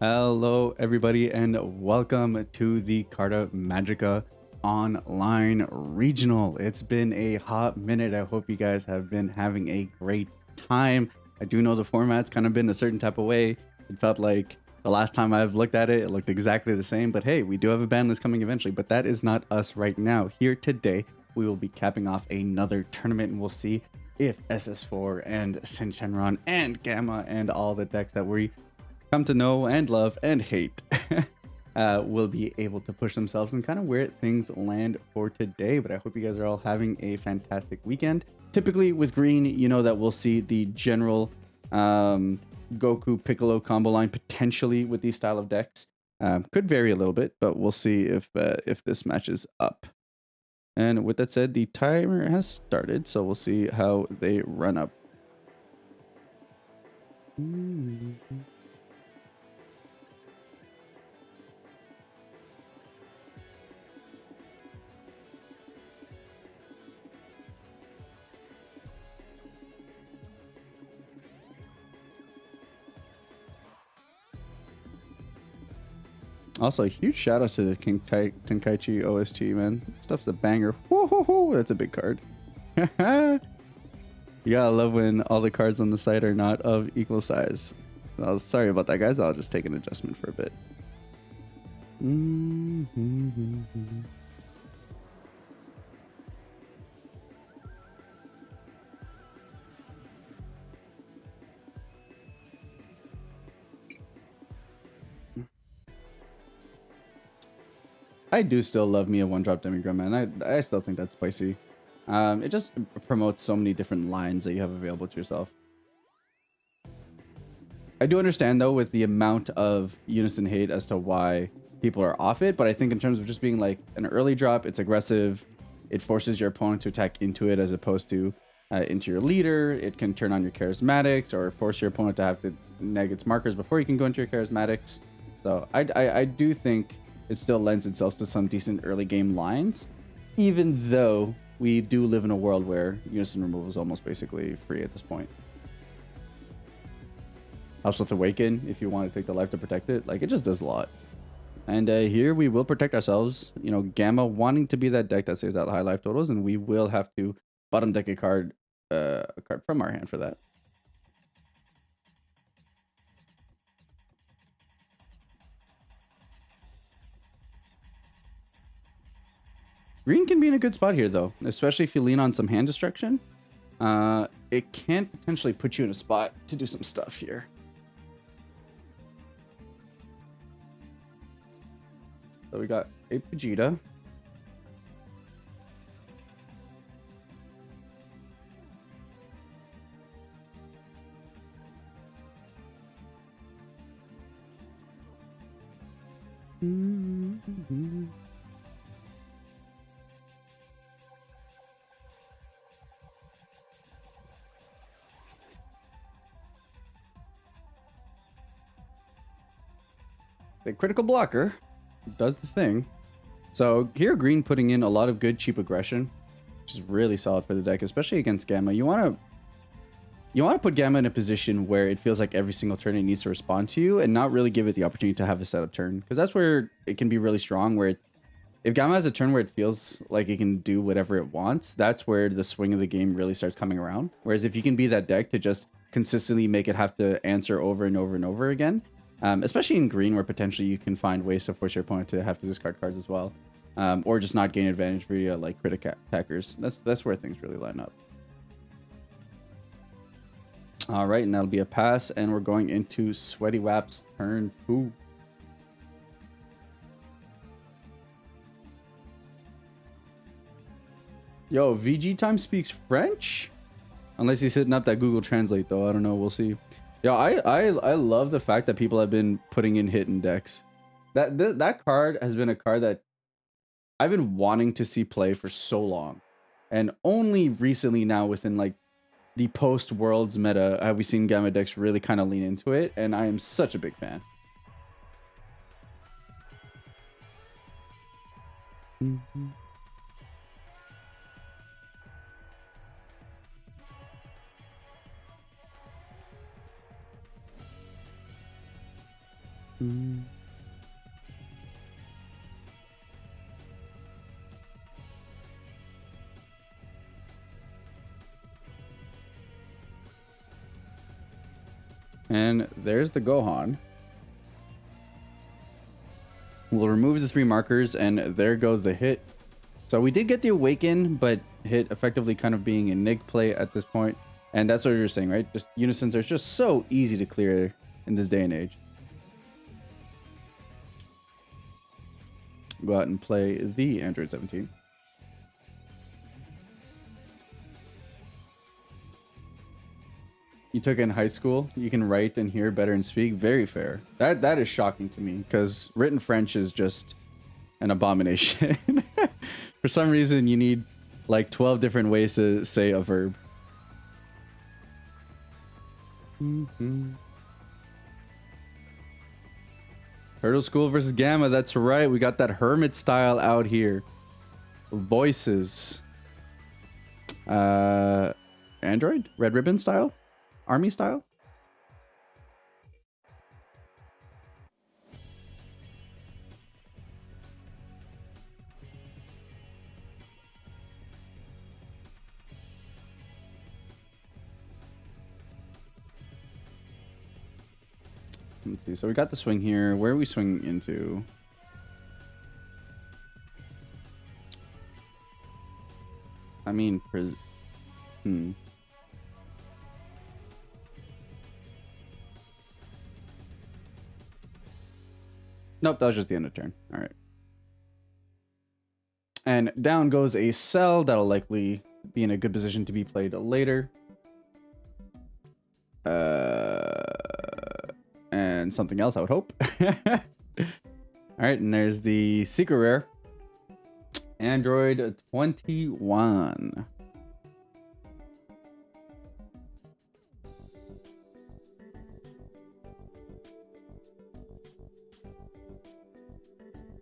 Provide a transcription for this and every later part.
Hello, everybody, and welcome to the Carta Magica Online Regional. It's been a hot minute. I hope you guys have been having a great time. I do know the format's kind of been a certain type of way. It felt like the last time I've looked at it, it looked exactly the same. But hey, we do have a ban list coming eventually, but that is not us right now. Here today, we will be capping off another tournament, and we'll see if SS4 and Shenron and Gamma and all the decks that we come to know and love and hate will be able to push themselves and kind of where things land for today. But I hope you guys are all having a fantastic weekend. Typically with green, you know that we'll see the general Goku Piccolo combo line potentially with these style of decks. Could vary a little bit, but we'll see if this matches up. And with that said, the timer has started, so we'll see how they run up. Also, huge shout out to the Tenkaichi OST, man. Stuff's a banger. Woo-hoo-hoo, that's a big card. You gotta love when all the cards on the site are not of equal size. Well, sorry about that, guys. I'll just take an adjustment for a bit. I do still love me a one-drop Demigram, man. I still think that's spicy. It just promotes so many different lines that you have available to yourself. I do understand, though, with the amount of Unison hate as to why people are off it, but I think in terms of just being like an early drop, it's aggressive. It forces your opponent to attack into it as opposed to into your leader. It can turn on your charismatics or force your opponent to have to neg its markers before you can go into your charismatics. So I do think it still lends itself to some decent early game lines, even though we do live in a world where Unison removal is almost basically free at this point. Helps with Awaken if you want to take the life to protect it. Like, it just does a lot. And here we will protect ourselves. You know, Gamma wanting to be that deck that saves out high life totals, and we will have to bottom deck a card from our hand for that. Green can be in a good spot here, though, especially if you lean on some hand destruction. It can potentially put you in a spot to do some stuff here. So we got a Vegeta. The critical blocker does the thing. So here green putting in a lot of good cheap aggression, which is really solid for the deck, especially against Gamma. You want to put Gamma in a position where it feels like every single turn it needs to respond to you and not really give it the opportunity to have a setup turn, because that's where it can be really strong, where if Gamma has a turn where it feels like it can do whatever it wants, that's where the swing of the game really starts coming around. Whereas if you can be that deck to just consistently make it have to answer over and over and over again, especially in green, where potentially you can find ways to force your opponent to have to discard cards as well, or just not gain advantage via like critic attackers. That's where things really line up. All right, and that'll be a pass, and we're going into Sweaty Wap's turn 2. Yo, VG time speaks French? Unless he's hitting up that Google Translate, though. I don't know. We'll see. Yo, I love the fact that people have been putting in hidden decks. That card has been a card that I've been wanting to see play for so long. And only recently now, within like the post-Worlds meta, have we seen Gamma decks really kind of lean into it. And I am such a big fan. Mm. And there's the Gohan. We'll remove the 3 markers, and there goes the hit. So we did get the Awaken, but hit effectively kind of being a Nig play at this point. And that's what you're saying, right? Just Unisons are just so easy to clear in this day and age. Go out and play the Android 17. You took it in high school. You can write and hear better and speak. Very fair. That is shocking to me because written French is just an abomination. For some reason, you need like 12 different ways to say a verb. Turtle School versus Gamma. That's right. We got that Hermit style out here. Voices. Android? Red Ribbon style? Army style? Let's see. So we got the swing here. Where are we swinging into? I mean, Nope, that was just the end of turn. All right. And down goes a Cell. That'll likely be in a good position to be played later. And something else, I would hope. All right, and there's the secret rare. Android 21.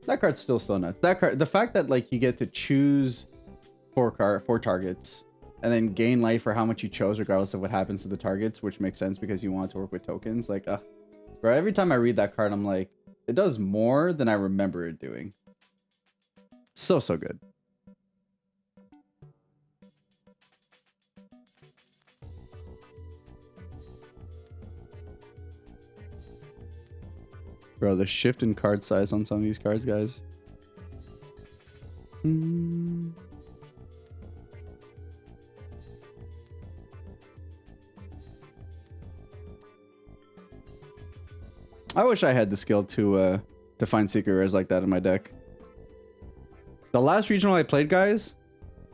That card's still so nuts. That card, the fact that like you get to choose 4 targets and then gain life for how much you chose regardless of what happens to the targets, which makes sense because you want to work with tokens. Like, bro, every time I read that card, I'm like, it does more than I remember it doing. So good. Bro, the shift in card size on some of these cards, guys. I wish I had the skill to find secret rares like that in my deck. The last regional I played, guys,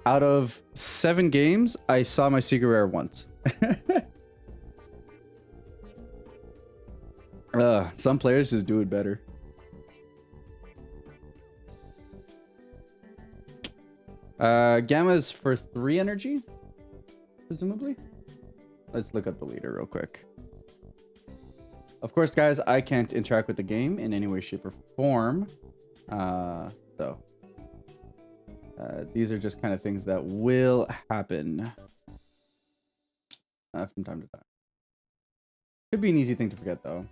out of 7 games, I saw my secret rare once. Some players just do it better. Gamma's for 3 energy, presumably. Let's look up the leader real quick. Of course, guys, I can't interact with the game in any way, shape, or form. These are just kind of things that will happen from time to time. Could be an easy thing to forget, though.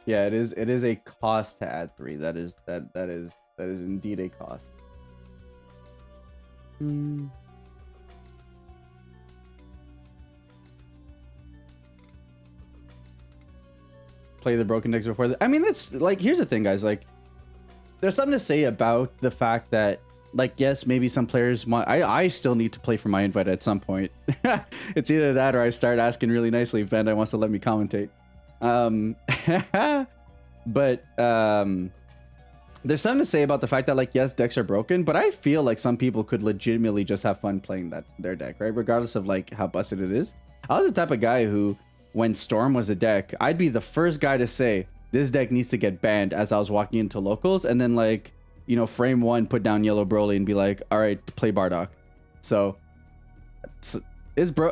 Yeah, it is a cost to add 3. That is indeed a cost. Play the broken decks before. I mean, that's like, here's the thing, guys. Like, there's something to say about the fact that, like, yes, maybe some players want. I still need to play for my invite at some point. It's either that or I start asking really nicely if Bandai wants to let me commentate. But there's something to say about the fact that, like, yes, decks are broken, but I feel like some people could legitimately just have fun playing their deck, right? Regardless of like how busted it is. I was the type of guy who, when Storm was a deck, I'd be the first guy to say this deck needs to get banned as I was walking into locals, and then, like, you know, frame 1, put down Yellow Broly and be like, all right, play Bardock. So it's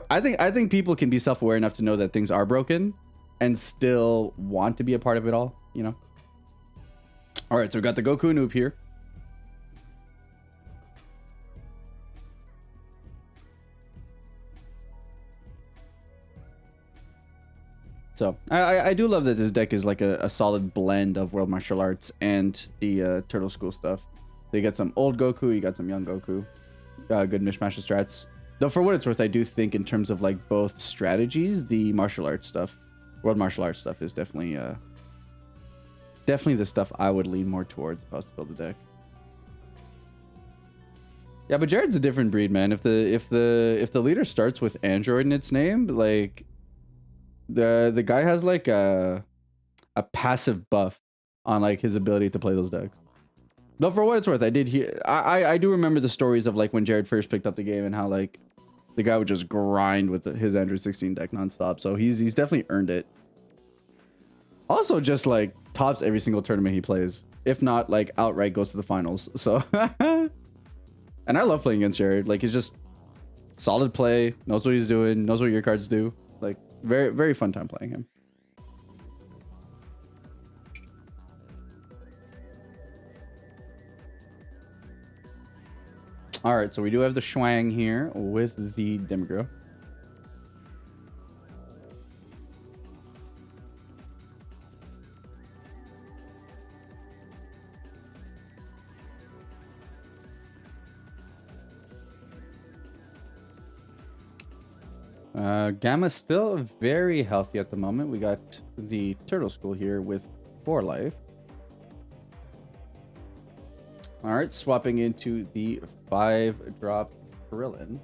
I think people can be self-aware enough to know that things are broken and still want to be a part of it all, you know. All right, so we got the Goku noob here. So I do love that this deck is like a solid blend of World Martial Arts and the Turtle School stuff. So you got some old Goku, you got some young Goku. Good mishmash of strats. Though for what it's worth, I do think in terms of like both strategies, the martial arts stuff, World Martial Arts stuff is definitely the stuff I would lean more towards if I was to build a deck. Yeah, but Jared's a different breed, man. If the leader starts with Android in its name, like the guy has like a passive buff on like his ability to play those decks. Though for what it's worth, I did hear I do remember the stories of like when Jared first picked up the game and how like the guy would just grind with his Android 16 deck nonstop. So he's definitely earned it. Also just like tops every single tournament he plays. If not like outright goes to the finals. So and I love playing against Jared. Like he's just solid play, knows what he's doing, knows what your cards do. Like very, very fun time playing him. All right, so we do have the Schwang here with the Demigro. Gamma's still very healthy at the moment. We got the Turtle School here with 4 life. All right, swapping into the 5-drop Krillin.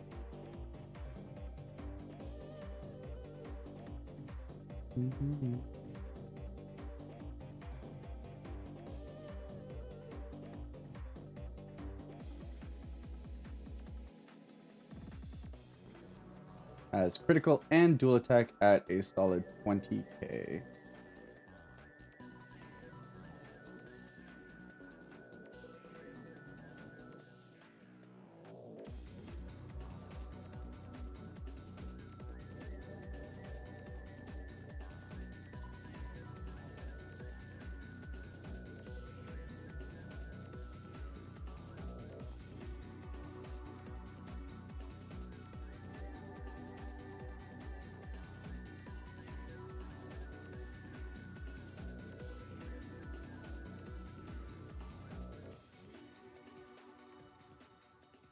Has critical and dual attack at a solid 20k.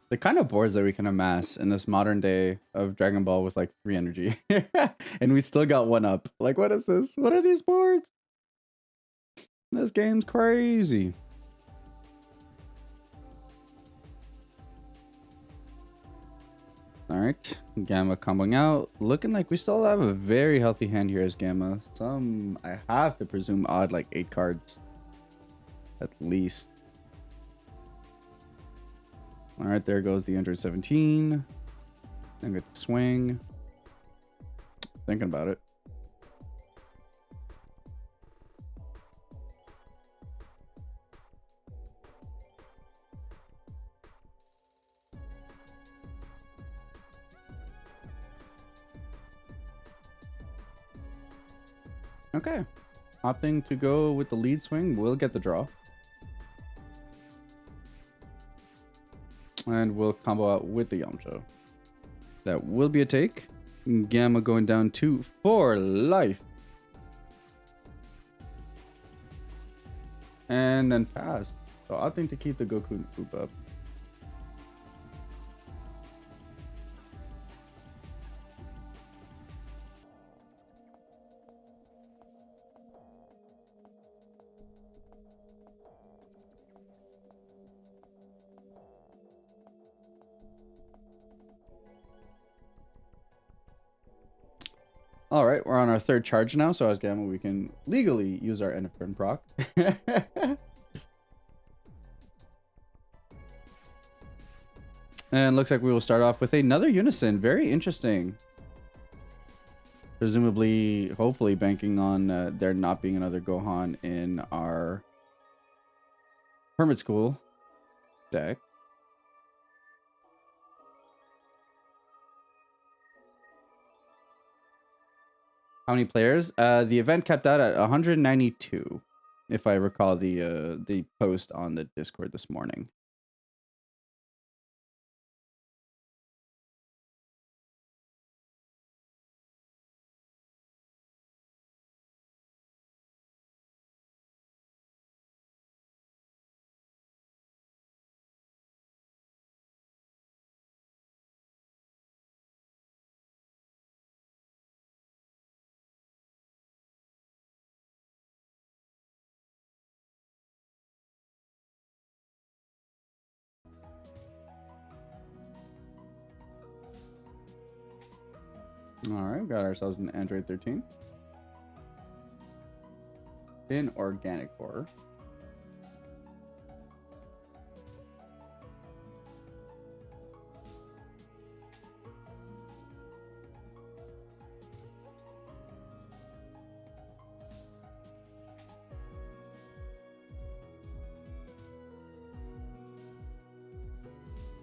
The kind of boards that we can amass in this modern day of Dragon Ball with like 3 energy. And we still got 1 up. Like, what is this? What are these boards? This game's crazy. All right, Gamma comboing out. Looking like we still have a very healthy hand here as Gamma. Some, I have to presume, odd like 8 cards. At least. All right, there goes the Android 17. I'm going to swing. Thinking about it. Okay. Opting to go with the lead swing. We'll get the draw. And we'll combo out with the Yamcha. That will be a take. Gamma going down to 4 life. And then pass. So opting to keep the Goku loop up. All right, we're on our 3rd charge now, so as Gamma, we can legally use our end of turn proc. And looks like we will start off with another Unison. Very interesting. Presumably, hopefully banking on there not being another Gohan in our Hermit School deck. How many players? The event kept out at 192. if I recall the post on the Discord this morning. All right, we got ourselves an Android 13. In organic ore.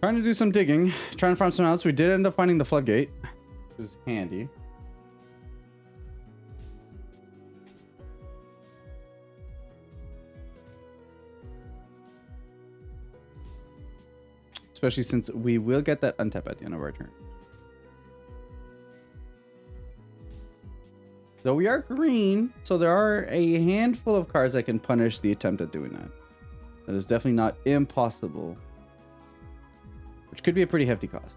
Trying to do some digging, trying to find some outlets. We did end up finding the floodgate, which is handy. Especially since we will get that untap at the end of our turn. So we are green, so there are a handful of cards that can punish the attempt at doing that. That is definitely not impossible. Which could be a pretty hefty cost.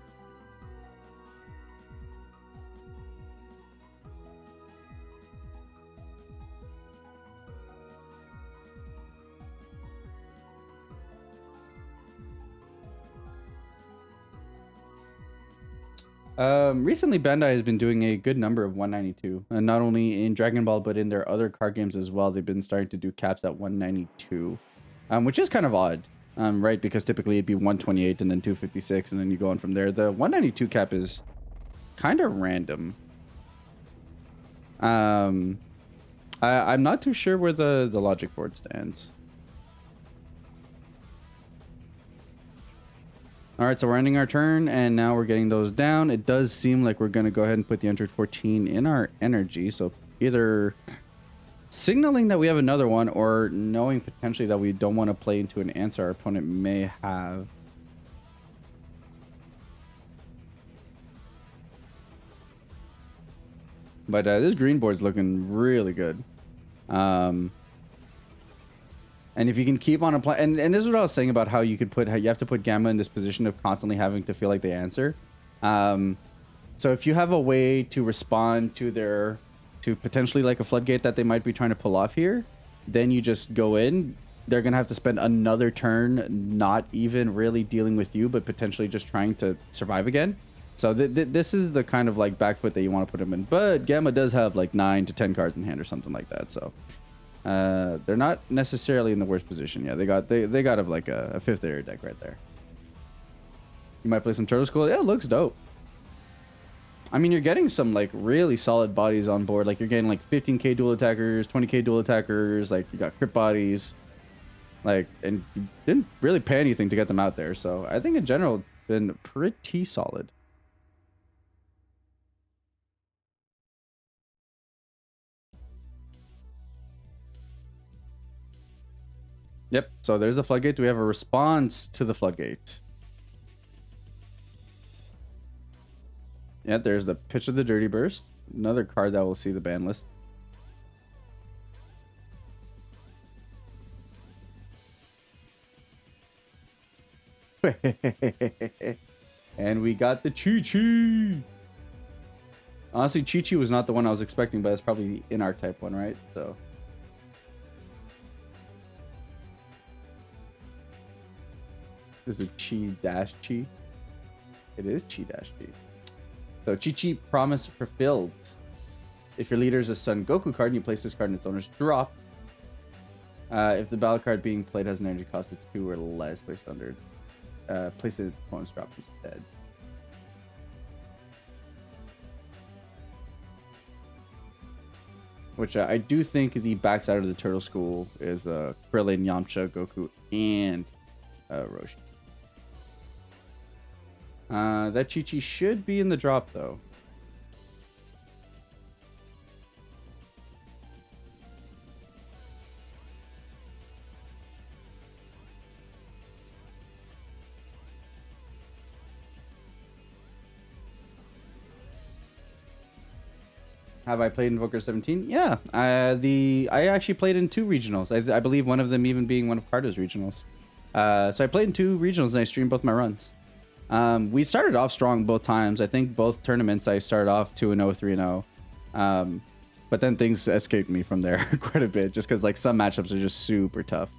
Recently Bandai has been doing a good number of 192, and not only in Dragon Ball but in their other card games as well. They've been starting to do caps at 192, which is kind of odd, right? Because typically it'd be 128 and then 256, and then you go on from there. The 192 cap is kind of random. I'm not too sure where the logic for it stands. All right, so we're ending our turn, and now we're getting those down. It does seem like we're going to go ahead and put the Android 14 in our energy. So either signaling that we have another one, or knowing potentially that we don't want to play into an answer our opponent may have. But this green board's looking really good. And if you can keep on applying, and this is what I was saying about how you could put, how you have to put Gamma in this position of constantly having to feel like they answer. So if you have a way to respond to their, to potentially like a floodgate that they might be trying to pull off here, then you just go in. They're going to have to spend another turn not even really dealing with you, but potentially just trying to survive again. So this is the kind of like back foot that you want to put them in. But Gamma does have like 9 to 10 cards in hand or something like that. So they're not necessarily in the worst position. Yeah, they got like a fifth area deck right there. You might play some Turtle School. Yeah, it looks dope. I mean, you're getting some like really solid bodies on board. Like you're getting like 15k dual attackers, 20k dual attackers. Like you got crit bodies. Like, and you didn't really pay anything to get them out there. So I think in general, it's been pretty solid. Yep. So there's the floodgate. Do we have a response to the floodgate? Yeah, there's the Pitch of the Dirty Burst. Another card that will see the ban list. And we got the Chi-Chi. Honestly, Chi-Chi was not the one I was expecting, but it's probably the in-art type one, right? So this is Chi-Chi. It is Chi-Chi. So Chi-Chi Promise Fulfilled. If your leader is a Son Goku card and you place this card in its owner's drop, if the battle card being played has an energy cost of 2 or less, placed under, place it in its opponent's drop instead. Which I do think the backside of the Turtle School is Krillin, Yamcha, Goku, and Roshi. That Chi-Chi should be in the drop, though. Have I played Invoker 17? Yeah. I actually played in 2 regionals. I believe one of them even being one of Carta's regionals. So I played in 2 regionals and I streamed both my runs. We started off strong both times. I think both tournaments I started off 2-0, 3-0. But then things escaped me from there quite a bit, just because like some matchups are just super tough.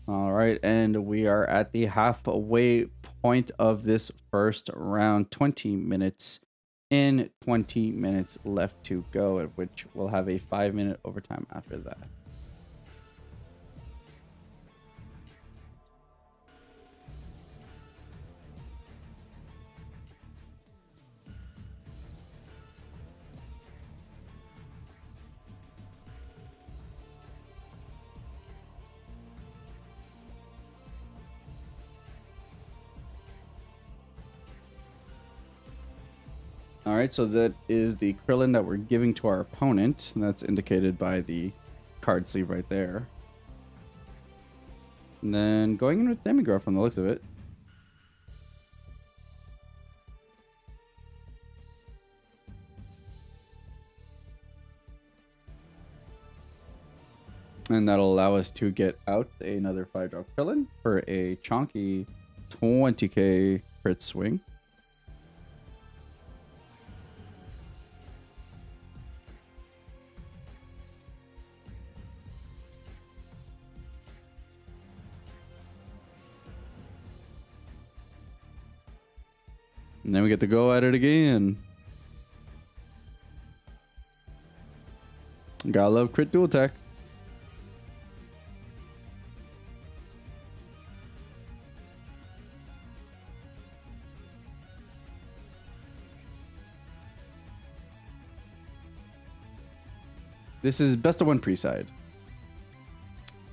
All right, and we are at the halfway point of this first round. 20 minutes in, 20 minutes left to go, at which we'll have a 5-minute overtime after that. All right, so that is the Krillin that we're giving to our opponent. And that's indicated by the card sleeve right there. And then going in with Demigirl from the looks of it. And that'll allow us to get out another 5-drop Krillin for a chonky 20k crit swing. And then we get to go at it again. Gotta love crit dual attack. This is best of 1 pre-side.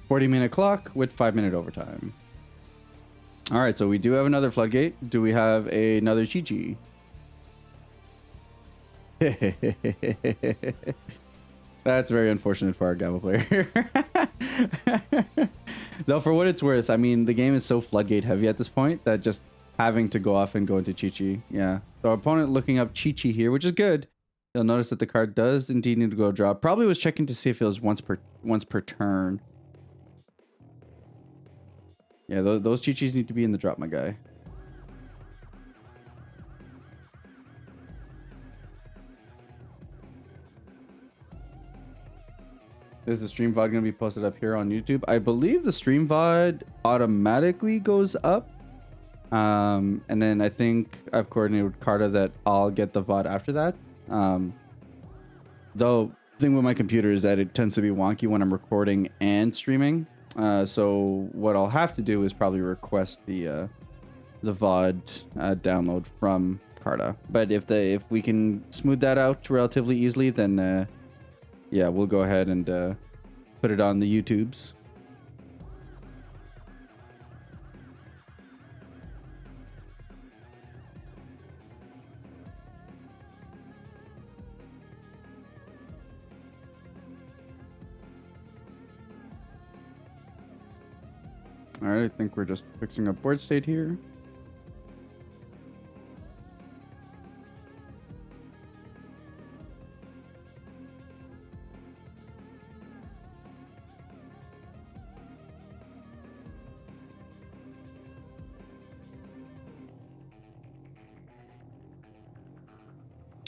40-minute clock with 5-minute overtime. All right, so we do have another floodgate. Do we have another Chi-Chi? That's very unfortunate for our Gabo player. Though, for what it's worth, I mean, the game is so floodgate heavy at this point that just having to go off and go into Chi-Chi. Yeah. So our opponent looking up Chi-Chi here, which is good. You'll notice that the card does indeed need to go drop. Probably was checking to see if it was once per turn. Yeah, those Chi-Chis need to be in the drop, my guy. Is the stream VOD going to be posted up here on YouTube? I believe the stream VOD automatically goes up. And then I think I've coordinated with Carta that I'll get the VOD after that. Though, the thing with my computer is that it tends to be wonky when I'm recording and streaming. So what I'll have to do is probably request the VOD download from Carta. But if we can smooth that out relatively easily, then yeah, we'll go ahead and put it on the YouTubes. All right, I think we're just fixing up board state here.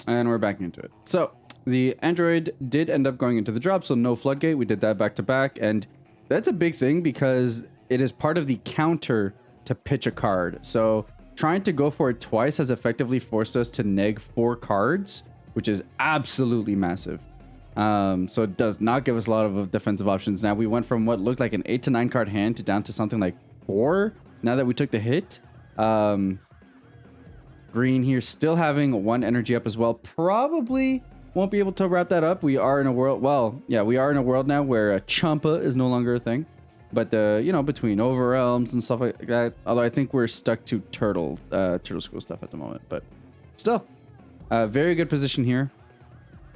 And we're back into it. So the Android did end up going into the drop, so no floodgate. We did that back to back, and that's a big thing because it is part of the counter to pitch a card. So trying to go for it twice has effectively forced us to neg 4 cards, which is absolutely massive. So it does not give us a lot of defensive options. Now we went from what looked like an 8 to 9 card hand to down to something like 4 now that we took the hit. Green here still having 1 energy up as well. Probably won't be able to wrap that up. We are in a world, well, yeah, we are in a world now where a Champa is no longer a thing. But you know, between Overrealms and stuff like that, although I think we're stuck to Turtle School stuff at the moment. But still, very good position here.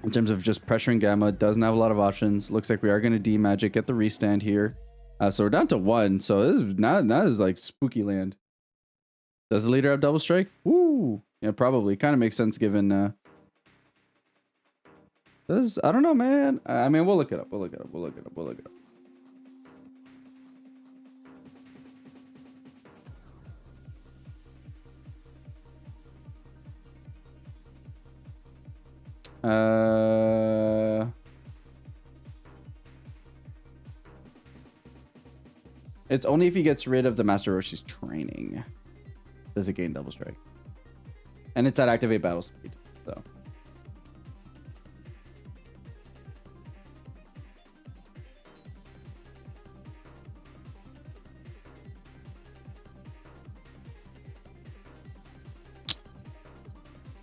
in terms of just pressuring Gamma. Doesn't have a lot of options. Looks like we are going to D-Magic, get the restand here. So we're down to 1. So this is now is like spooky land. Does the leader have double strike? Woo! Yeah, probably. Kind of makes sense given... I don't know, man. I mean, we'll look it up. We'll look it up. We'll look it up. We'll look it up. It's only if he gets rid of the Master Roshi's training does it gain double strike. And it's at activate battle speed, so.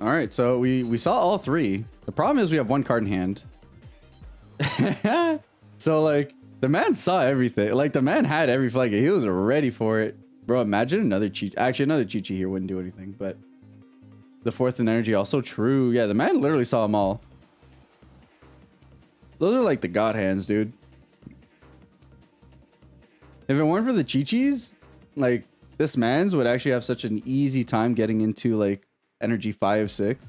All right, so we saw all 3. The problem is we have 1 card in hand. So like the man saw everything. Like the man had every flag. He was ready for it. Bro, imagine another cheat. Actually, another Chi-Chi here wouldn't do anything, but the 4th in energy also true. Yeah, the man literally saw them all. Those are like the god hands, dude. If it weren't for the Chi-Chis, like this man's would actually have such an easy time getting into like energy 5, 6.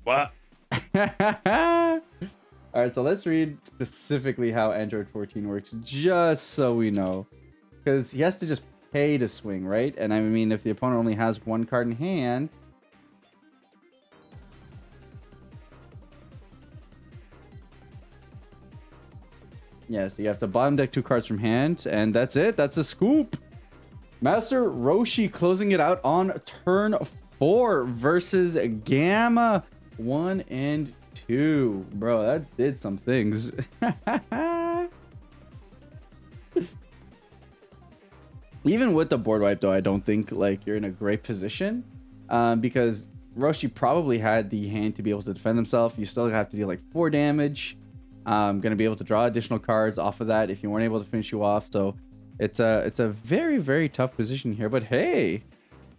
What? All right, so let's read specifically how Android 14 works, just so we know, because he has to just pay to swing, right? And I mean, if the opponent only has 1 card in hand, yeah, so you have to bottom deck 2 cards from hand, and that's it. That's a scoop. Master Roshi closing it out on turn 4 versus Gamma 1 and 2. Bro, that did some things. Even with the board wipe, though, I don't think like you're in a great position, because Roshi probably had the hand to be able to defend himself. You still have to deal like 4 damage. Gonna be able to draw additional cards off of that if you weren't able to finish you off. So it's a very, very tough position here. But hey,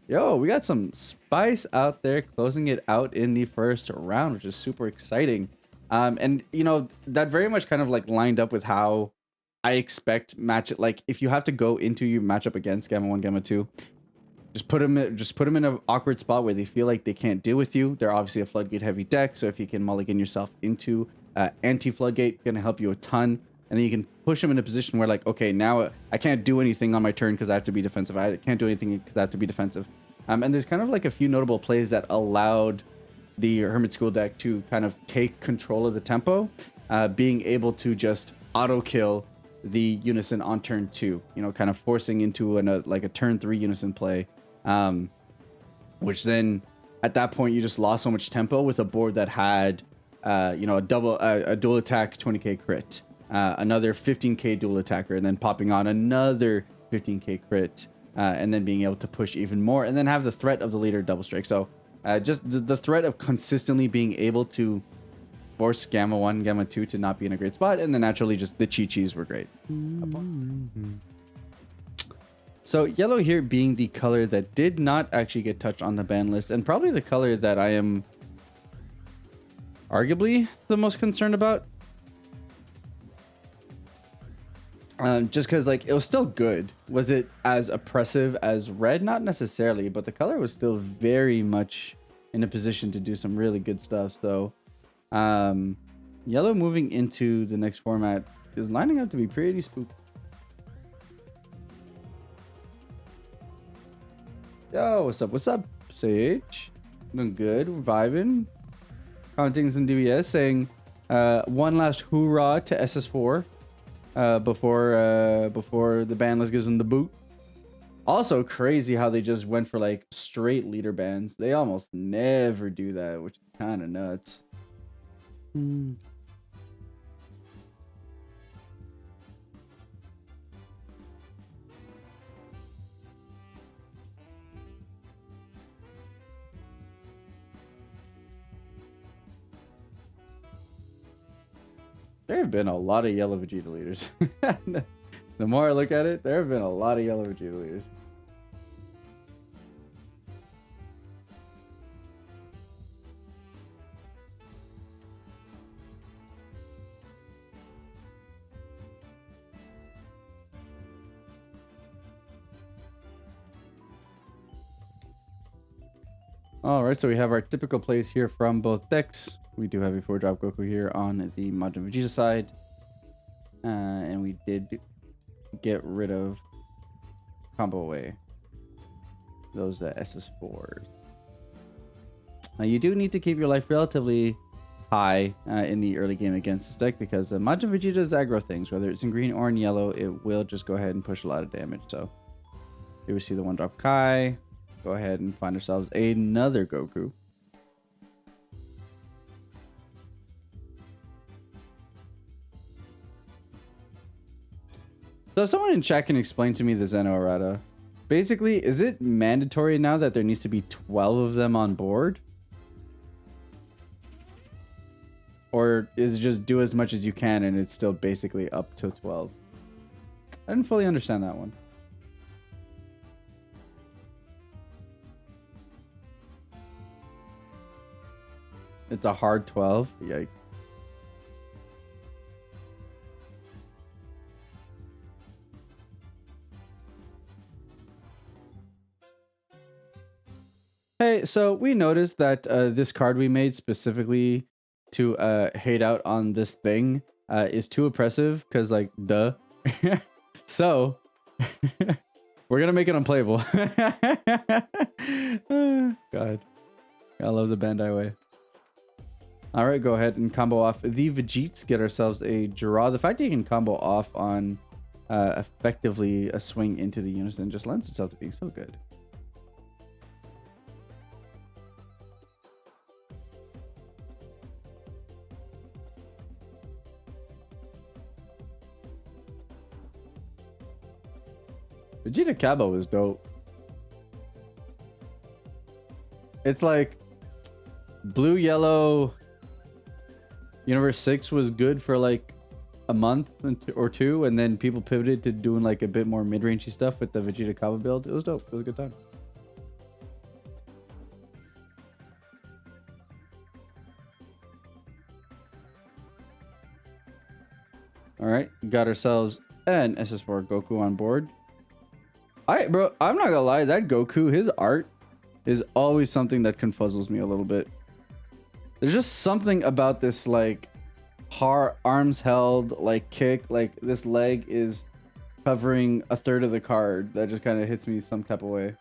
yo, we got some spice out there closing it out in the first round, which is super exciting. And you know, that very much kind of like lined up with how I expect like if you have to go into your matchup against Gamma 1, Gamma 2, just put them in an awkward spot where they feel like they can't deal with you. They're obviously a floodgate heavy deck, so if you can mulligan yourself into anti-floodgate, gonna help you a ton. And then you can push them in a position where like, okay, now I can't do anything on my turn because I have to be defensive. I can't do anything because I have to be defensive. And there's kind of like a few notable plays that allowed the Hermit School deck to kind of take control of the tempo, being able to just auto kill the Unison on turn 2, you know, kind of forcing into like a turn 3 Unison play, which then at that point you just lost so much tempo with a board that had you know, a dual attack 20k crit, another 15k dual attacker, and then popping on another 15k crit, and then being able to push even more, and then have the threat of the leader double strike. So just the threat of consistently being able to force Gamma 1, Gamma 2 to not be in a great spot, and then naturally just the Chi-Chis were great. So yellow here being the color that did not actually get touched on the ban list, and probably the color that I am arguably the most concerned about, just because like it was still good. Was it as oppressive as red? Not necessarily, but the color was still very much in a position to do some really good stuff. So yellow moving into the next format is lining up to be pretty spooky. Yo, what's up, Sage? Doing good, we're vibing. Commenting some DBS saying one last hoorah to SS4 before the ban list gives them the boot. Also crazy how they just went for like straight leader bans. They almost never do that, which is kind of nuts. There have been a lot of yellow Vegeta leaders. The more I look at it, there have been a lot of yellow Vegeta leaders. All right, so we have our typical plays here from both decks. We do have a 4-drop Goku here on the Majin Vegeta side. And we did get rid of combo away those SS4s. Now you do need to keep your life relatively high in the early game against this deck, because Majin Vegeta's aggro things, whether it's in green or in yellow, it will just go ahead and push a lot of damage. So here we see the 1-drop Kai. Go ahead and find ourselves another Goku. So if someone in chat can explain to me the Zeno errata, basically, is it mandatory now that there needs to be 12 of them on board? Or is it just do as much as you can and it's still basically up to 12? I didn't fully understand that one. It's a hard 12. Yikes. Hey, so we noticed that this card we made specifically to hate out on this thing is too oppressive, because, like, duh. So we're gonna make it unplayable. God, I love the Bandai way. All right, go ahead and combo off the Vegetes, get ourselves a draw. The fact that you can combo off on effectively a swing into the unison just lends itself to being so good. Vegeta Cabo is dope. It's like blue, yellow. Universe 6 was good for like a month or two, and then people pivoted to doing like a bit more mid-rangey stuff with the Vegeta Kaba build. It was dope. It was a good time. All right, got ourselves an SS4 Goku on board. Bro, I'm not gonna lie, that Goku, his art is always something that confuzzles me a little bit. There's just something about this, like, arms held, like, kick, like this leg is covering a third of the card, that just kind of hits me some type of way.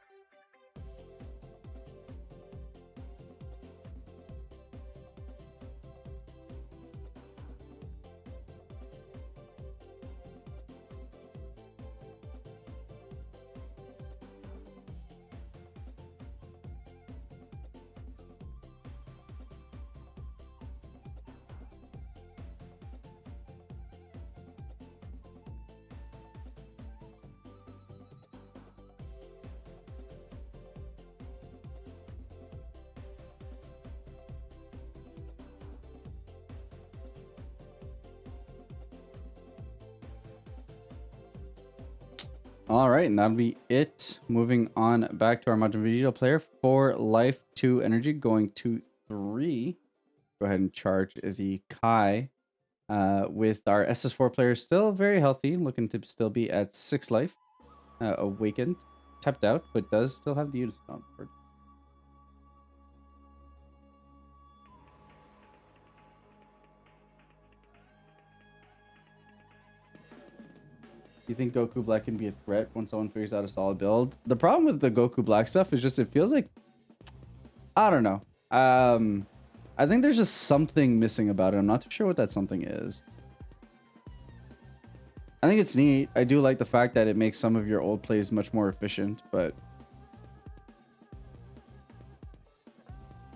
All right, and that'll be it. Moving on back to our Majin Vegeta player. 4 life, 2 energy, going to 3. Go ahead and charge the Kai. With our SS4 player still very healthy, looking to still be at 6 life. Awakened, tapped out, but does still have the unison on board. You think Goku Black can be a threat when someone figures out a solid build? The problem with the Goku Black stuff is just it feels like, I don't know. I think there's just something missing about it. I'm not too sure what that something is. I think it's neat. I do like the fact that it makes some of your old plays much more efficient, but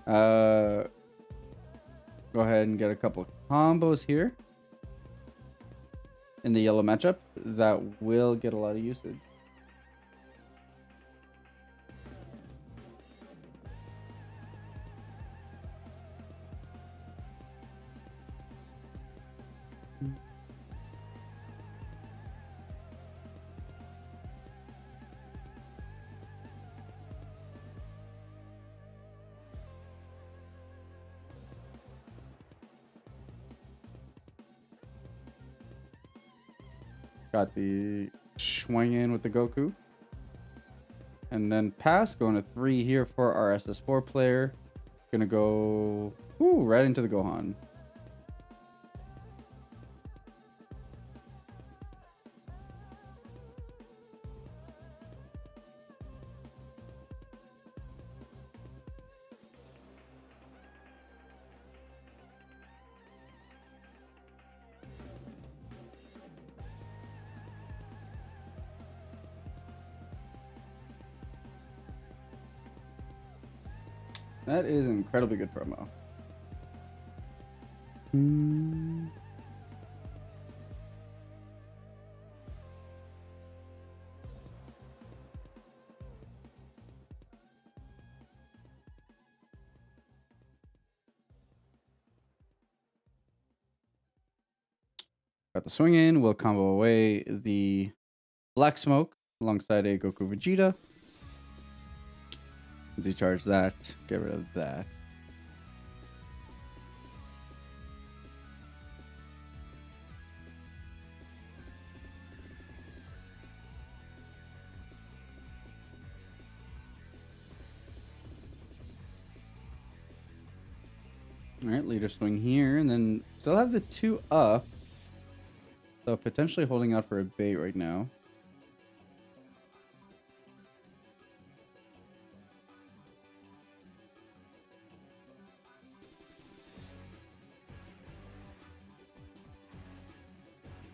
go ahead and get a couple of combos here in the yellow matchup that will get a lot of usage. Got the swing in with the Goku. And then pass, going to 3 here for our SS4 player. Gonna go right into the Gohan. That is an incredibly good promo. Got the swing in. We'll combo away the Black Smoke alongside a Goku Vegeta. As he charged that, get rid of that. All right, leader swing here, and then still have the 2 up. So potentially holding out for a bait right now.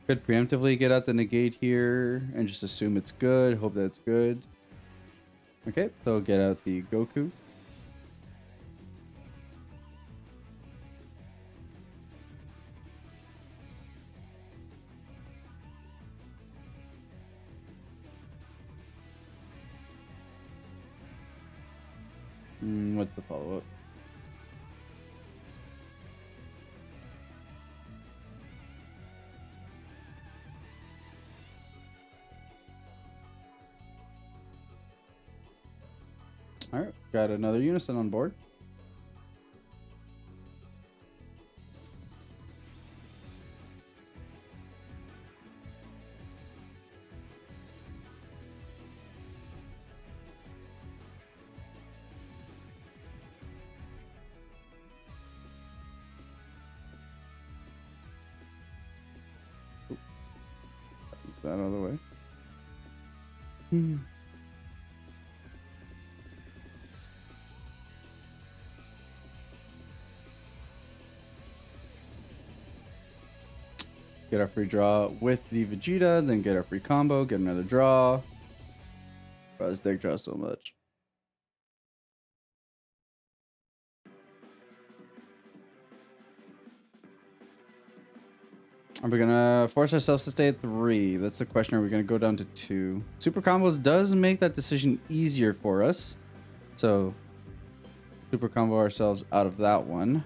Could preemptively get out the negate here and just assume it's good. Hope that's good. Okay, so get out the Goku. What's the follow-up? All right, got another Unison on board. That out of the way. Get our free draw with the Vegeta, then get our free combo, get another draw. Bro, this deck draws so much. Are we gonna force ourselves to stay at 3? That's the question. Are we gonna go down to 2? Super combos does make that decision easier for us. So super combo ourselves out of that one.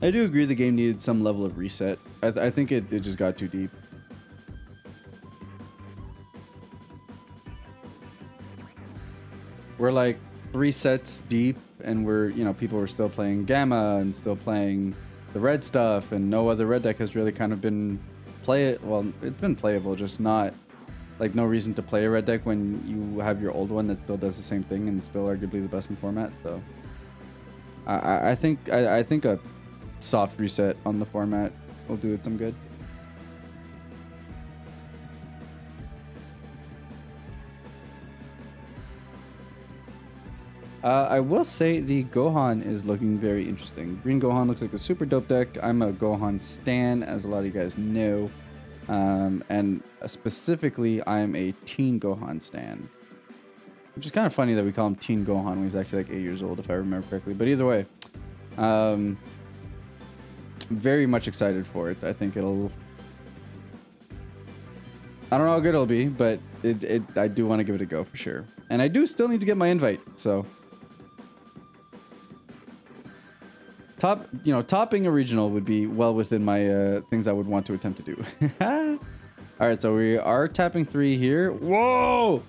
I do agree the game needed some level of reset. I think it just got too deep. We're like 3 sets deep, and people were still playing Gamma and still playing the red stuff, and no other red deck has really kind of been well, it's been playable, just not like no reason to play a red deck when you have your old one that still does the same thing and still arguably the best in format. So I think a soft reset on the format will do it some good. I will say the Gohan is looking very interesting. Green Gohan looks like a super dope deck. I'm a Gohan stan, as a lot of you guys know. And specifically, I'm a Teen Gohan stan. Which is kind of funny that we call him Teen Gohan when he's actually like 8 years old, if I remember correctly. But either way, very much excited for it. I think it'll... I don't know how good it'll be, but I do want to give it a go for sure. And I do still need to get my invite, so... topping a regional would be well within my things I would want to attempt to do. All right, so we are tapping 3 here. Whoa!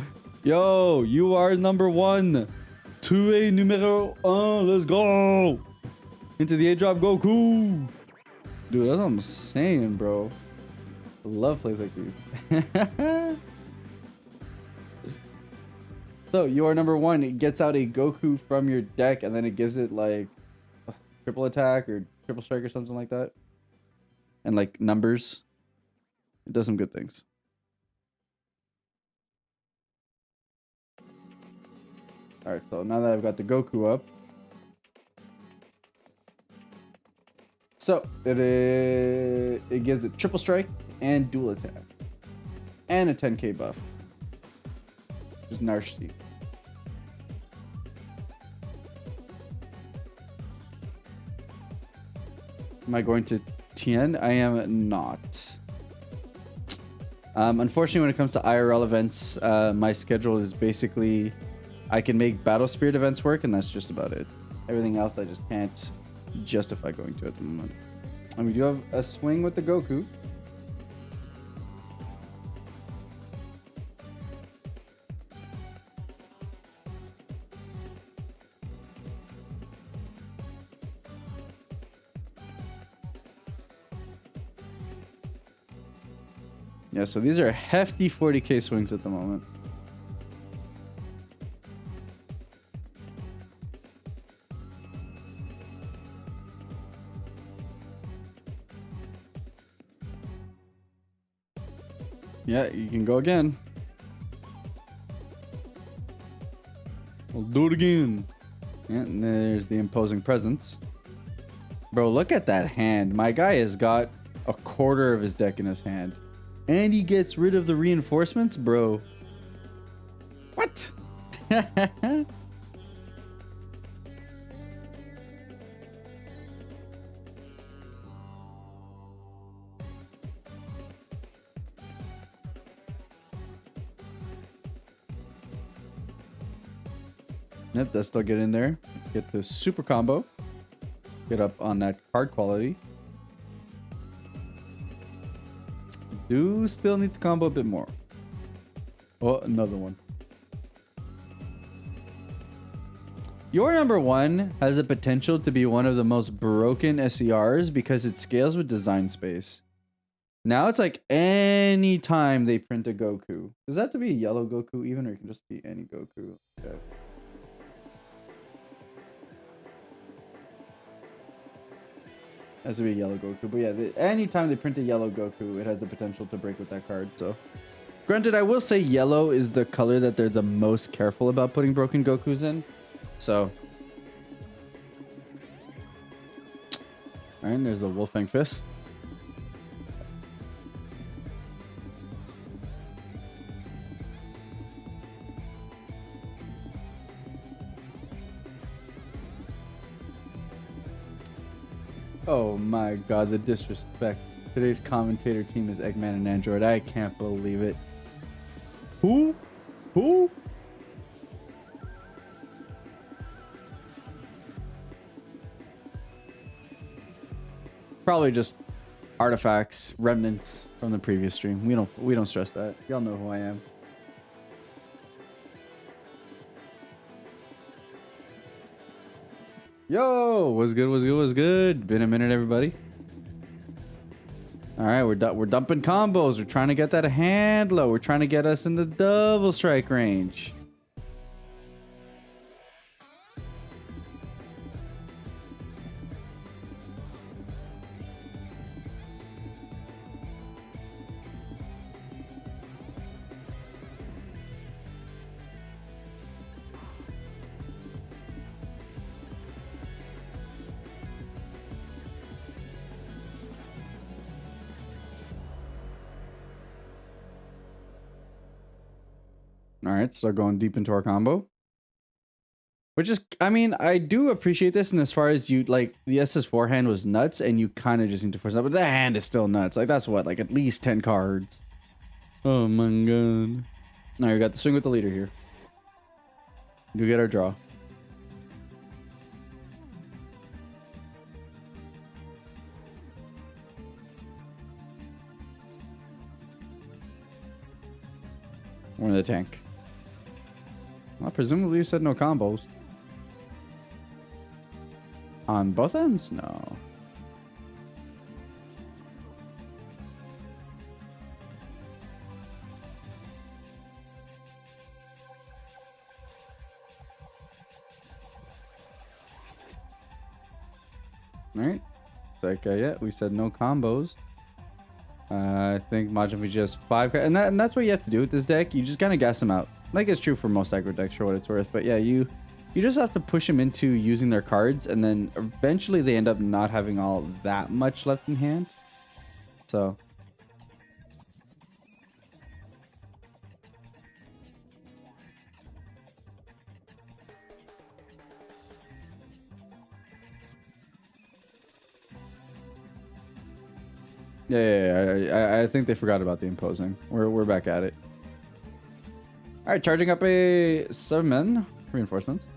Yo, you are number one. Tu es numéro un. Let's go. Into the A-drop Goku. Dude, that's what I'm saying, bro. I love plays like these. So, you are number one. It gets out a Goku from your deck, and then it gives it, like, triple attack or triple strike or something like that. And, like, numbers. It does some good things. Alright, so now that I've got the Goku up. So, it gives it triple strike and dual attack. And a 10k buff. Which is nasty. Am I going to Tien? I am not. Unfortunately, when it comes to IRL events, my schedule is basically I can make Battle Spirit events work, and that's just about it. Everything else I just can't justify going to at the moment. And we do have a swing with the Goku. Yeah, so these are hefty 40k swings at the moment. Yeah, you can go again. We'll do it again. Yeah, and there's the imposing presence. Bro, look at that hand. My guy has got a quarter of his deck in his hand. And he gets rid of the reinforcements, bro. What? Yep, that's still get in there. Get the super combo. Get up on that card quality. Do still need to combo a bit more. Oh, another one. Your number one has the potential to be one of the most broken SERs because it scales with design space. Now it's like any time they print a Goku. Does that have to be a yellow Goku even, or it can just be any Goku? Okay. Has to be a yellow Goku, but yeah, anytime they print a yellow Goku, it has the potential to break with that card. So, granted, I will say yellow is the color that they're the most careful about putting broken Gokus in. So, all right, there's the Wolfang Fist. Oh my god, the disrespect. Today's commentator team is Eggman and Android. I can't believe it. Who? Who? Probably just artifacts, remnants from the previous stream. We don't stress that. Y'all know who I am. Yo, what's good? What's good? What's good? Been a minute, everybody. All right, we're dumping combos. We're trying to get that hand low. We're trying to get us in the double strike range. All right, so going deep into our combo. Which is, I mean, I do appreciate this, and as far as you, like, the SS4 hand was nuts, and you kind of just need to force it up, but the hand is still nuts. Like, that's what, like, at least 10 cards. Oh my god. Now, we got the swing with the leader here. We do get our draw. We're in the tank. Well, presumably you said no combos. On both ends? No. Alright. Like, yeah, we said no combos. I think Majin Vegeta has 5 cards. And that's what you have to do with this deck. You just kind of gas them out. Like it's true for most aggro decks for what it's worth. But yeah, you just have to push them into using their cards. And then eventually they end up not having all that much left in hand. So... Yeah, I think they forgot about the imposing. We're back at it. All right, charging up a 7 reinforcements.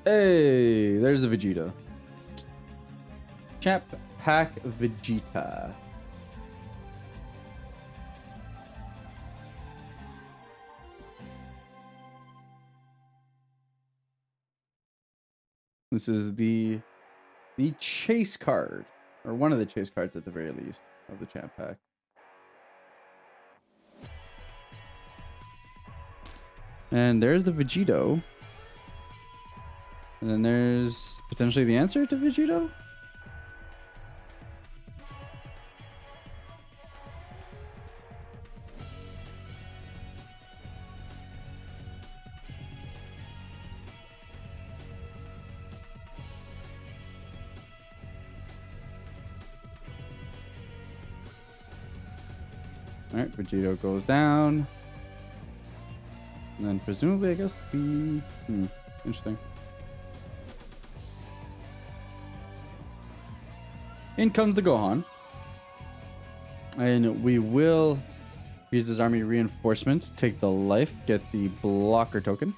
Hey, there's a Vegito. Champ Pack Vegeta. This is the chase card, or one of the chase cards at the very least of the champ pack. And there's the Vegito. And then there's potentially the answer to Vegito. Alright, Vegito goes down. And then presumably, I guess, interesting. In comes the Gohan. And we will use his army reinforcements, take the life, get the blocker token.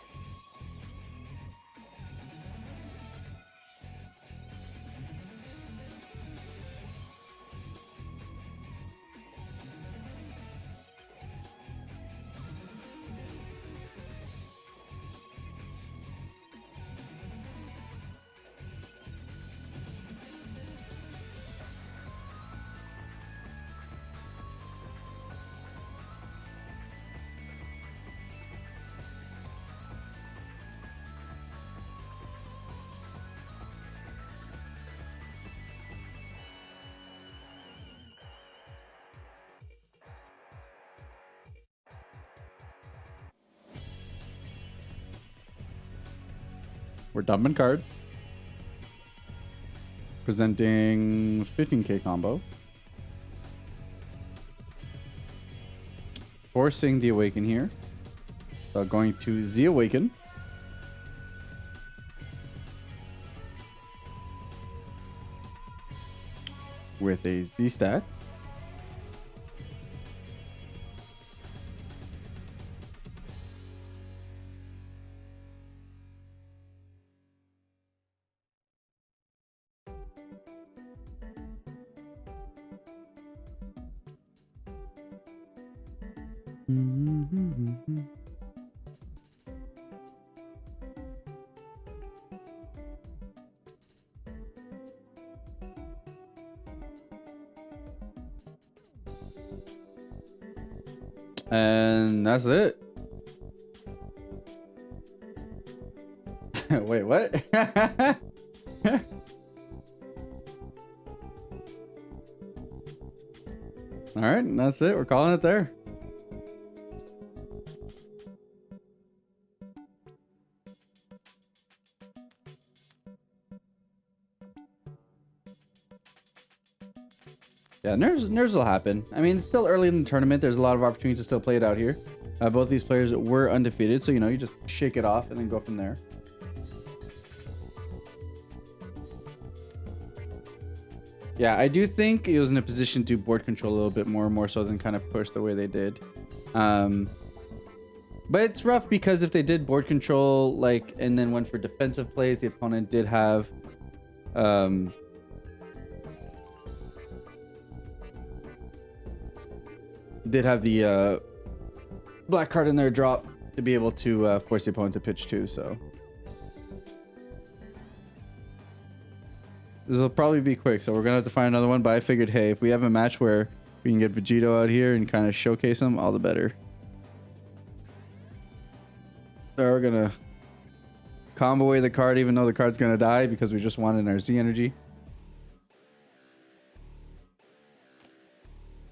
We're dumping cards. Presenting 15k combo. Forcing the Awaken here. So going to Z Awaken. With a Z stat. And that's it. Wait, what? All right, and that's it. We're calling it there. Yeah, nerves will happen. I mean, it's still early in the tournament. There's a lot of opportunity to still play it out here. Both these players were undefeated, so, you know, you just shake it off and then go from there. Yeah, I do think it was in a position to board control a little bit more so than kind of push the way they did. But it's rough because if they did board control, like, and then went for defensive plays, the opponent did have did have the black card in there drop to be able to force the opponent to pitch 2, so this will probably be quick, so we're gonna have to find another one. But I figured, hey, if we have a match where we can get Vegito out here and kind of showcase him, all the better. So we're gonna combo away the card, even though the card's gonna die, because we just wanted our Z energy.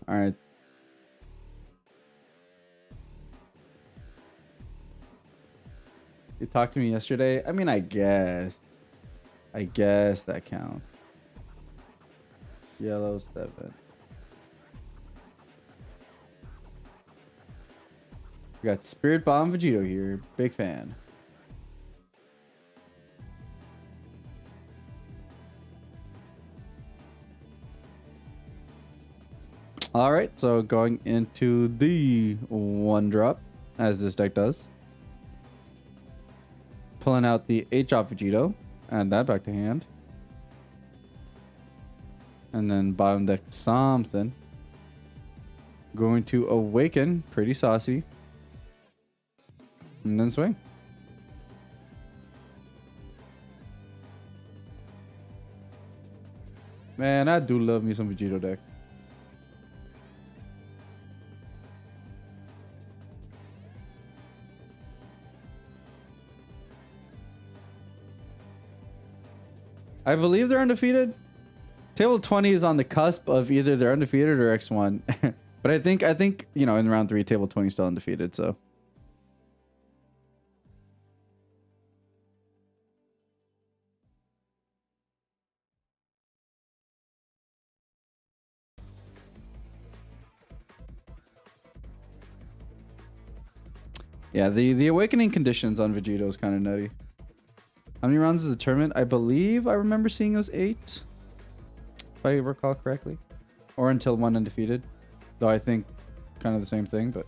All right. You talked to me yesterday. I mean, I guess that counts. Yellow 7. We got Spirit Bomb Vegito here. Big fan. All right, so going into the 1-drop, as this deck does. Pulling out the 8-drop Vegito. Add that back to hand. And then bottom deck something. Going to Awaken. Pretty saucy. And then swing. Man, I do love me some Vegito deck. I believe they're undefeated. Table 20 is on the cusp of either they're undefeated or X1. But I think, you know, in round 3, table 20 is still undefeated, so. Yeah, the awakening conditions on Vegito is kind of nutty. How many rounds is the tournament? I believe I remember seeing it was 8. If I recall correctly. Or until 1 undefeated. Though I think kind of the same thing, but...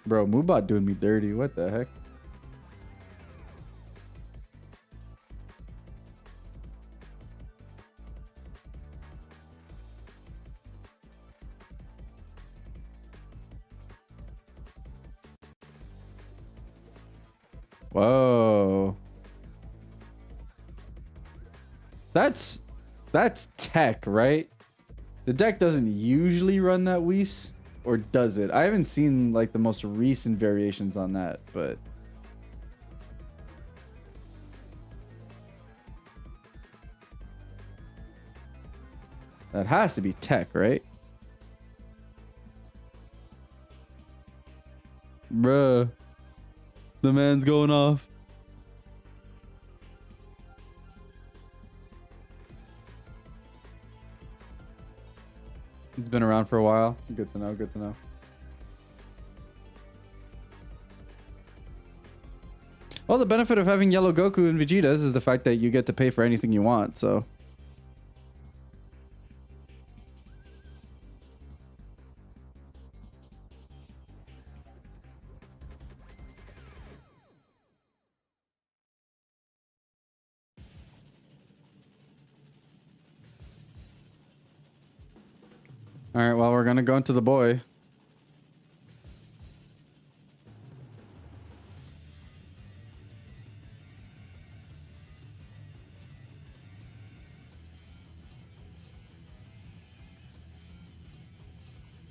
Bro, Moobot doing me dirty. What the heck? Whoa. That's tech, right? The deck doesn't usually run that Whis, or does it? I haven't seen like the most recent variations on that, but that has to be tech, right? Bruh. The man's going off. He's been around for a while. Good to know, good to know. Well, the benefit of having yellow Goku and Vegetas is the fact that you get to pay for anything you want, so... All right, well, we're going to go into the boy.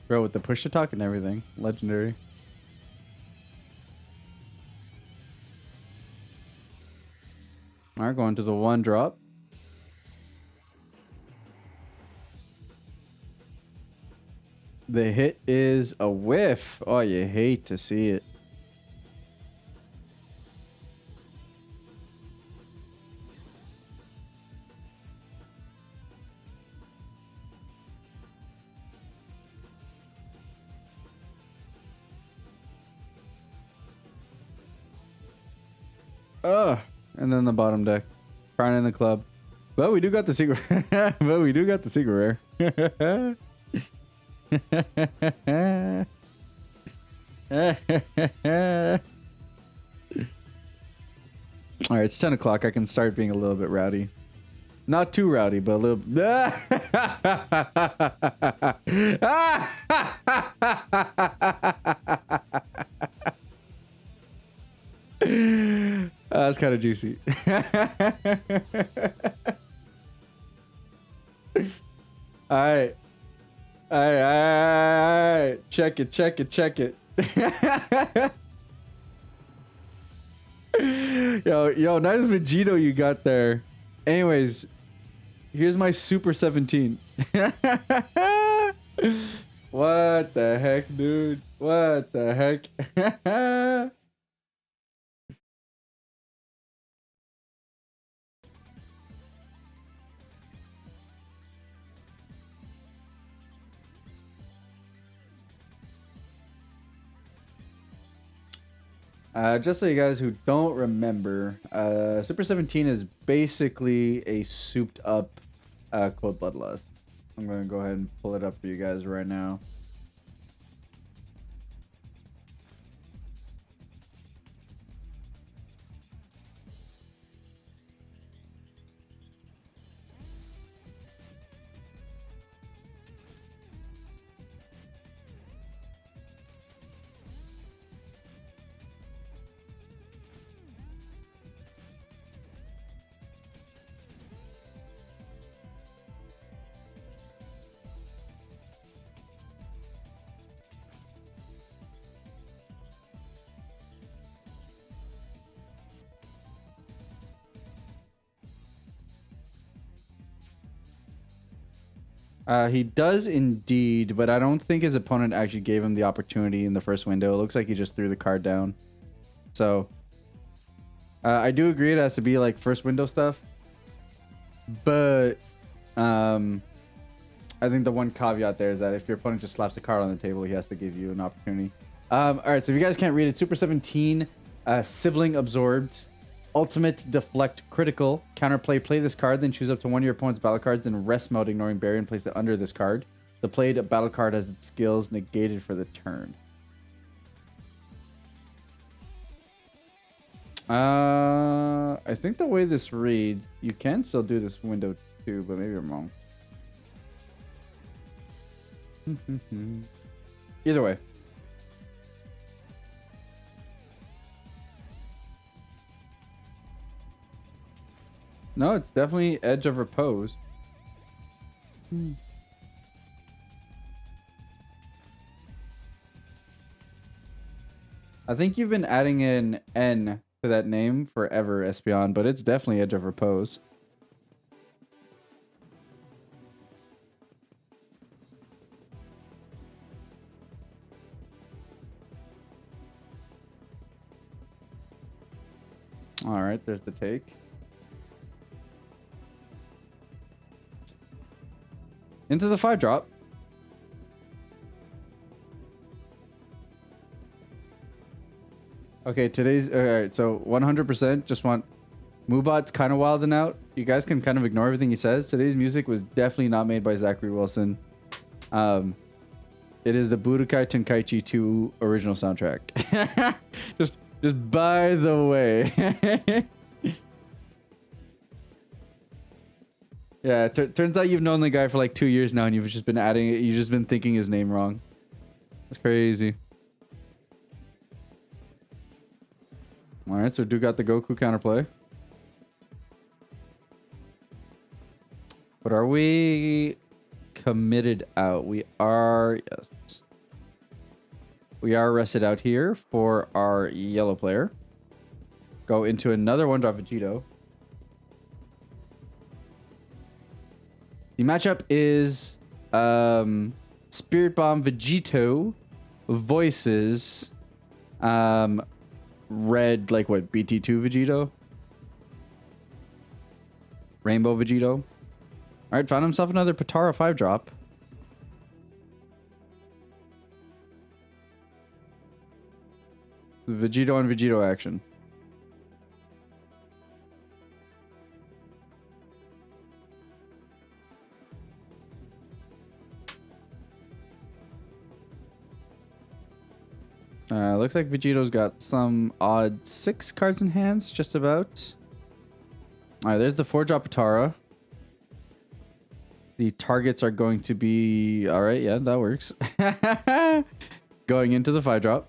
Bro, with the push to talk and everything. Legendary. All right, going to the 1-drop. The hit is a whiff. Oh, you hate to see it. Ugh. And then the bottom deck. Crying in the club. But we do got the secret. But we do got the secret rare. All right, it's 10 o'clock. I can start being a little bit rowdy. Not too rowdy, but a little. That's kind of juicy. All right. All right. Check it. Yo, nice Vegito you got there. Anyways, here's my Super 17. What the heck, dude? What the heck? Just so you guys who don't remember, Super 17 is basically a souped up Code Bloodlust. I'm going to go ahead and pull it up for you guys right now. He does indeed, but I don't think his opponent actually gave him the opportunity in the first window. It looks like he just threw the card down. So, I do agree it has to be like first window stuff. But, I think the one caveat there is that if your opponent just slaps a card on the table, he has to give you an opportunity. Alright, so if you guys can't read it, Super 17, Sibling Absorbed. Ultimate Deflect Critical. Counterplay. Play this card, then choose up to one of your opponent's battle cards in rest mode, ignoring barrier, and place it under this card. The played battle card has its skills negated for the turn. I think the way this reads, you can still do this window too, but maybe I'm wrong. Either way. No, it's definitely Edge of Repose. I think you've been adding an N to that name forever, Espion, but it's definitely Edge of Repose. All right, there's the take. Into the 5-drop. Okay, today's... Alright, so 100% just want... Moobot's kind of wilding out. You guys can kind of ignore everything he says. Today's music was definitely not made by Zachary Wilson. It is the Budokai Tenkaichi 2 original soundtrack. just by the way. Yeah, turns out you've known the guy for like 2 years now, and you've just been adding it. You've just been thinking his name wrong. That's crazy. All right, so do got the Goku counterplay. But are we committed out? We are, yes. We are rested out here for our yellow player. Go into another 1-drop Vegito. The matchup is Spirit Bomb Vegito voices red, like what, BT2 Vegito? Rainbow Vegito. All right, found himself another Patara 5-drop. Vegito on Vegito action. Looks like Vegito's got some odd 6 cards in hands, just about. Alright, there's the 4-drop Patara. The targets are going to be... All right, yeah, that works. Going into the 5-drop.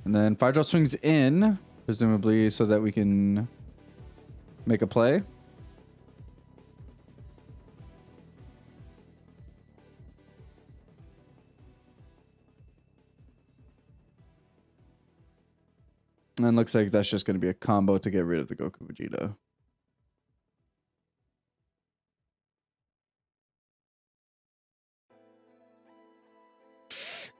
And then 5-drop swings in, presumably so that we can make a play. And looks like that's just going to be a combo to get rid of the Goku Vegeta.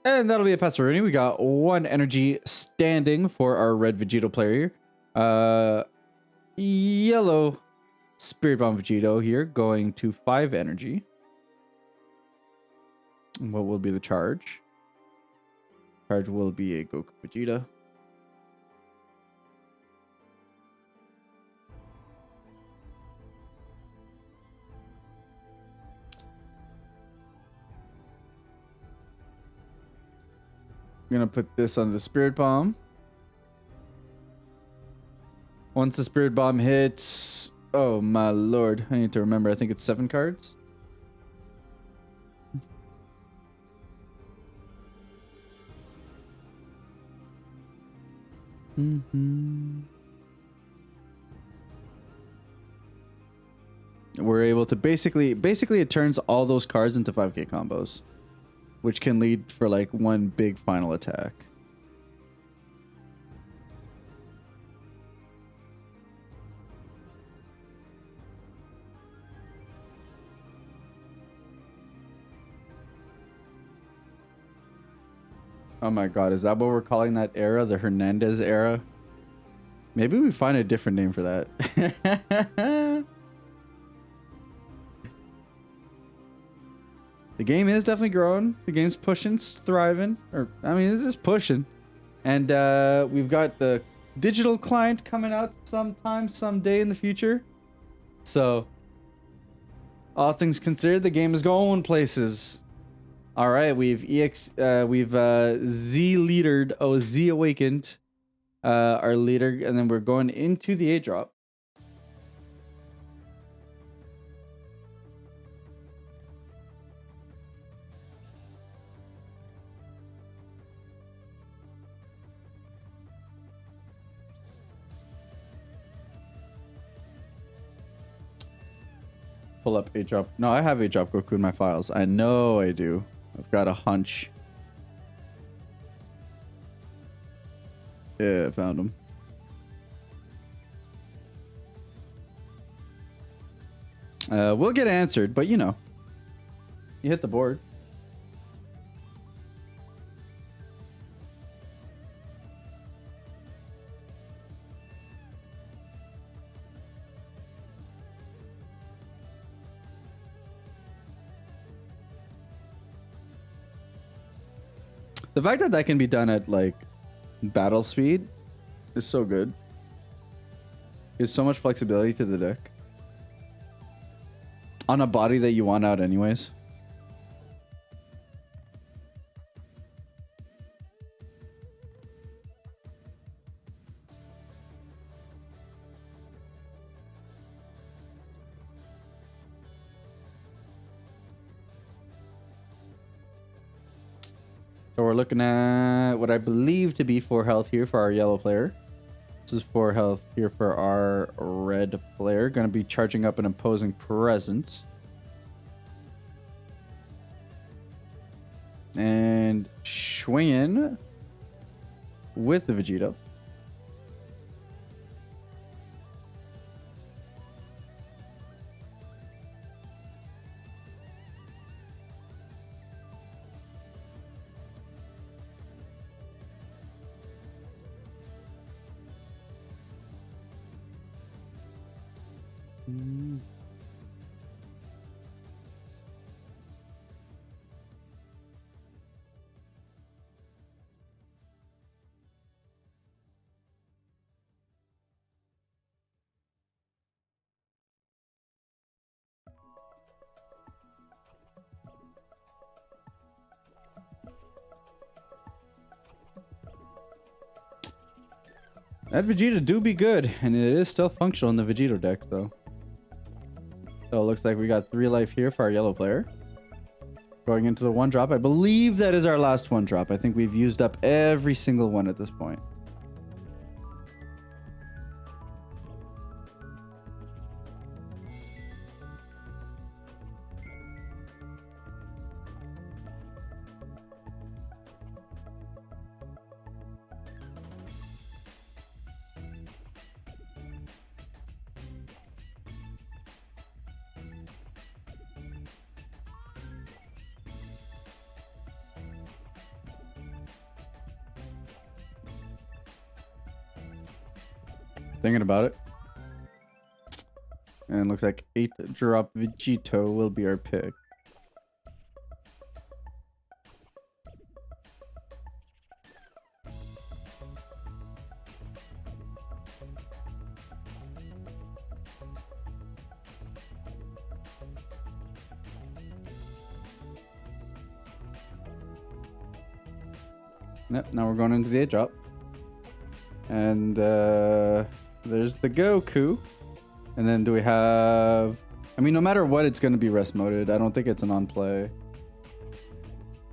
And that'll be a Passaruni. We got 1 energy standing for our red Vegito player. Yellow Spirit Bomb Vegito here going to 5 energy. What will be the charge? Charge will be a Goku Vegeta. I'm gonna put this on the Spirit Bomb. Once the Spirit Bomb hits... Oh my lord. I need to remember. I think it's 7 cards. We're able to basically it turns all those cards into 5k combos, which can lead for like one big final attack. Oh my god, is that what we're calling that era? The Hernandez era? Maybe we find a different name for that. The game is definitely growing. The game's pushing, it's thriving. Or, I mean, it's just pushing. And we've got the digital client coming out someday in the future. So, all things considered, the game is going places. All right, we've Z awakened our leader, and then we're going into the 8-drop. Pull up 8-drop. No, I have 8-drop Goku in my files. I know I do. I've got a hunch. Yeah, I found him. We'll get answered, but you know. You hit the board. The fact that that can be done at like battle speed is so good. There's so much flexibility to the deck. On a body that you want out anyways. So we're looking at what I believe to be 4 health here for our yellow player. This is 4 health here for our red player. Going to be charging up an imposing presence. And swinging with the Vegito. That Vegeta do be good, and it is still functional in the Vegito deck, though. So it looks like we got 3 life here for our yellow player. Going into the 1-drop. I believe that is our last 1-drop. I think we've used up every single one at this point. Thinking about it. And it looks like 8-drop Vegito will be our pick. Yep, now we're going into the 8-drop. And there's the Goku. And then do we have... I mean, no matter what, it's going to be rest moded. I don't think it's an on-play.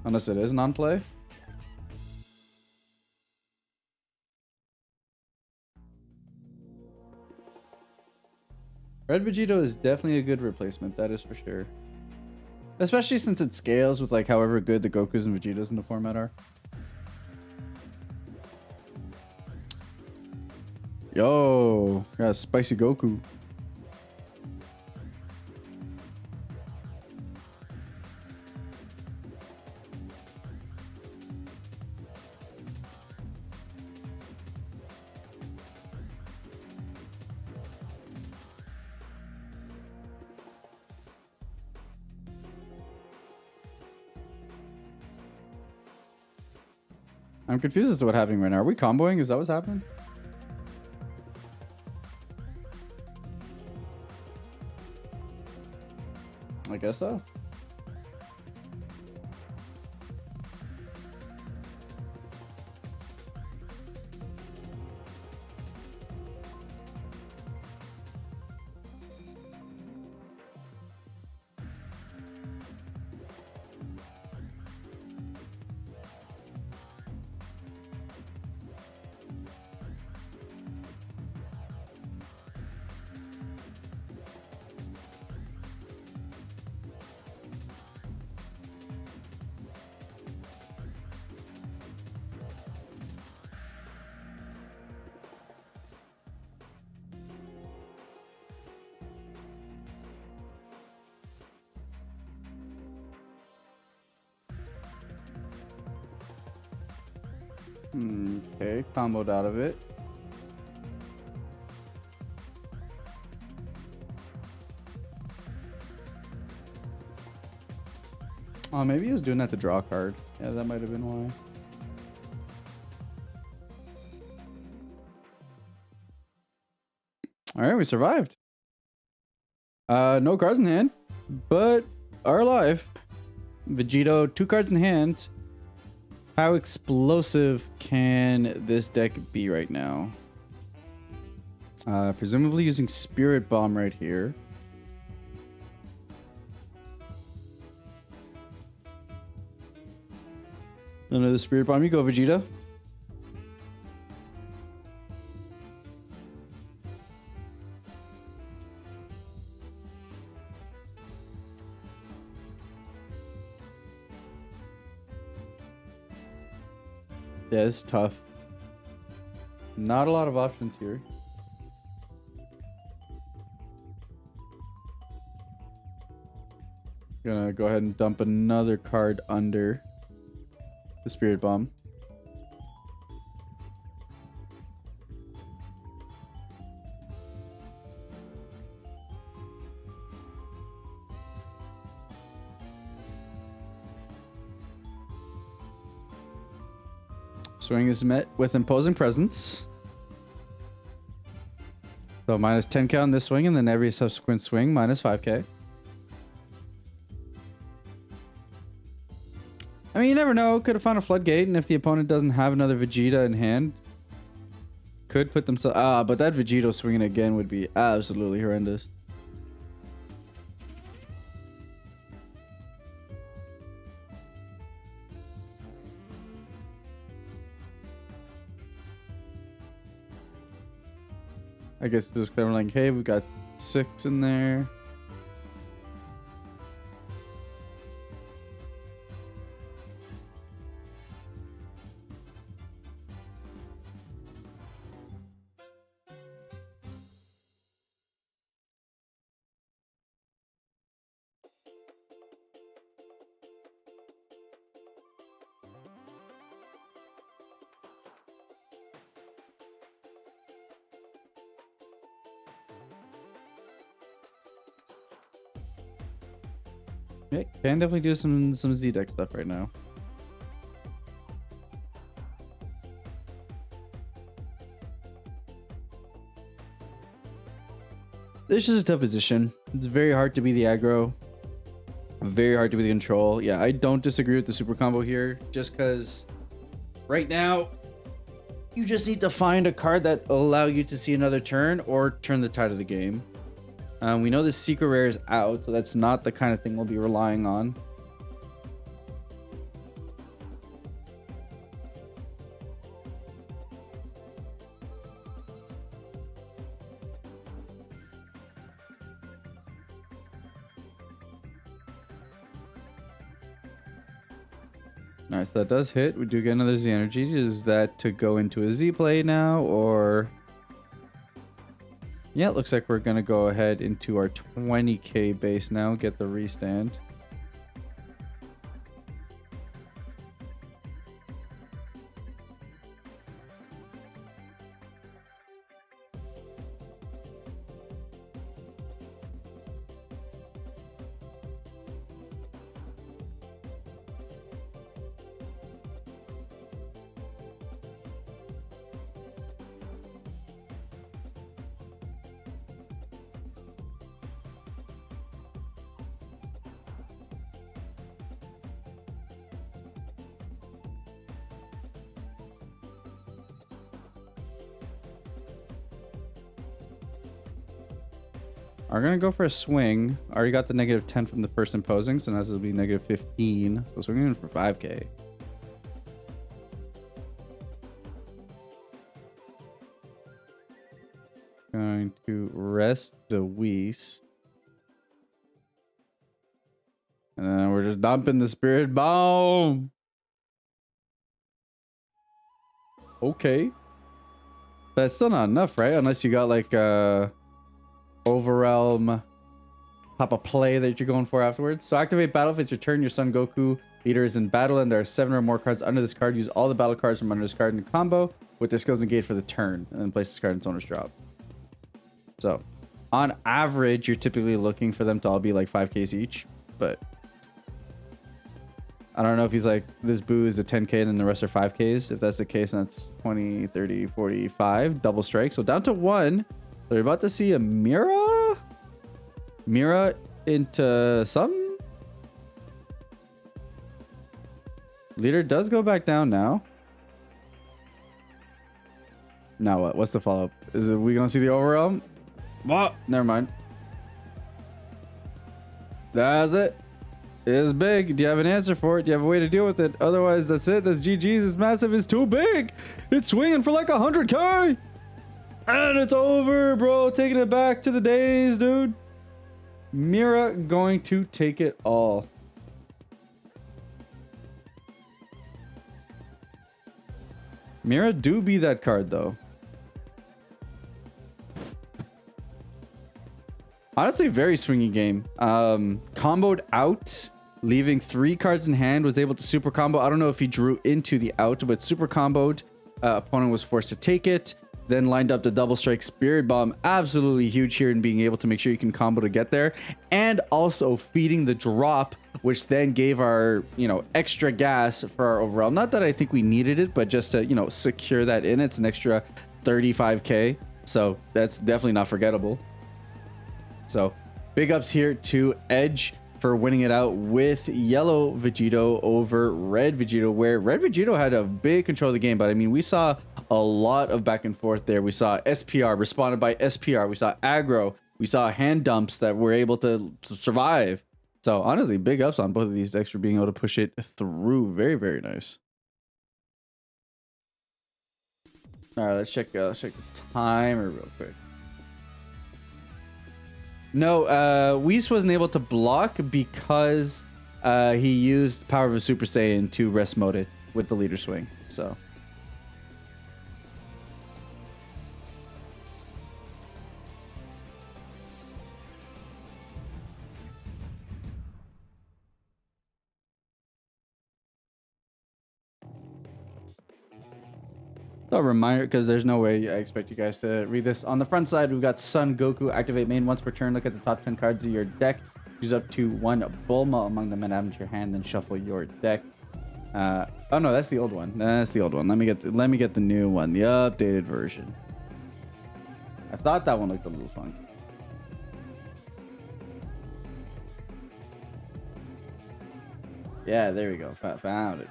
Unless it is an on-play. Red Vegito is definitely a good replacement. That is for sure. Especially since it scales with like however good the Gokus and Vegetos in the format are. Yo, got a spicy Goku. I'm confused as to what's happening right now. Are we comboing? Is that what's happening? I guess so. Okay, comboed out of it. Oh, maybe he was doing that to draw a card. Yeah, that might have been why. All right, we survived. No cards in hand, but are alive. Vegito, 2 cards in hand. How explosive can this deck be right now? Presumably using Spirit Bomb right here. Another Spirit Bomb. You go, Vegeta. Yeah, it's tough. Not a lot of options here. Gonna go ahead and dump another card under the Spirit Bomb. Swing is met with imposing presence. So minus 10k on this swing, and then every subsequent swing minus 5k. I mean, you never know. Could have found a floodgate, and if the opponent doesn't have another Vegeta in hand, could put themselves... but that Vegito swinging again would be absolutely horrendous. I guess just kind of like, hey, we got 6 in there. Yeah, can definitely do some Z-Deck stuff right now. This is a tough position. It's very hard to be the aggro. Very hard to be the control. Yeah, I don't disagree with the super combo here. Just because right now, you just need to find a card that will allow you to see another turn or turn the tide of the game. We know the secret rare is out, so that's not the kind of thing we'll be relying on. All right, so that does hit. We do get another Z energy. Is that to go into a Z play now, or? Yeah, it looks like we're going to go ahead into our 20k base now, get the restand. Are gonna go for a swing. Already got the -10 from the first imposing, so now this will be -15. So swinging in for 5k. Going to rest the Whis. And then we're just dumping the Spirit Bomb. Okay. But it's still not enough, right? Unless you got like Overwhelm type of play that you're going for afterwards. So activate battle. If it's your turn, your Son Goku leader is in battle and there are 7 or more cards under this card. Use all the battle cards from under this card in a combo with their skills negate for the turn, and then place this card in its owner's drop. So on average, you're typically looking for them to all be like 5Ks each, but I don't know if he's like, this boo is a 10k and then the rest are 5Ks. If that's the case, then that's 20, 30, 45, double strike. So down to 1. So you're about to see a Mira into some. Leader does go back down now. Now what? What's the follow-up? Is it we gonna see the Overwhelm? What? Never mind. That's it. It is big. Do you have an answer for it? Do you have a way to deal with it? Otherwise, that's it. That's GG's. It's massive. It's too big. It's swinging for like 100k. And it's over, bro. Taking it back to the days, dude. Mira going to take it all. Mira do be that card, though. Honestly, very swingy game. Comboed out, leaving 3 cards in hand. Was able to super combo. I don't know if he drew into the out, but super comboed. Opponent was forced to take it. Then lined up the double strike Spirit Bomb. Absolutely huge here in being able to make sure you can combo to get there. And also feeding the drop, which then gave our, extra gas for our overall. Not that I think we needed it, but just to, secure that in. It's an extra 35k. So that's definitely not forgettable. So big ups here to Edge for winning it out with yellow Vegito over red Vegito, where red Vegito had a big control of the game. But I mean, we saw a lot of back and forth there. We saw SPR responded by SPR. We saw aggro. We saw hand dumps that were able to survive. So honestly, big ups on both of these decks for being able to push it through. Very, very nice. All right, let's check the timer real quick. No, Whis wasn't able to block because he used power of a Super Saiyan to rest mode it with the leader swing. So. A reminder, because there's no way I expect you guys to read this. On the front side, we've got Son Goku. Activate main once per turn. Look at the top 10 cards of your deck. Choose up to one Bulma among them and add them to your hand. Then shuffle your deck. Oh no, that's the old one. That's the old one. Let me get the new one, the updated version. I thought that one looked a little funky. Yeah, there we go. Found it.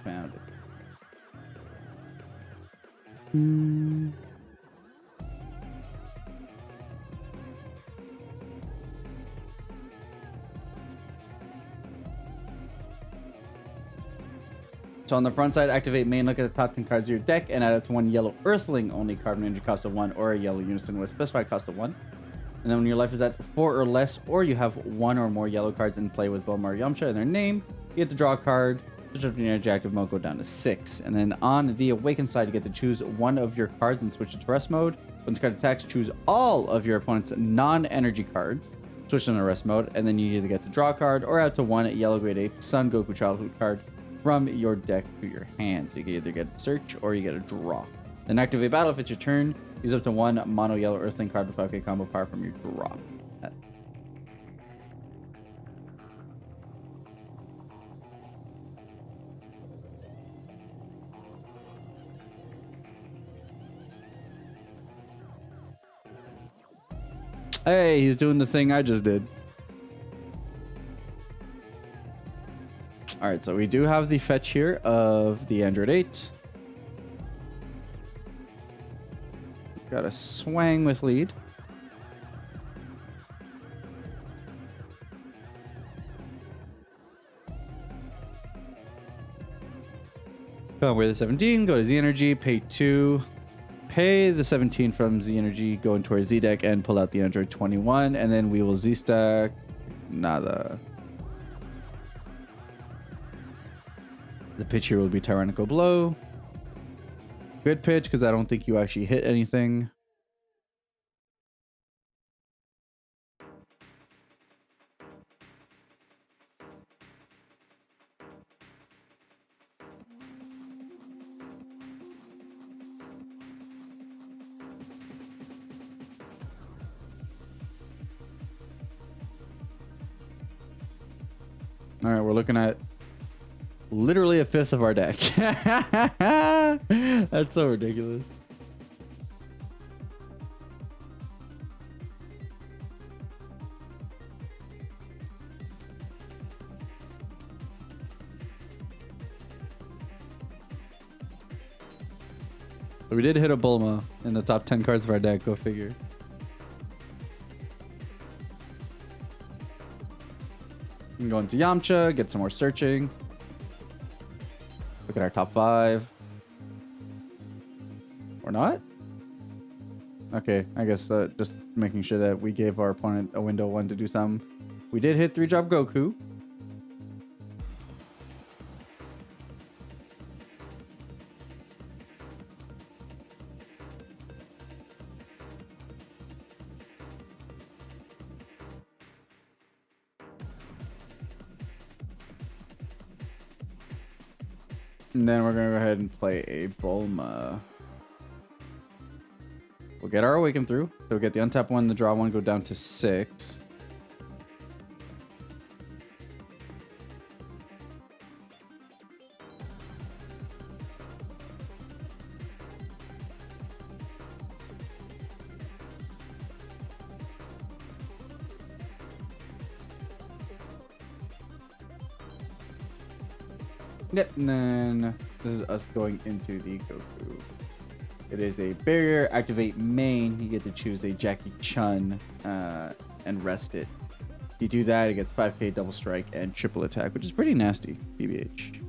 So on the front side, activate main, look at the top 10 cards of your deck, and add it to one yellow Earthling only card when energy cost of 1, or a yellow Unison with specified cost of 1. And then when your life is at 4 or less, or you have 1 or more yellow cards in play with Bulma or Yamcha in their name, you get to draw a card. Switch up your energy active mode, go down to 6. And then on the awakened side, you get to choose one of your cards and switch it to rest mode. When this card attacks, choose all of your opponent's non-energy cards, switch them to rest mode, and then you either get to draw a card or add to one yellow grade 8 Son Goku childhood card from your deck to your hand. So you can either get a search or you get a draw. Then activate battle if it's your turn. Use up to one mono yellow Earthling card with 5k combo power from your draw. Hey, he's doing the thing I just did. All right, so we do have the fetch here of the Android 8. Got a swang with lead. Go away the 17, go to Z Energy, pay 2. Pay the 17 from Z Energy, go into our Z deck and pull out the Android 21, and then we will Z stack nada. The pitch here will be Tyrannical Blow. Good pitch because I don't think you actually hit anything. All right, we're looking at literally a fifth of our deck. That's so ridiculous. So we did hit a Bulma in the top 10 cards of our deck, go figure. We can go into Yamcha, get some more searching. Look at our top 5. Or not? Okay, I guess just making sure that we gave our opponent a window 1 to do something. We did hit 3-drop Goku. And then we're gonna go ahead and play a Bulma. We'll get our Awaken through. So we'll get the untap 1, the draw 1, go down to 6. Yep, and then this is us going into the Goku. It is a barrier, activate main. You get to choose a Jackie Chun and rest it. If you do that, it gets 5k double strike and triple attack, which is pretty nasty, PBH.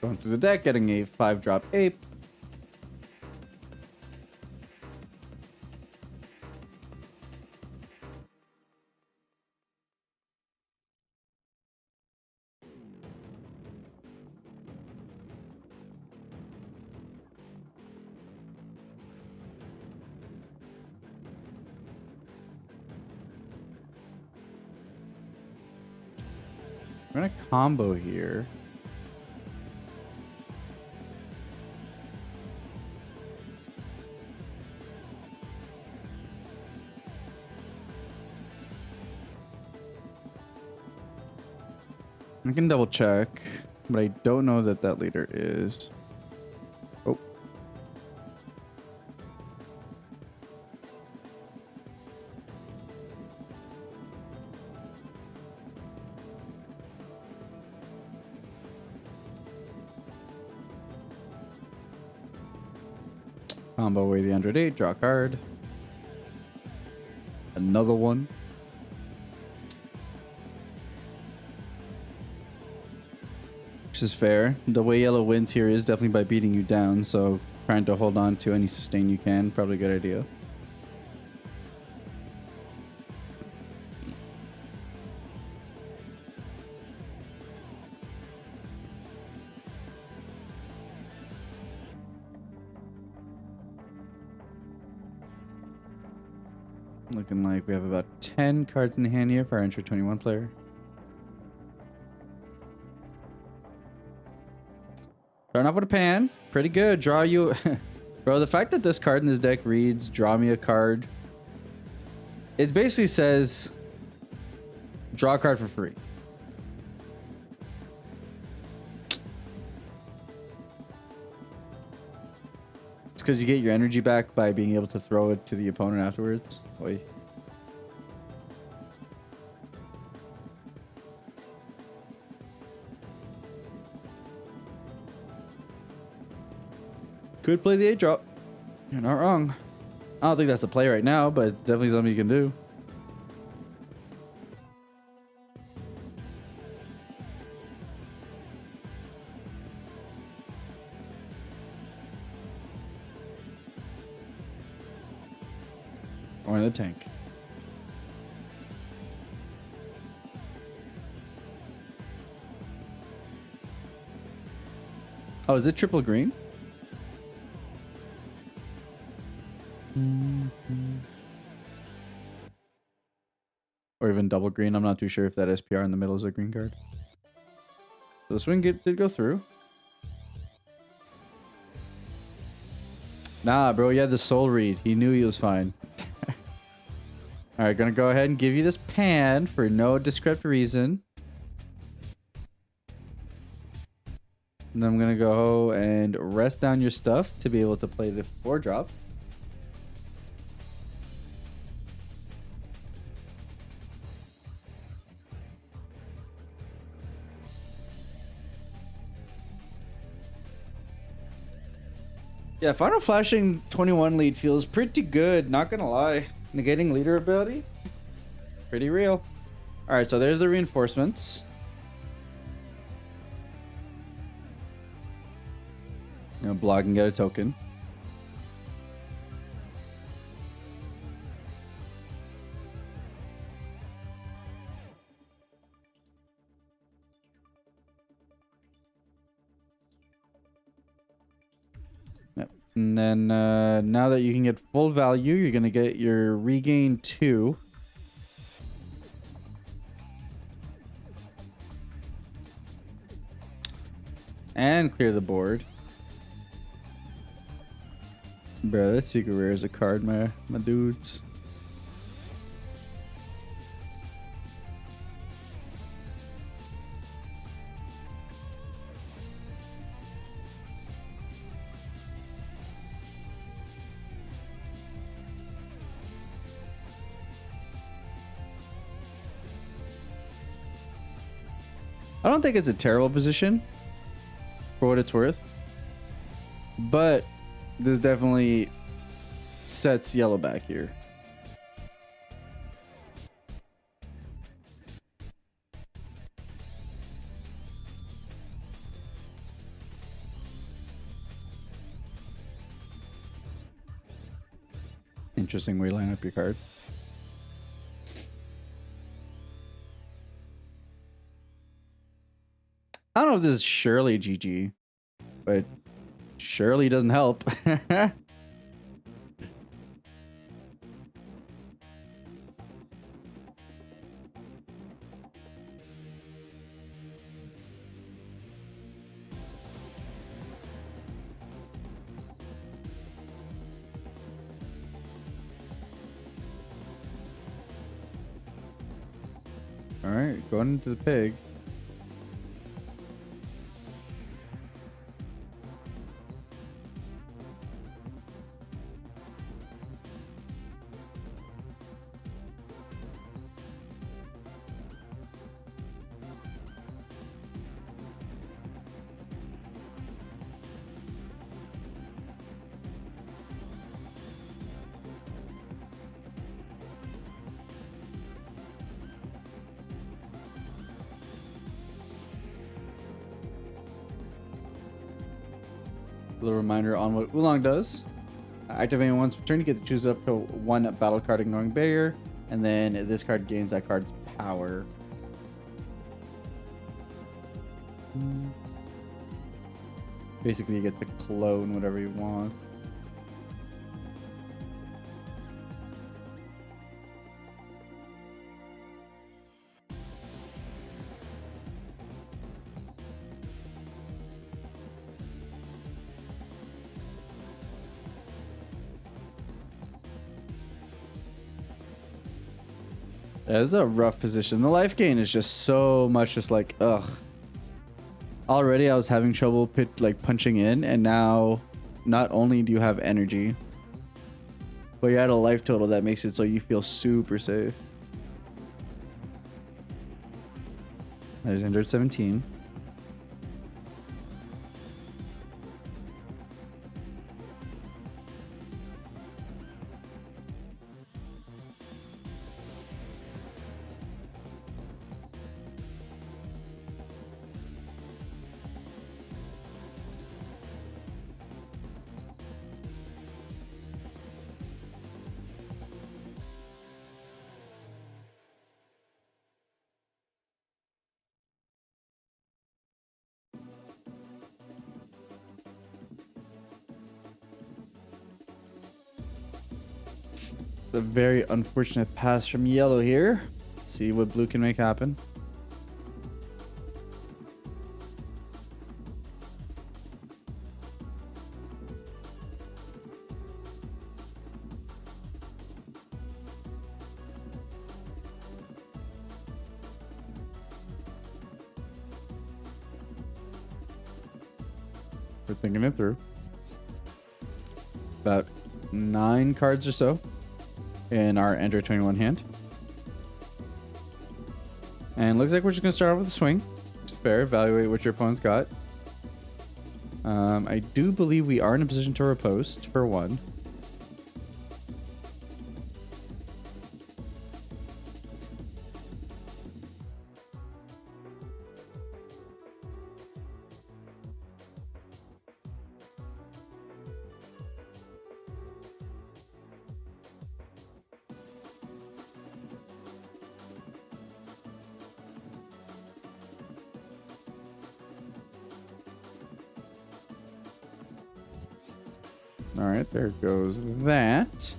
Going through the deck, getting a 5-drop ape. We're gonna combo here. I can double check, but I don't know that that leader is. Oh. Combo away the 108, draw a card. Another one. Which is fair. The way yellow wins here is definitely by beating you down, so trying to hold on to any sustain you can, probably a good idea. Looking like we have about 10 cards in hand here for our Entry 21 player. Starting off with a pan. Pretty good. Draw you... Bro, the fact that this card in this deck reads, draw me a card. It basically says, draw a card for free. It's because you get your energy back by being able to throw it to the opponent afterwards. Oy. Could play the 8-drop. You're not wrong. I don't think that's the play right now, but it's definitely something you can do. Or in the tank. Oh, is it triple green? Or even double green. I'm not too sure if that SPR in the middle is a green card. So the swing did go through. Nah, bro, he had the soul read. He knew he was fine. Alright, gonna go ahead and give you this pan for no descript reason. And then I'm gonna go and rest down your stuff to be able to play the 4-drop. Yeah, Final Flashing 21 lead feels pretty good, not gonna lie. Negating leader ability, pretty real. Alright, so there's the reinforcements. You know, block and get a token. And then now that you can get full value, you're going to get your regain 2. And clear the board. Bro, that secret rare is a card, my dudes. I don't think it's a terrible position for what it's worth, but this definitely sets yellow back here. Interesting way to line up your card. I don't know if this is Shirley GG, but Shirley doesn't help. All right, going into the pig. A little reminder on what Oolong does. Activating once per turn, you get to choose up to one battle card ignoring barrier, and then this card gains that card's power. Basically, you get to clone whatever you want. Yeah, this is a rough position. The life gain is just so much just like, ugh. Already I was having trouble punching in, and now not only do you have energy, but you add a life total that makes it so you feel super safe. That is 117. A very unfortunate pass from yellow here. See what blue can make happen. We're thinking it through. About 9 cards or so in our Ender 21 hand. And looks like we're just going to start off with a swing. Just fair. Evaluate what your opponent's got. I do believe we are in a position to riposte for 1. All right, there goes that.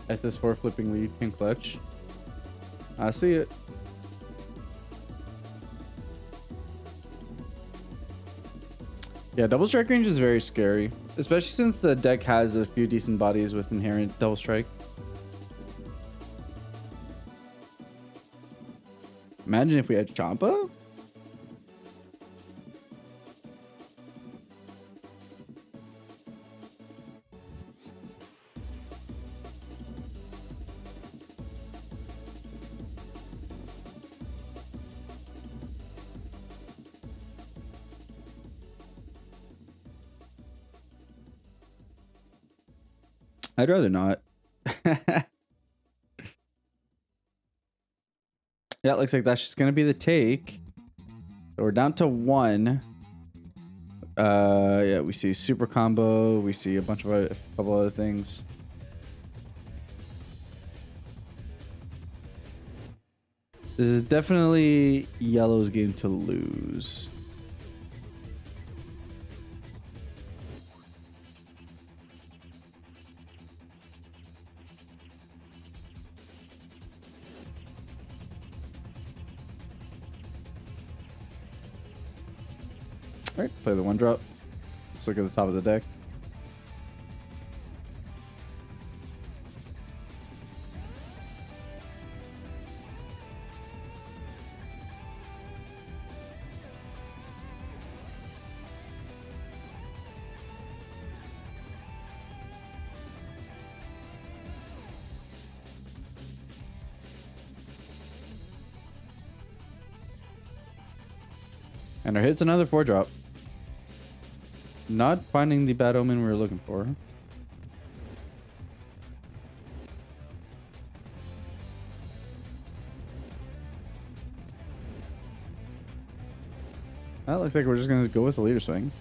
SS4 flipping lead can clutch. I see it. Yeah, double strike range is very scary, especially since the deck has a few decent bodies with inherent double strike. Imagine if we had Champa. I'd rather not. Yeah, it looks like that's just going to be the take. So we're down to 1. Yeah, we see super combo. We see a bunch of a couple other things. This is definitely Yellow's game to lose. All right, play the one drop. Let's look at the top of the deck. And our hit's another 4-drop. Not finding the bad omen we were looking for. That looks like we're just going to go with the leader swing.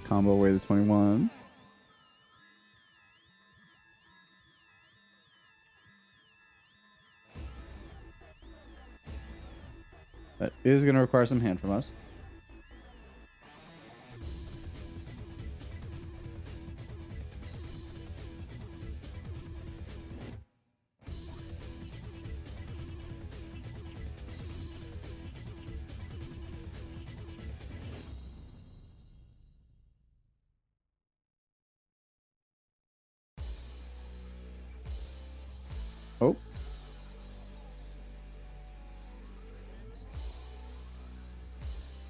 Combo away the 21. That is going to require some hand from us. Oh.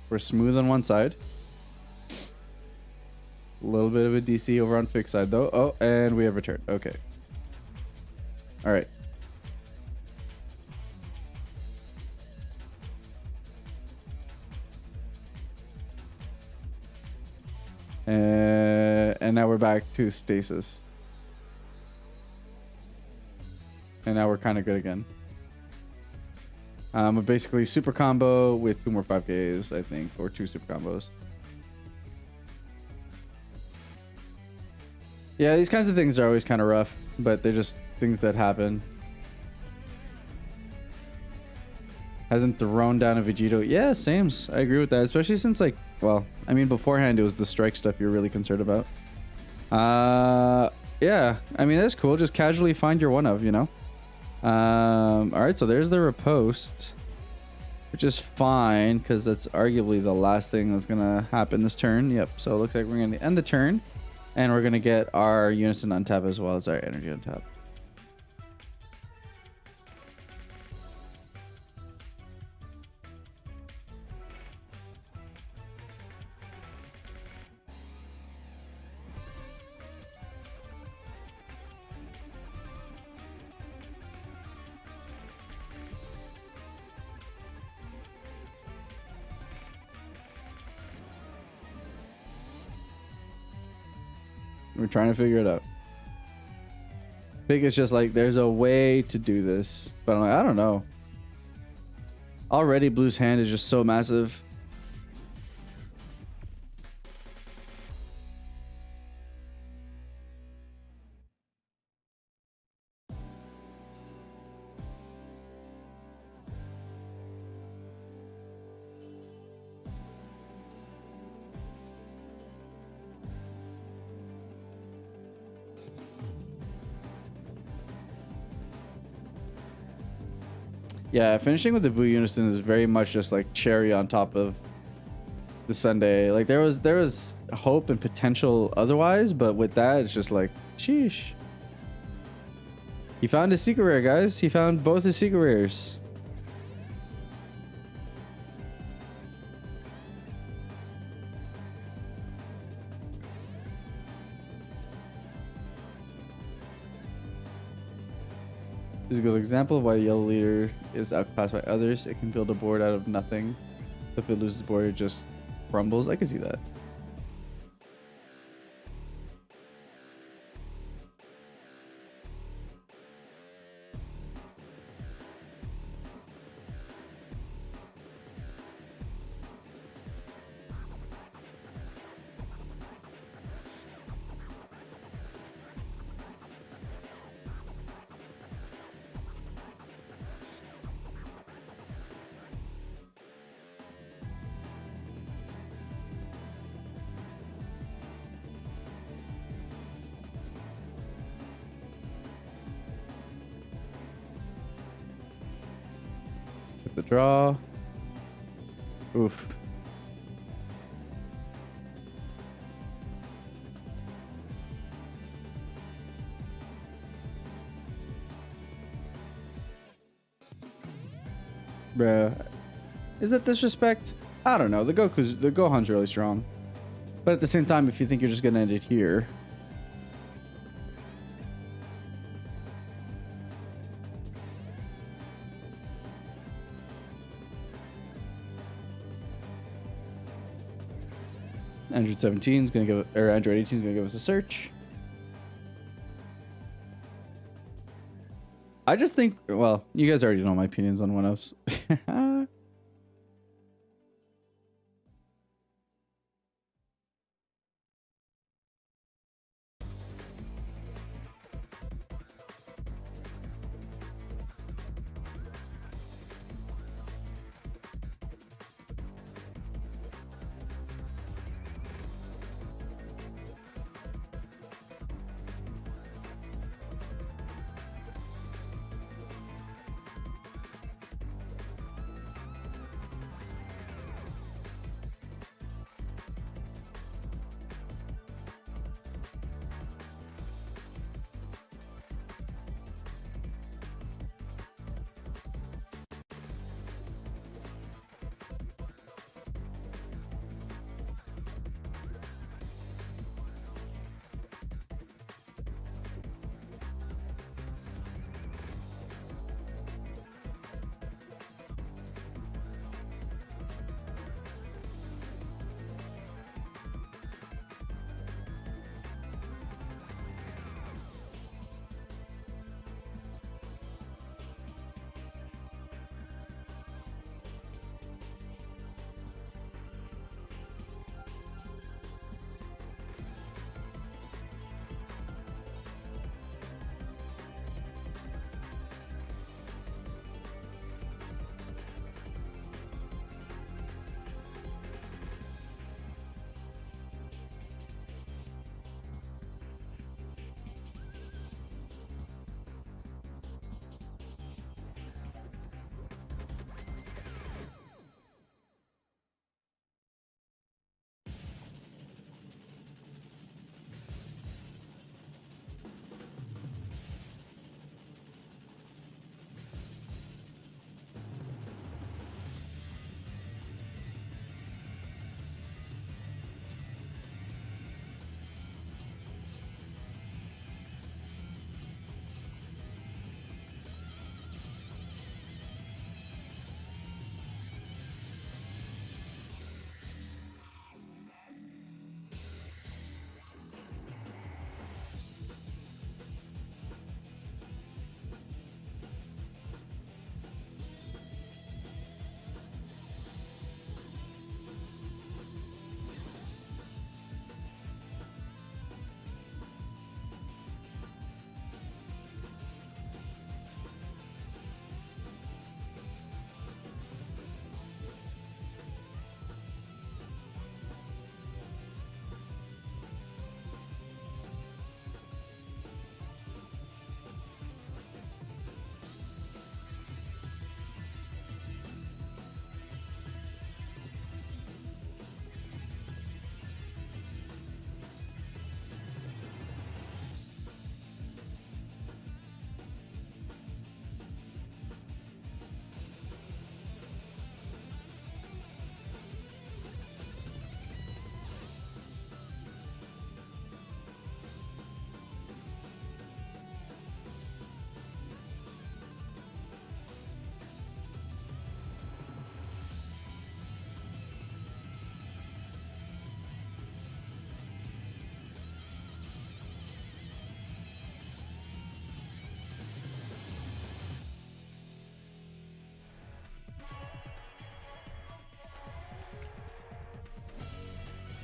We're smooth on one side. A little bit of a DC over on fixed side though. Oh, and we have returned. Okay. All right. And now we're back to stasis. And now we're kind of good again. Basically super combo with 2 more 5Ks, I think, or 2 super combos. Yeah, these kinds of things are always kind of rough, but they're just things that happen. Hasn't thrown down a Vegito. Yeah, sames. I agree with that, especially since, like, well, I mean, beforehand it was the strike stuff you're really concerned about. Yeah, I mean, that's cool. Just casually find your one of, you know? All right, so there's the riposte, which is fine because that's arguably the last thing that's gonna happen this turn. Yep, so it looks like we're gonna end the turn and we're gonna get our unison untap as well as our energy untap. We're trying to figure it out. I think it's just like there's a way to do this, but I'm like, I don't know. Already Blue's hand is just so massive. Yeah, finishing with the blue unison is very much just like cherry on top of the sundae. Like there was hope and potential otherwise, but with that, it's just like, sheesh. He found his secret rare, guys. He found both his secret rares. This is a good example of why the yellow leader is outclassed by others. It can build a board out of nothing. If it loses board, it just crumbles. I can see that. the draw. Oof. Bruh. Is it disrespect? I don't know. The Gohan's really strong. But at the same time, if you think you're just gonna end it here. Android 17 is gonna give, or Android 18 is gonna give us a search. I just think, well, you guys already know my opinions on one-ups.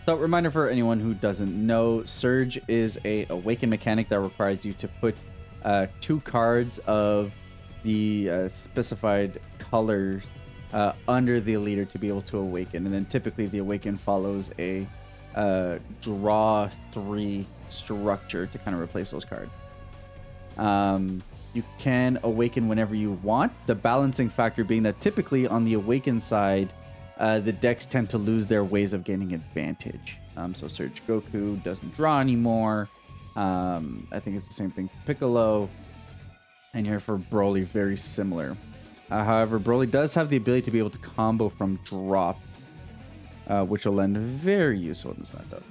So, reminder for anyone who doesn't know, Surge is a awaken mechanic that requires you to put 2 cards of the specified colors under the leader to be able to awaken, and then typically the awaken follows a draw 3 structure to kind of replace those cards. You can awaken whenever you want. The balancing factor being that typically on the awaken side, the decks tend to lose their ways of gaining advantage. So Surge Goku doesn't draw anymore. I think it's the same thing for Piccolo. And here for Broly, very similar. However, Broly does have the ability to be able to combo from drop, which will end very useful in this matchup.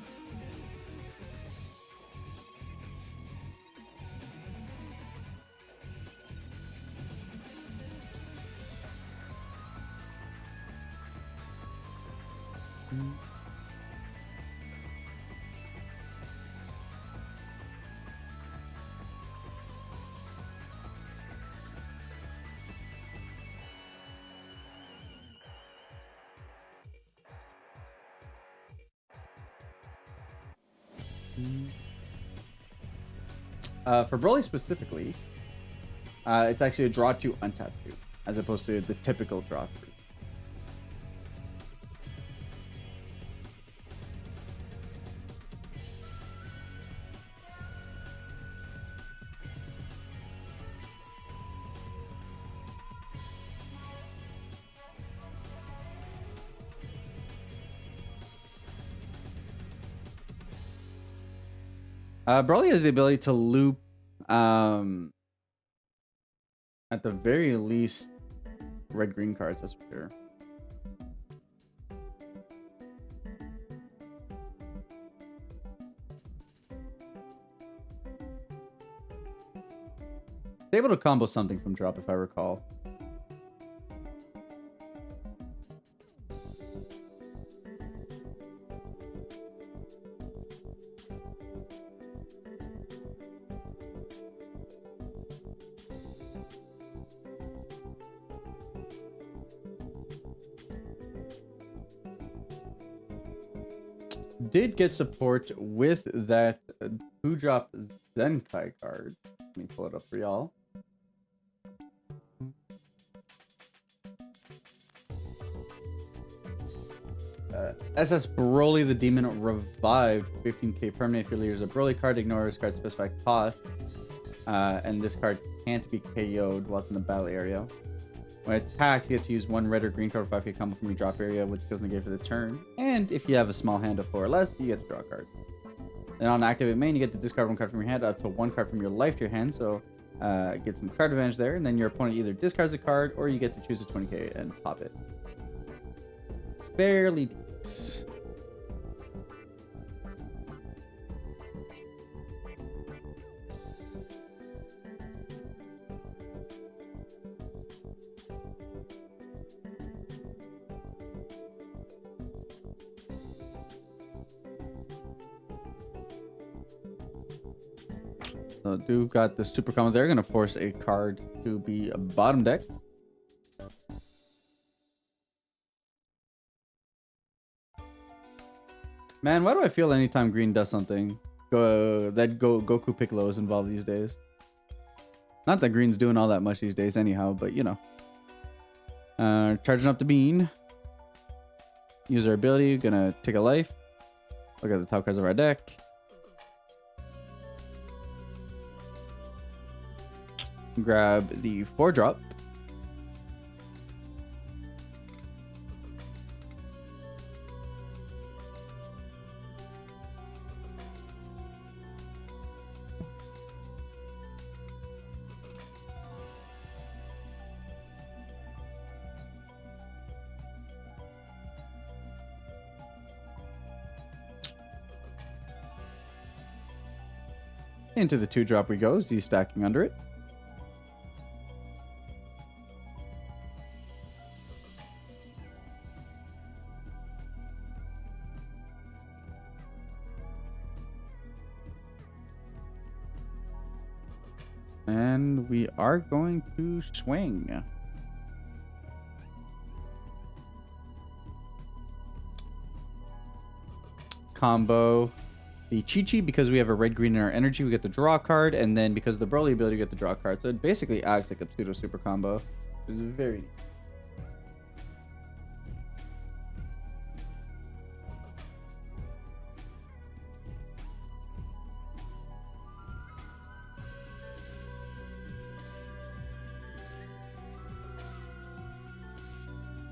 For Broly specifically, it's actually a draw 2 untap 2, as opposed to the typical draw 3. Broly has the ability to loop, at the very least, red-green cards, that's for sure. He's able to combo something from drop, if I recall. Did get support with that 2-drop Zenkai card. Let me pull it up for y'all. SS Broly the Demon revived 15k permanent. If your leader is a Broly card, ignore this card's specified cost. And this card can't be KO'd while it's in the battle area. When it attacks, you get to use 1 red or green card for 5k combo from your drop area, which goes negate for the turn. And if you have a small hand of 4 or less, you get to draw a card. Then on activate main, you get to discard 1 card from your hand up to 1 card from your life to your hand. So get some card advantage there. And then your opponent either discards a card or you get to choose a 20k and pop it. Fairly decent. So Duke got the super combo there. Going to force a card to be a bottom deck. Man, why do I feel anytime green does something, Goku Piccolo is involved these days? Not that green's doing all that much these days anyhow, but you know. Charging up the bean. Use our ability. Gonna take a life. Look at the top cards of our deck. Grab the 4-drop. Into the 2-drop we go, Z stacking under it. And we are going to swing. Combo the Chi-Chi because we have a red-green in our energy, we get the draw card, and then because of the Broly ability, we get the draw card. So it basically acts like a pseudo super combo. It's very...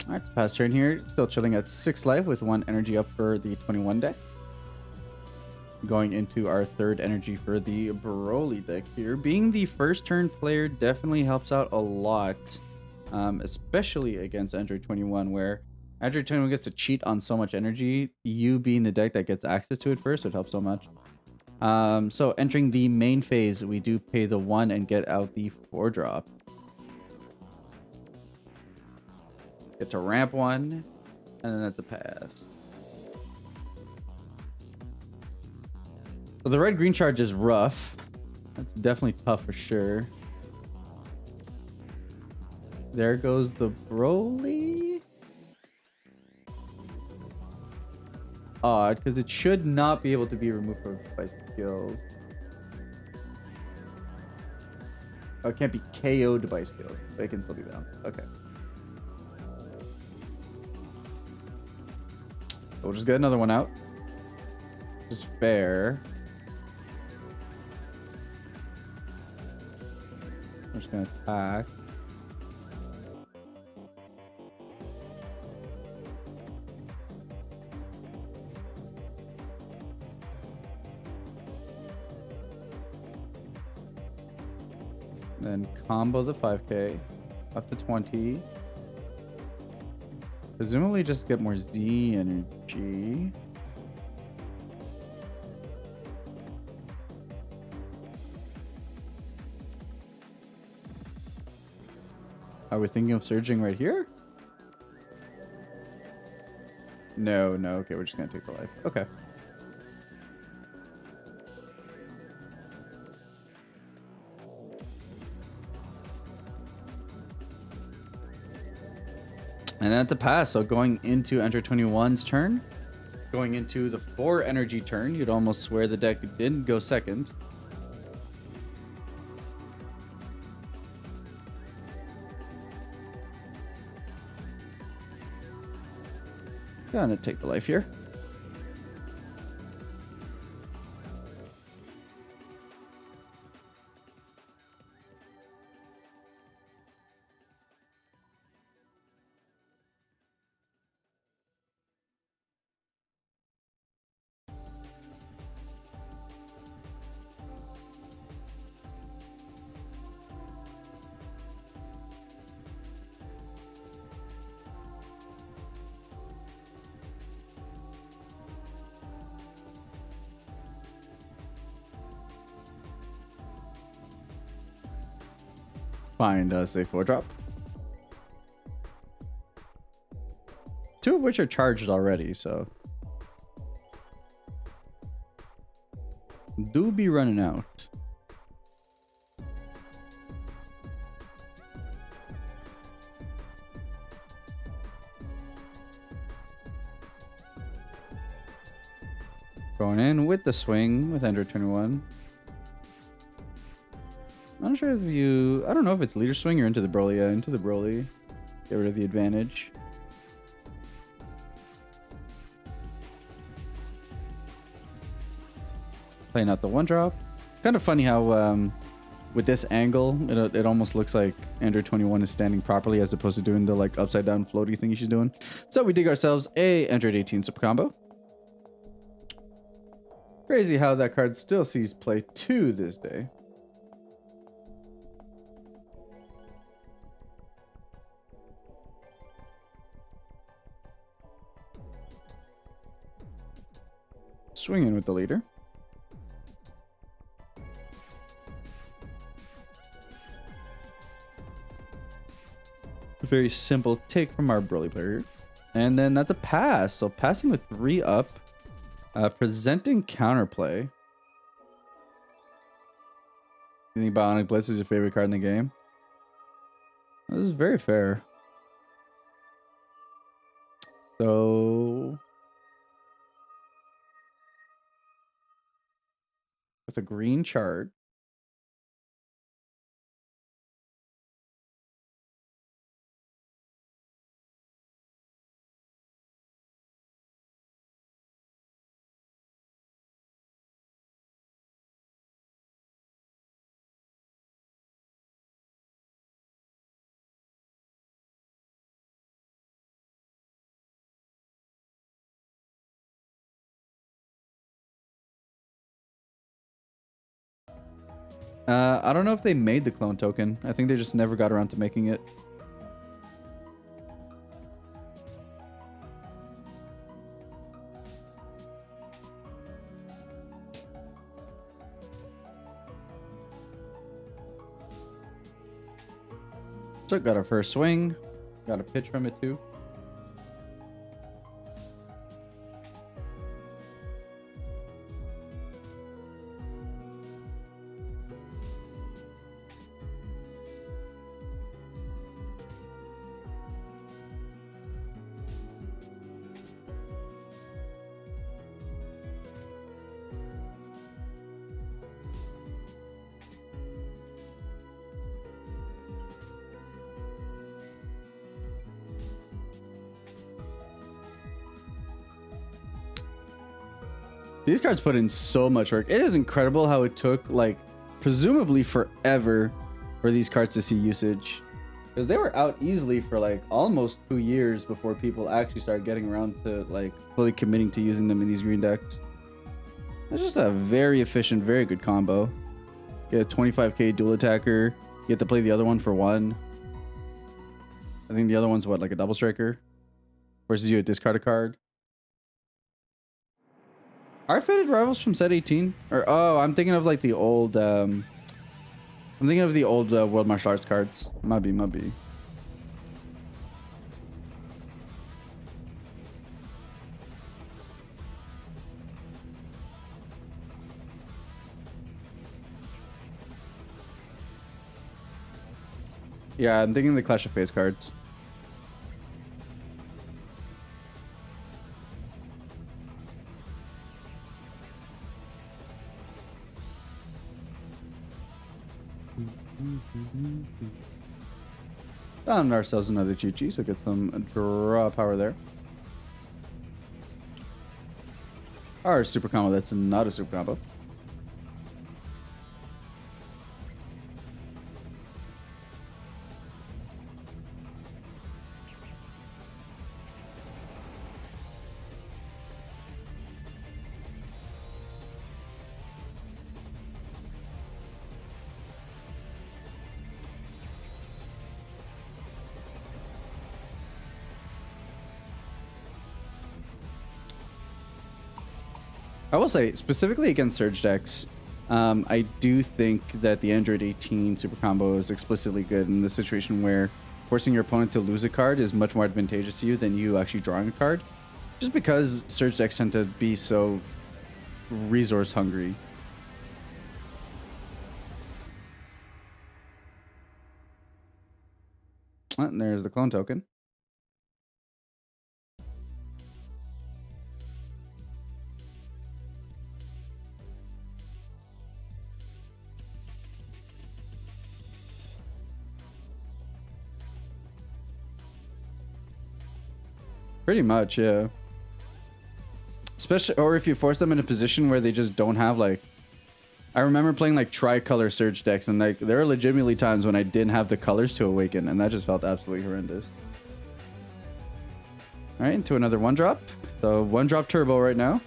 Alright, it's past turn here. Still chilling at 6 life with 1 energy up for the 21 deck. Going into our 3rd energy for the Broly deck here. Being the first turn player definitely helps out a lot. Especially against Android 21, where Android 21 gets to cheat on so much energy. You being the deck that gets access to it first, so it helps so much. So entering the main phase, we do pay the 1 and get out the 4-drop. Get to ramp 1, and then that's a pass. So the red-green charge is rough. That's definitely tough for sure. There goes the Broly. Odd, because it should not be able to be removed by skills. Oh, it can't be KO'd by skills, but it can still be bounced. Okay. We'll just get another one out. Just fair. We're just gonna attack. Then combos a 5k up to 20. Presumably just get more Z energy. Are we thinking of surging right here? No. Okay, we're just gonna take the life. Okay. And that's a pass. So going into Enter 21's turn, going into the 4 energy turn, you'd almost swear the deck didn't go second. Gonna take the life here. Find us a 4-drop. 2 of which are charged already, so. Do be running out. Going in with the swing with Ender 21. I'm not sure if you... I don't know if it's leader swing or into the Broly. Yeah, into the Broly. Get rid of the advantage. Playing out the 1-drop. Kind of funny how with this angle, it almost looks like Android 21 is standing properly as opposed to doing the like upside down floaty thing she's doing. So we dig ourselves a Android 18 super combo. Crazy how that card still sees play to this day. Swinging with the leader. Very simple take from our Broly player. And then that's a pass. So passing with 3 up. Presenting counterplay. You think Bionic Blitz is your favorite card in the game? This is very fair. So... with a green chart. I don't know if they made the clone token. I think they just never got around to making it. So got our first swing. Got a pitch from it too. These cards put in so much work. It is incredible how it took, like, presumably forever for these cards to see usage. Because they were out easily for, like, almost 2 years before people actually started getting around to, like, fully committing to using them in these green decks. It's just a very efficient, very good combo. Get a 25k dual attacker. You get to play the other one for 1. I think the other one's what, like a double striker? Forces you to discard a card. Are Fated Rivals from set 18? Or oh, I'm thinking of like the old World Martial Arts cards. Might be. Yeah, I'm thinking the Clash of Fates cards. Found ourselves another Chi-Chi, so get some draw power there. Our super combo, that's not a super combo. I will say, specifically against Surge decks, I do think that the Android 18 super combo is explicitly good in the situation where forcing your opponent to lose a card is much more advantageous to you than you actually drawing a card. Just because Surge decks tend to be so resource hungry. And there's the clone token. Pretty much, yeah. Especially, or if you force them in a position where they just don't have, like... I remember playing, like, tricolor Surge decks, and, like, there are legitimately times when I didn't have the colors to awaken, and that just felt absolutely horrendous. Alright, into another 1-drop. So, 1-drop turbo right now.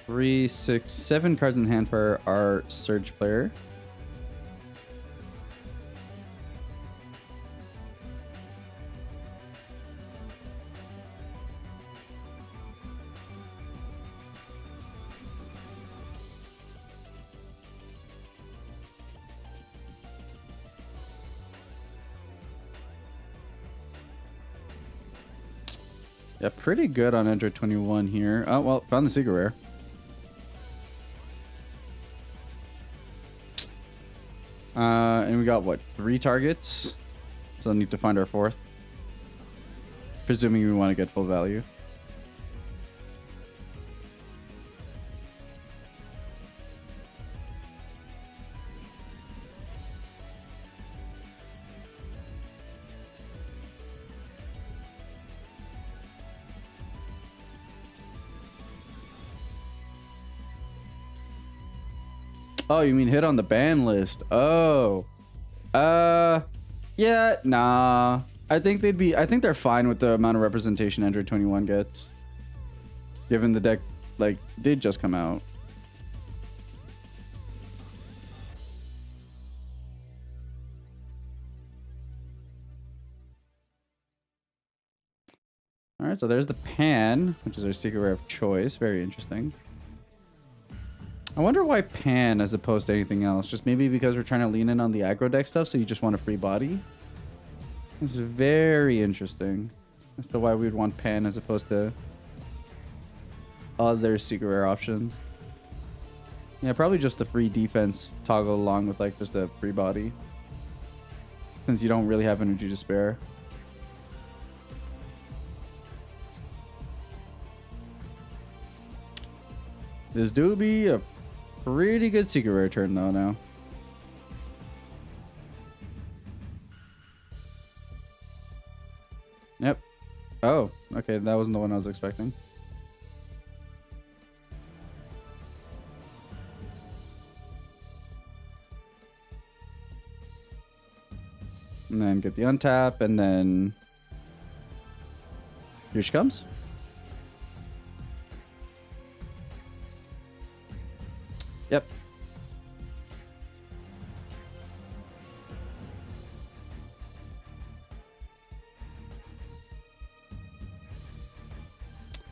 Three, 6, 7 cards in hand for our Surge player. Yeah, pretty good on Android 21 here. Oh, well, found the secret rare. And we got, what, 3 targets? So I need to find our 4th. Presuming we want to get full value. Oh, you mean hit on the ban list? Oh. Yeah, nah. I think they're fine with the amount of representation Android 21 gets. Given the deck, like, did just come out. All right, so there's the Pan, which is our secret rare of choice. Very interesting. I wonder why Pan as opposed to anything else. Just maybe because we're trying to lean in on the aggro deck stuff, so you just want a free body? This is very interesting as to why we'd want Pan as opposed to other secret rare options. Yeah, probably just the free defense toggle along with like just a free body. Since you don't really have energy to spare. This do be a pretty good secret rare turn though now. Yep. Oh, okay, that wasn't the one I was expecting. And then get the untap, and then here she comes. Yep.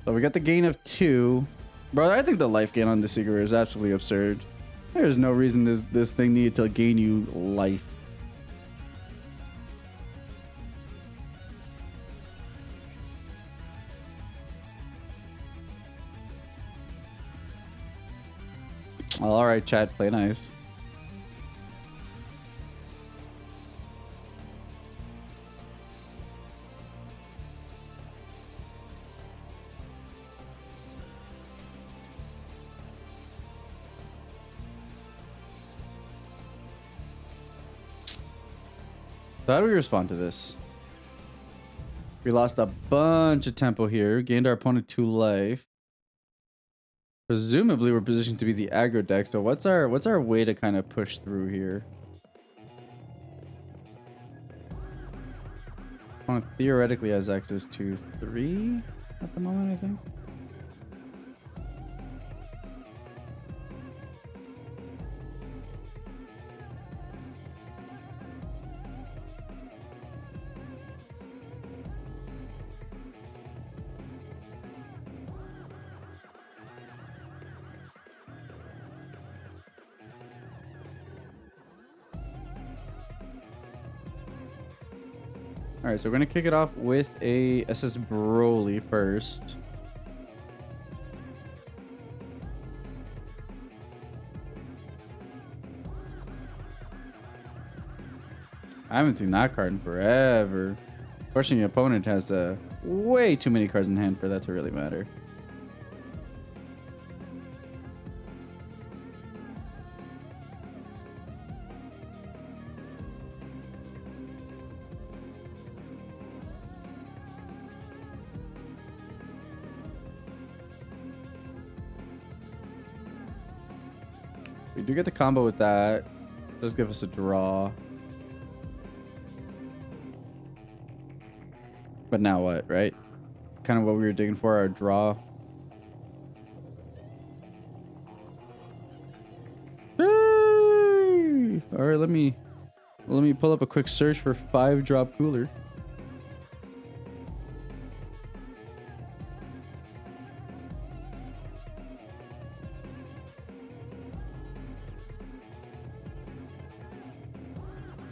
So we got the gain of 2. Bro, I think the life gain on the secret rare is absolutely absurd. There's no reason this thing needed to gain you life. Well, all right, chat, play nice. So how do we respond to this? We lost a bunch of tempo here, gained our opponent 2 life. Presumably we're positioned to be the aggro deck, so what's our way to kind of push through here? Opponent theoretically has access to 3 at the moment, I think. All right, so we're gonna kick it off with a SS Broly first. I haven't seen that card in forever. Fortunately, your opponent has way too many cards in hand for that to really matter. We do get the combo with that. Does give us a draw. But now what, right? Kind of what we were digging for, our draw. Hey! All right, let me pull up a quick search for 5-drop cooler.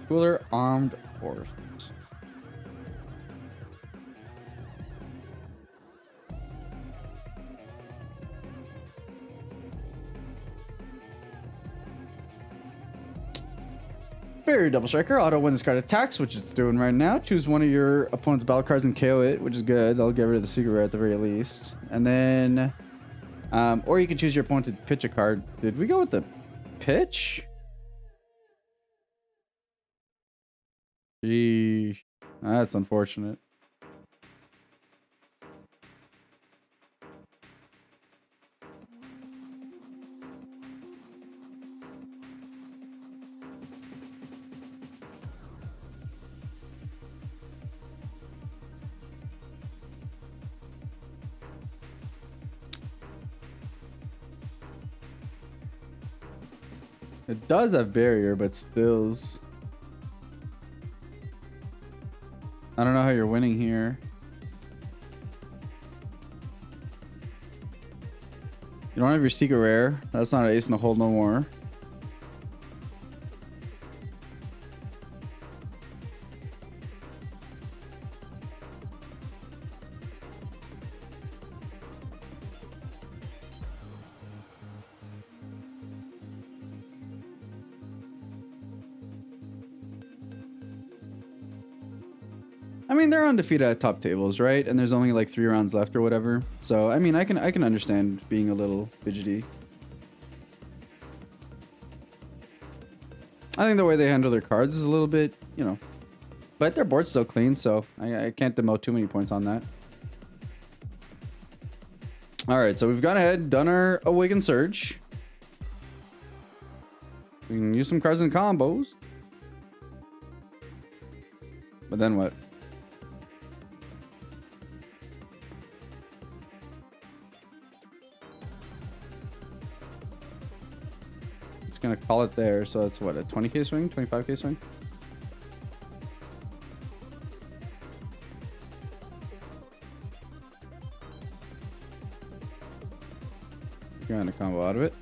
Cooler armed horse. Barrier Double Striker, auto when this card attacks, which it's doing right now. Choose one of your opponent's battle cards and KO it, which is good. I'll get rid of the secret rare at the very least. And then, or you can choose your opponent to pitch a card. Did we go with the pitch? Sheesh. That's unfortunate. It does have barrier, but stills. I don't know how you're winning here. You don't have your secret rare. That's not an ace in the hole no more. I mean, they're undefeated at top tables, right? And there's only like 3 rounds left or whatever. So, I mean, I can understand being a little fidgety. I think the way they handle their cards is a little bit, you know, but their board's still clean, so I can't demote too many points on that. All right, so we've gone ahead, done our Awaken Surge. We can use some cards in combos. But then what? Gonna call it there, so it's what, a 20k swing, 25k swing. You're gonna combo out of it.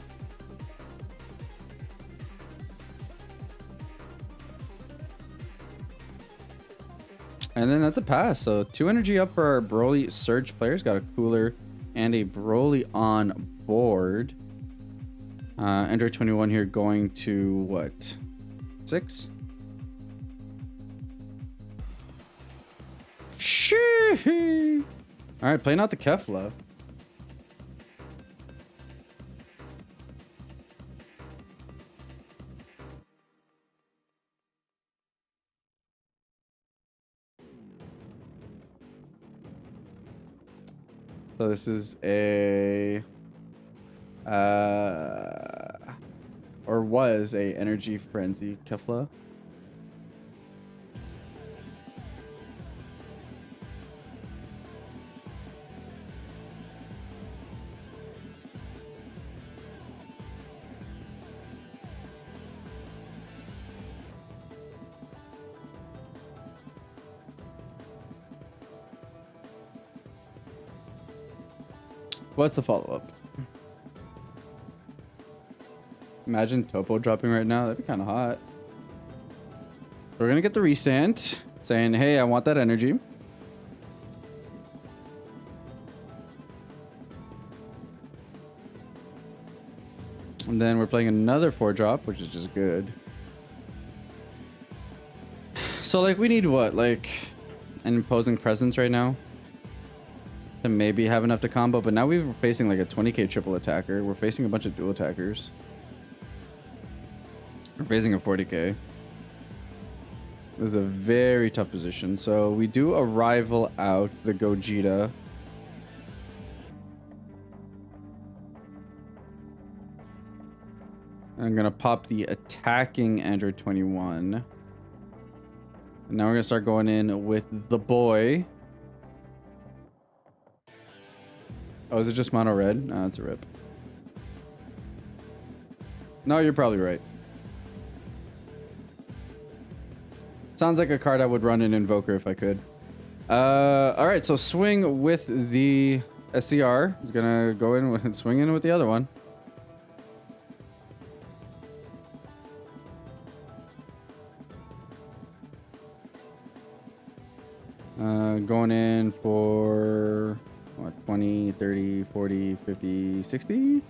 And then that's a pass. So 2 energy up for our Broly Surge players. Got a cooler and a Broly on board. Enter 21 here, going to what? 6? Sheesh. All right, playing out the Kefla. So this is a or was a Energy Frenzy Kefla. What's the follow-up? Imagine Topo dropping right now. That'd be kind of hot. We're gonna get the restant saying, hey, I want that energy. And then we're playing another 4-drop, which is just good. So like we need what? Like an imposing presence right now to maybe have enough to combo, but now we're facing like a 20k triple attacker. We're facing a bunch of dual attackers. We're facing a 40k. This is a very tough position. So we do a rival out the Gogeta. I'm gonna pop the attacking Android 21. And now we're gonna start going in with the boy. Oh, is it just mono red? No, it's a rip. No, you're probably right. Sounds like a card I would run in Invoker if I could. All right, so swing with the SCR. He's gonna go in with swing in with the other one. Going in for what, 20, 30, 40, 50, 60.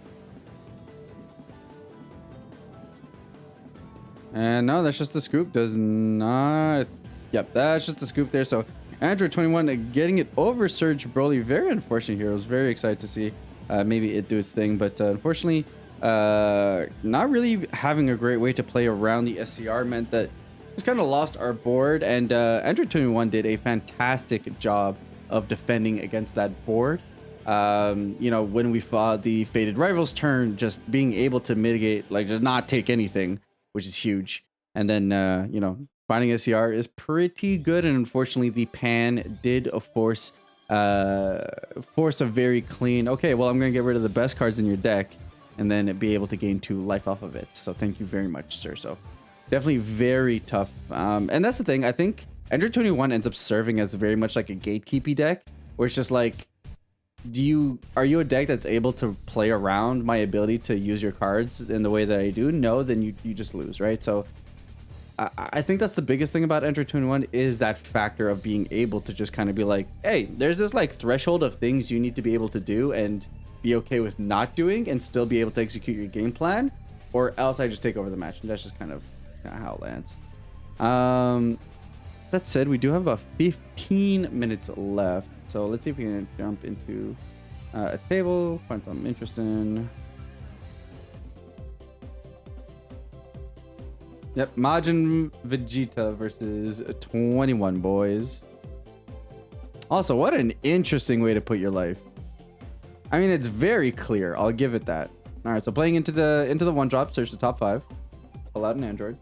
And no, that's just the scoop. Does not. Yep, that's just the scoop there. So Android 21 getting it over Surge Broly. Very unfortunate here. I was very excited to see maybe it do its thing, but unfortunately, not really having a great way to play around the SCR meant that just kind of lost our board. And Android 21 did a fantastic job of defending against that board. You know, when we fought the Fated Rivals turn, just being able to mitigate, like just not take anything, which is huge. And then, you know, finding SCR is pretty good. And unfortunately, the pan did force a very clean, okay, well, I'm going to get rid of the best cards in your deck. and then be able to gain 2 life off of it. So thank you very much, sir. So definitely very tough. And that's the thing. I think Ender 21 ends up serving as very much like a gatekeepy deck, where it's just like, are you a deck that's able to play around my ability to use your cards in the way that I do? No, then you just lose, right? So I think that's the biggest thing about Enter 21 is that factor of being able to just kind of be like, hey, there's this like threshold of things you need to be able to do and be okay with not doing and still be able to execute your game plan, or else I just take over the match. And that's just kind of how it lands. That said, we do have about 15 minutes left. So let's see if we can jump into a table, find something interesting. Yep, Majin Vegeta versus 21 boys. Also, what an interesting way to put your life. I mean, it's very clear. I'll give it that. All right, so playing into the one drop, search the top 5. Allowed an Android.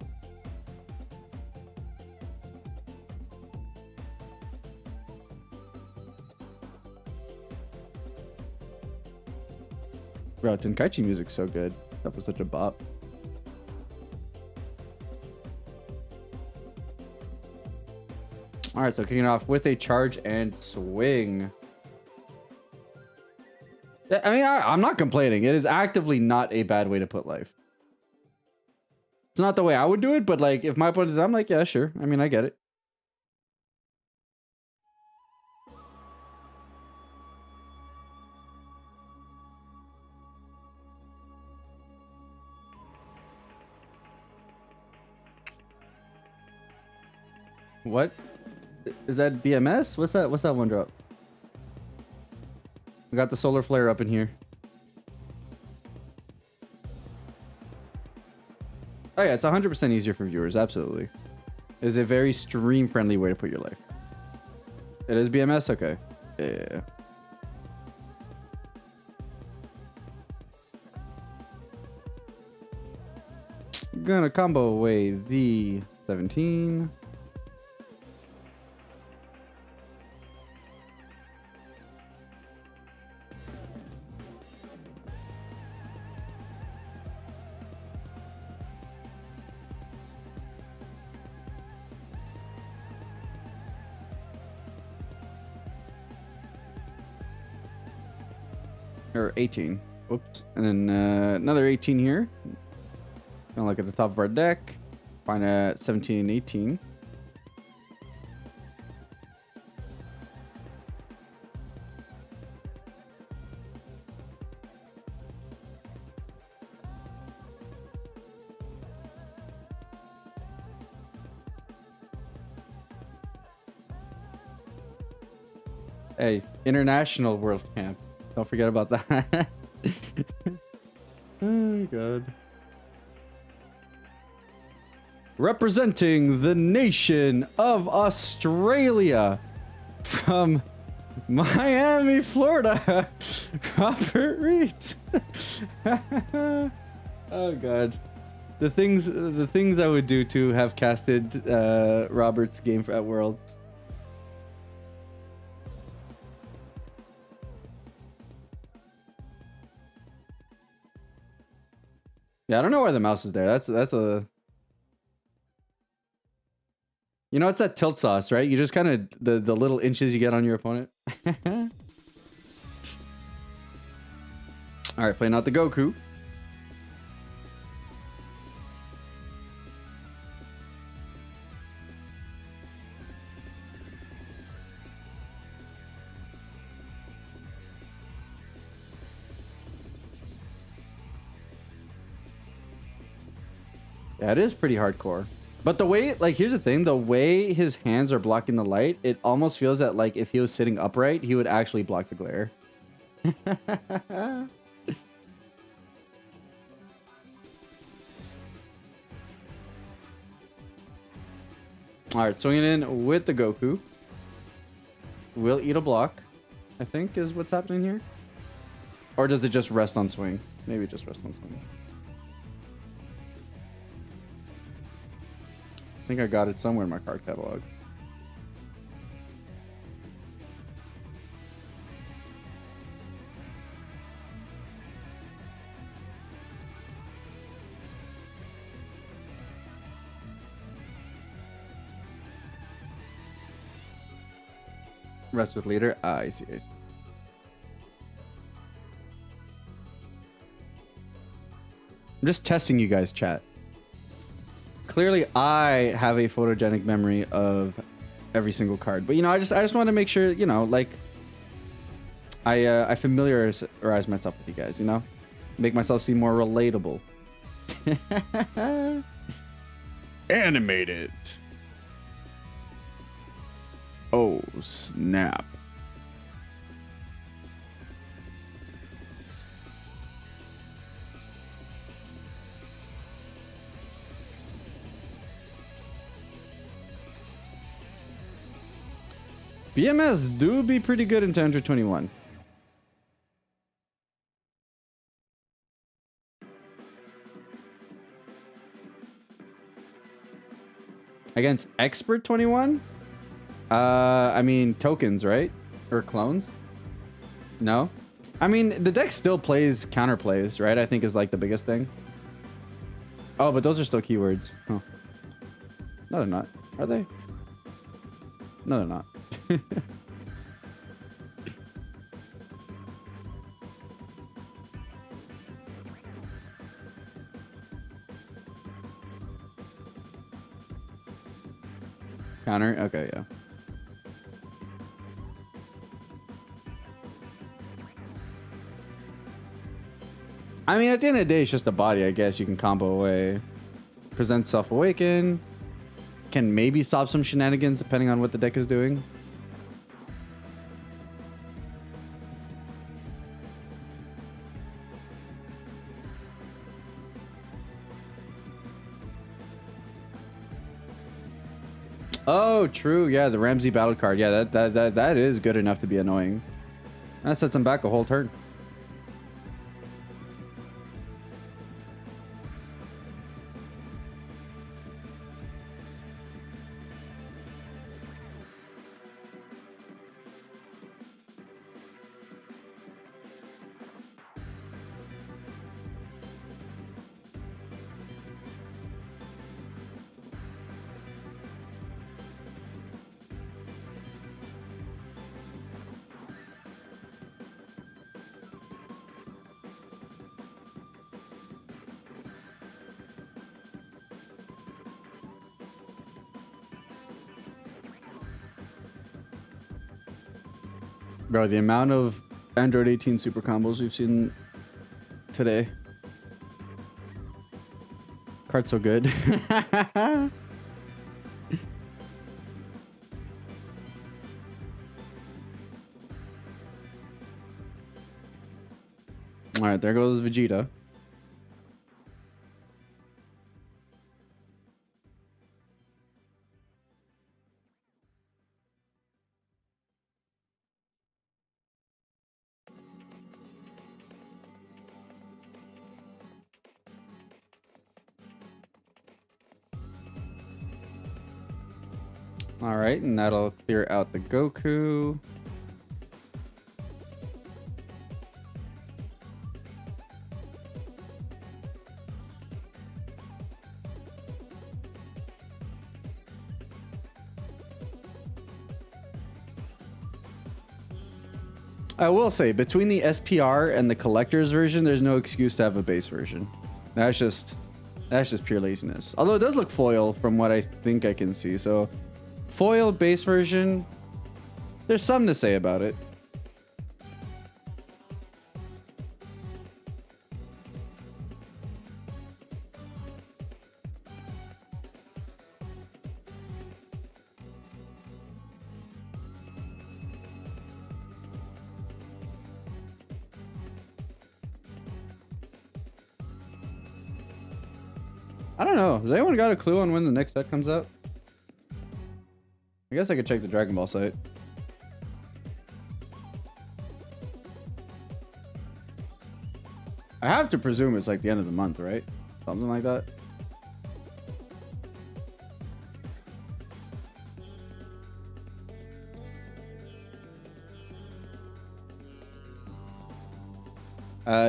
Bro, Tenkaichi music's so good. That was such a bop. All right, so kicking off with a charge and swing. I mean, I'm not complaining. It is actively not a bad way to put life. It's not the way I would do it, but like if my opponent is, I'm like, yeah, sure. I mean, I get it. What? Is that BMS? What's that? What's that one drop? We got the solar flare up in here. Oh yeah, it's 100% easier for viewers. Absolutely. It is a very stream friendly way to put your life. It is BMS? Okay. Yeah. Gonna combo away the 17. Or 18. Whoops. And then another 18 here. Gonna look at the top of our deck. Find a 17 and 18. Hey, international world camp. Don't forget about that. Oh god. Representing the nation of Australia from Miami, Florida, Robert Reed. Oh god. The things I would do to have casted Robert's game at Worlds. Yeah, I don't know why the mouse is there. That's a... You know, it's that tilt sauce, right? You just kind of... The little inches you get on your opponent. Alright, playing out the Goku. Yeah, it is pretty hardcore. But the way, like, here's the thing. The way his hands are blocking the light, it almost feels that, like, if he was sitting upright, he would actually block the glare. Alright, swinging in with the Goku. Will eat a block, I think, is what's happening here. Or does it just rest on swing? Maybe it just rests on swing. I think I got it somewhere in my card catalog. Rest with leader. Ah, I see. I see. I'm just testing you guys, chat. Clearly, I have a photogenic memory of every single card, but you know, I just want to make sure, you know, like I familiarize myself with you guys, you know, make myself seem more relatable. Animated. Oh snap. BMS do be pretty good in 10-21. Against Expert 21? I mean tokens, right? Or clones? No? I mean, the deck still plays counterplays, right? I think is like the biggest thing. Oh, but those are still keywords. Huh. No, they're not. Are they? No, they're not. Counter? Okay, yeah. I mean, at the end of the day, it's just a body, I guess. You can combo away. Present Self-Awaken. Can maybe stop some shenanigans depending on what the deck is doing. Oh, true. Yeah, the Ramsey battle card. Yeah, that is good enough to be annoying. That sets him back a whole turn. Bro, the amount of Android 18 super combos we've seen today. Card's so good. Alright, there goes Vegeta. Alright, and that'll clear out the Goku. I will say, between the SPR and the collector's version, there's no excuse to have a base version. That's just pure laziness. Although it does look foil from what I think I can see. So, foil base version, there's something to say about it. I don't know. Has anyone got a clue on when the next set comes out? I guess I could check the Dragon Ball site. I have to presume it's like the end of the month, right? Something like that.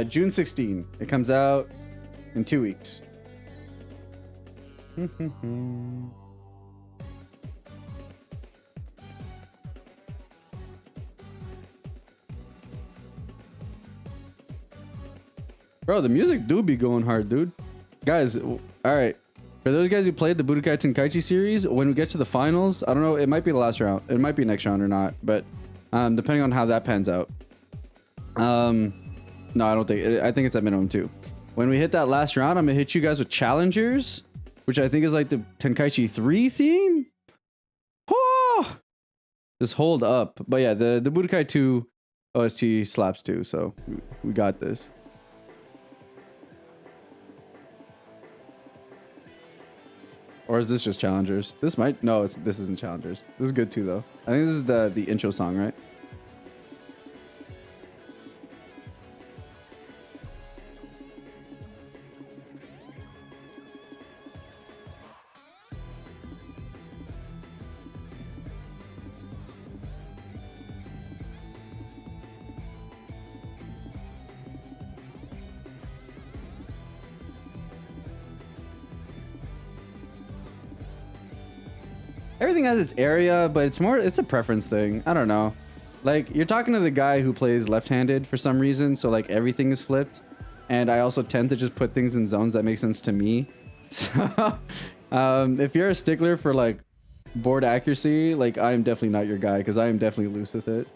June 16. It comes out in 2 weeks. Bro, the music do be going hard, dude. Guys, all right. For those guys who played the Budokai Tenkaichi series, when we get to the finals, I don't know, it might be the last round. It might be next round or not, but depending on how that pans out. No, I don't think. I think it's at minimum 2. When we hit that last round, I'm gonna hit you guys with challengers, which I think is like the Tenkaichi 3 theme. Oh! Just hold up. But yeah, the Budokai 2 OST slaps too, so we got this. Or is this just challengers? This might this isn't challengers. This is good too though. I think this is the intro song, right? Everything has its area, but it's a preference thing. I don't know. Like, you're talking to the guy who plays left-handed for some reason, so like everything is flipped. And I also tend to just put things in zones that make sense to me. So if you're a stickler for like board accuracy, like I am definitely not your guy, because I am definitely loose with it.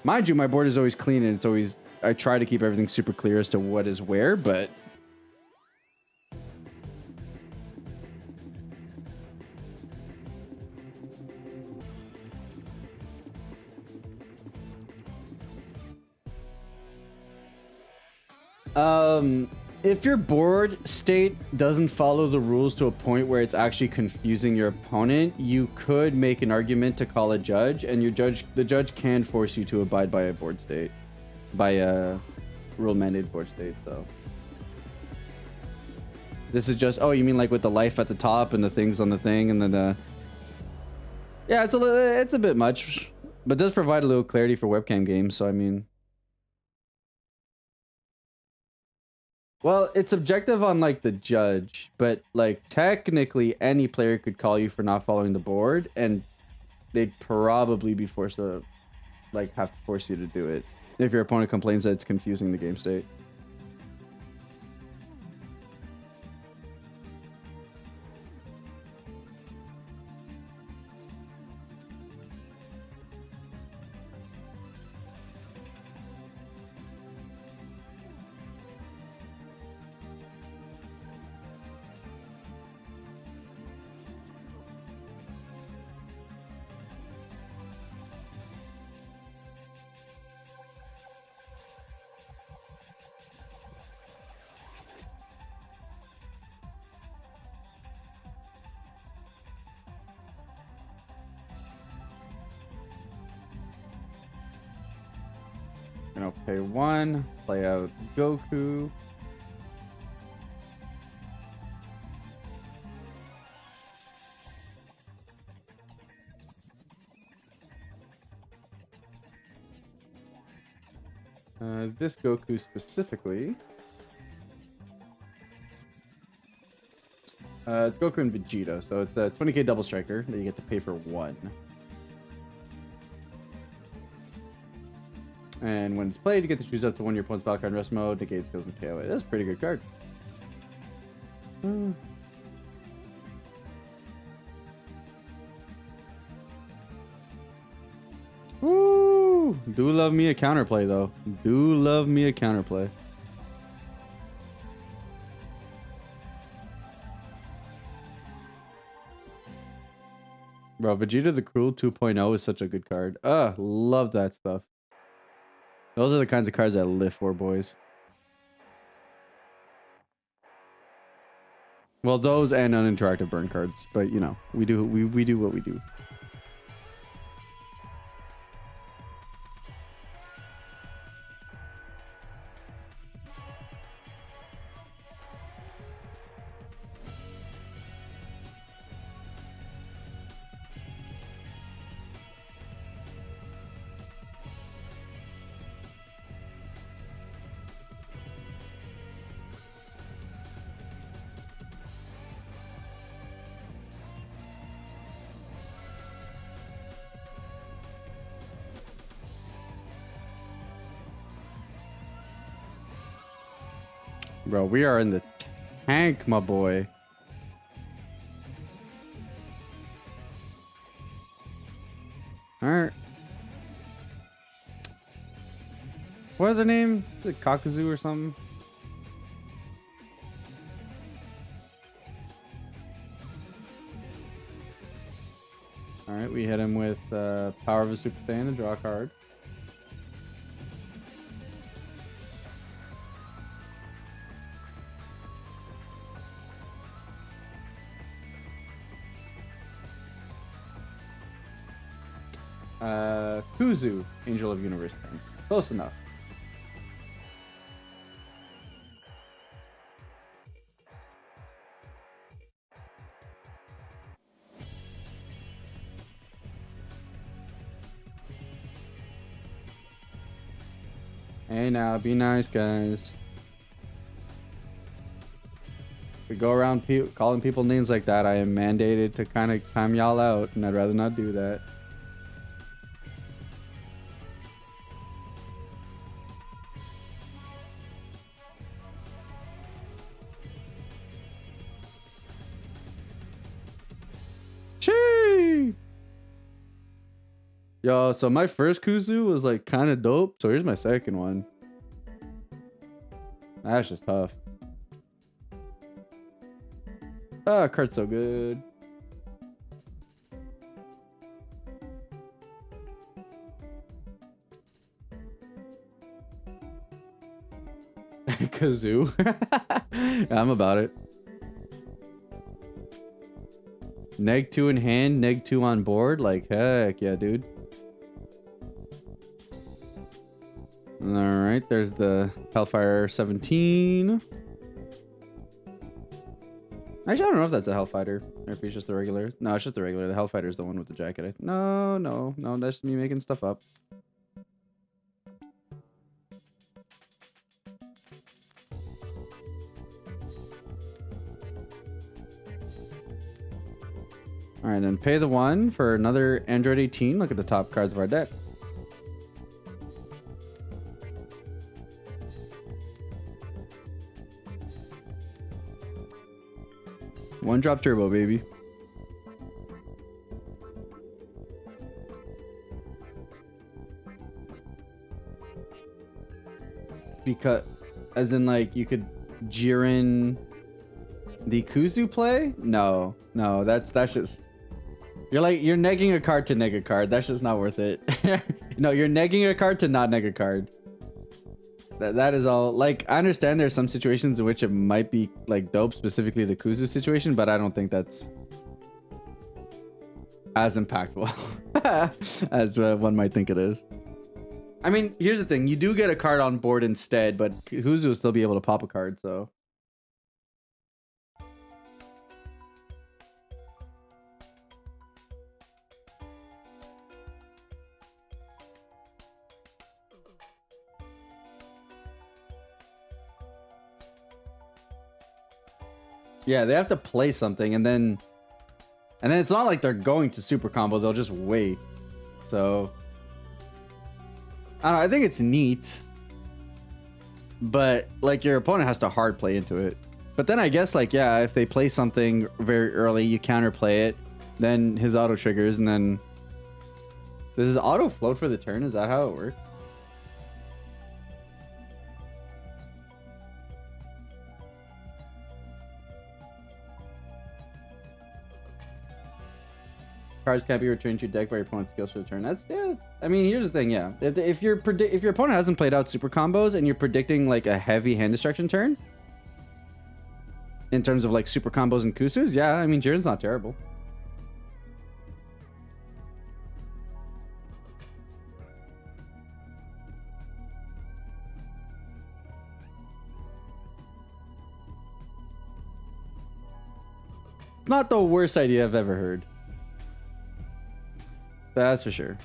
Mind you, my board is always clean and it's always, I try to keep everything super clear as to what is where, but if your board state doesn't follow the rules to a point where it's actually confusing your opponent, you could make an argument to call a judge, and the judge can force you to abide by a board state, by a rule mandated board state. So this is just, oh, you mean like with the life at the top and the things on the thing, and then yeah, it's a bit much, but does provide a little clarity for webcam games. So I mean. Well, it's subjective on like the judge, but like technically any player could call you for not following the board, and they'd probably be forced to like have to force you to do it if your opponent complains that it's confusing the game state. Gonna pay 1, play out Goku. This Goku specifically. It's Goku and Vegito, so it's a 20k double striker that you get to pay for 1. And when it's played, you get to choose up to one of your opponent's battle card in rest mode, negate skills, and KO it. That's a pretty good card. Woo! Do love me a counterplay, though. Do love me a counterplay. Bro, Vegeta the Cruel 2.0 is such a good card. Love that stuff. Those are the kinds of cards I live for, boys. Well, those and uninteractive burn cards, but you know, we do what we do. Bro, we are in the tank, my boy. Alright. What is her name? Is it Kakazu or something? Alright, we hit him with Power of a Super Saiyan and draw a card. Kuzu, Angel of Universe 10. Close enough. Hey now, be nice, guys. If we go around calling people names like that, I am mandated to kind of time y'all out, and I'd rather not do that. Chee! Yo, so my first Kuzu was like kind of dope, so here's my second one. That's just tough. Ah, card's so good. Kazoo. I'm about it. Neg 2 in hand, neg 2 on board. Like, heck yeah, dude. Alright, there's the Hellfire 17. Actually, I don't know if that's a Hellfighter or if it's just the regular. No, it's just the regular. The Hellfighter is the one with the jacket. No, that's me making stuff up. Alright, then pay the 1 for another Android 18. Look at the top cards of our deck. One drop turbo, baby. Because, as in, like, you could Jiren the Kuzu play? No, that's just. You're negging a card to neg a card. That's just not worth it. No, you're negging a card to not neg a card. That is all. Like, I understand there's some situations in which it might be like dope, specifically the Kuzu situation, but I don't think that's as impactful as one might think it is. I mean, here's the thing: you do get a card on board instead, but Kuzu will still be able to pop a card. So. Yeah, they have to play something, and then it's not like they're going to super combos. They'll just wait. So I don't know. I think it's neat, but like your opponent has to hard play into it. But then I guess like yeah, if they play something very early, you counterplay it, then his auto triggers, and then does his auto float for the turn? Is that how it works? Cards can't be returned to your deck by your opponent's skills for the turn. That's yeah. I mean, here's the thing. Yeah, if your opponent hasn't played out super combos and you're predicting like a heavy hand destruction turn, in terms of like super combos and Kusus, yeah. I mean, Jiren's not terrible. It's not the worst idea I've ever heard. That's for sure.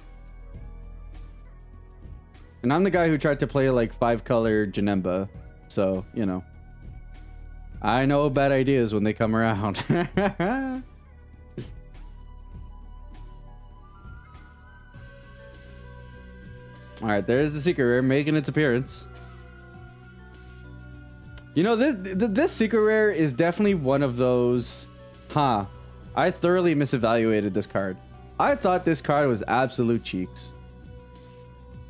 And I'm the guy who tried to play like 5-color Janemba, so you know, I know bad ideas when they come around. All right, there's the secret rare making its appearance. You know, this secret rare is definitely one of those. Huh. I thoroughly misevaluated this card. I thought this card was absolute cheeks.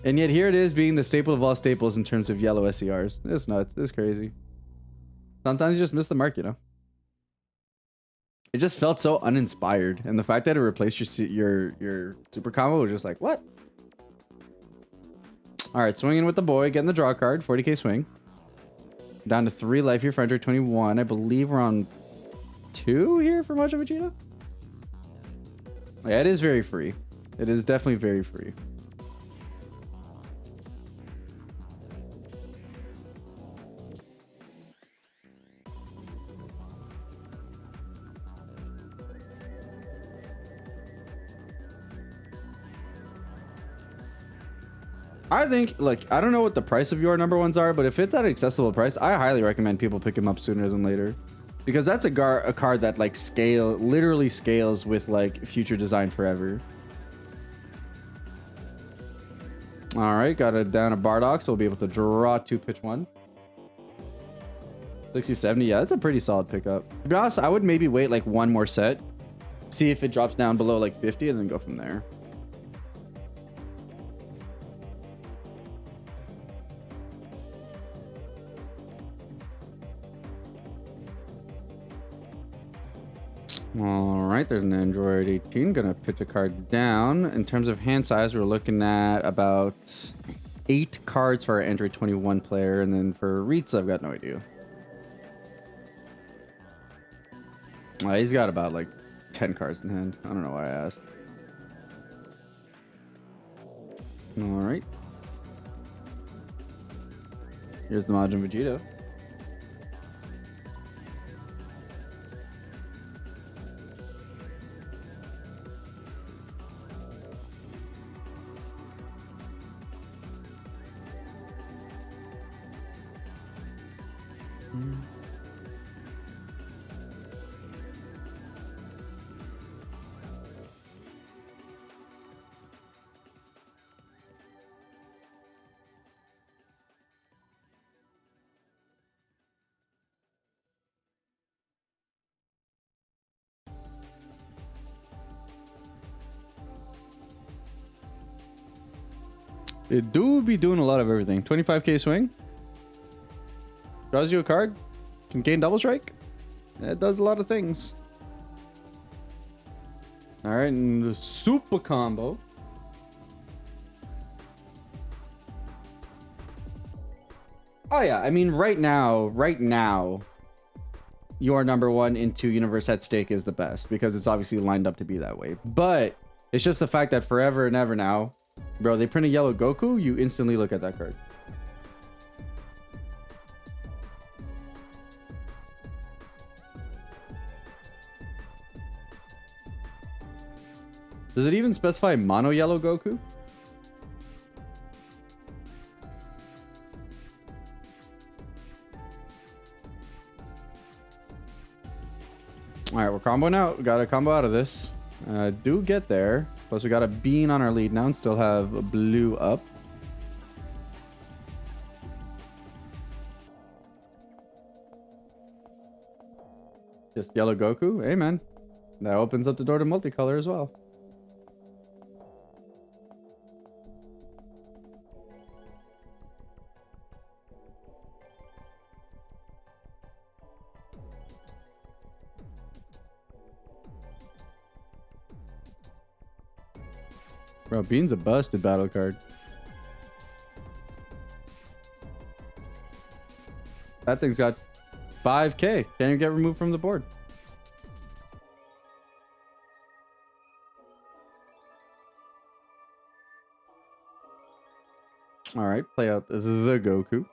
And yet here it is being the staple of all staples in terms of yellow SCRs. It's nuts. It's crazy. Sometimes you just miss the mark, you know? It just felt so uninspired. And the fact that it replaced your super combo was just like, what? All right, swinging with the boy, getting the draw card, 40k swing. Down to 3 life here for enter 21. I believe we're on 2 here for Majin Vegeta. Yeah, it is very free. It is definitely very free. I think, look, I don't know what the price of your number ones are, but if it's at an accessible price, I highly recommend people pick them up sooner than later. Because that's a card that like literally scales with like future design forever. All right, got it down a Bardock, so we'll be able to draw 2 pitch 1. 60, 70, yeah, that's a pretty solid pickup. To be honest, I would maybe wait like one more set, see if it drops down below like 50 and then go from there. All right, there's an Android 18. Gonna pitch a card down. In terms of hand size, we're looking at about 8 cards for our Android 21 player, and then for Reeds, I've got no idea. He's got about like 10 cards in hand. I don't know why I asked. All right. Here's the Majin Vegeta. It do be doing a lot of everything. 25k swing. Draws you a card. Can gain double strike. It does a lot of things. All right, and the super combo. Oh yeah, I mean right now, your number 1 into universe at stake is the best because it's obviously lined up to be that way. But it's just the fact that forever and ever now, bro, they print a yellow Goku, you instantly look at that card. Does it even specify mono yellow Goku? All right, we're comboing out. We got a combo out of this. Do get there. Plus, we got a bean on our lead now and still have blue up. Just yellow Goku. Hey, man. That opens up the door to multicolor as well. Bro, Bean's a busted battle card. That thing's got 5k. Can't even get removed from the board. All right, play out the Goku.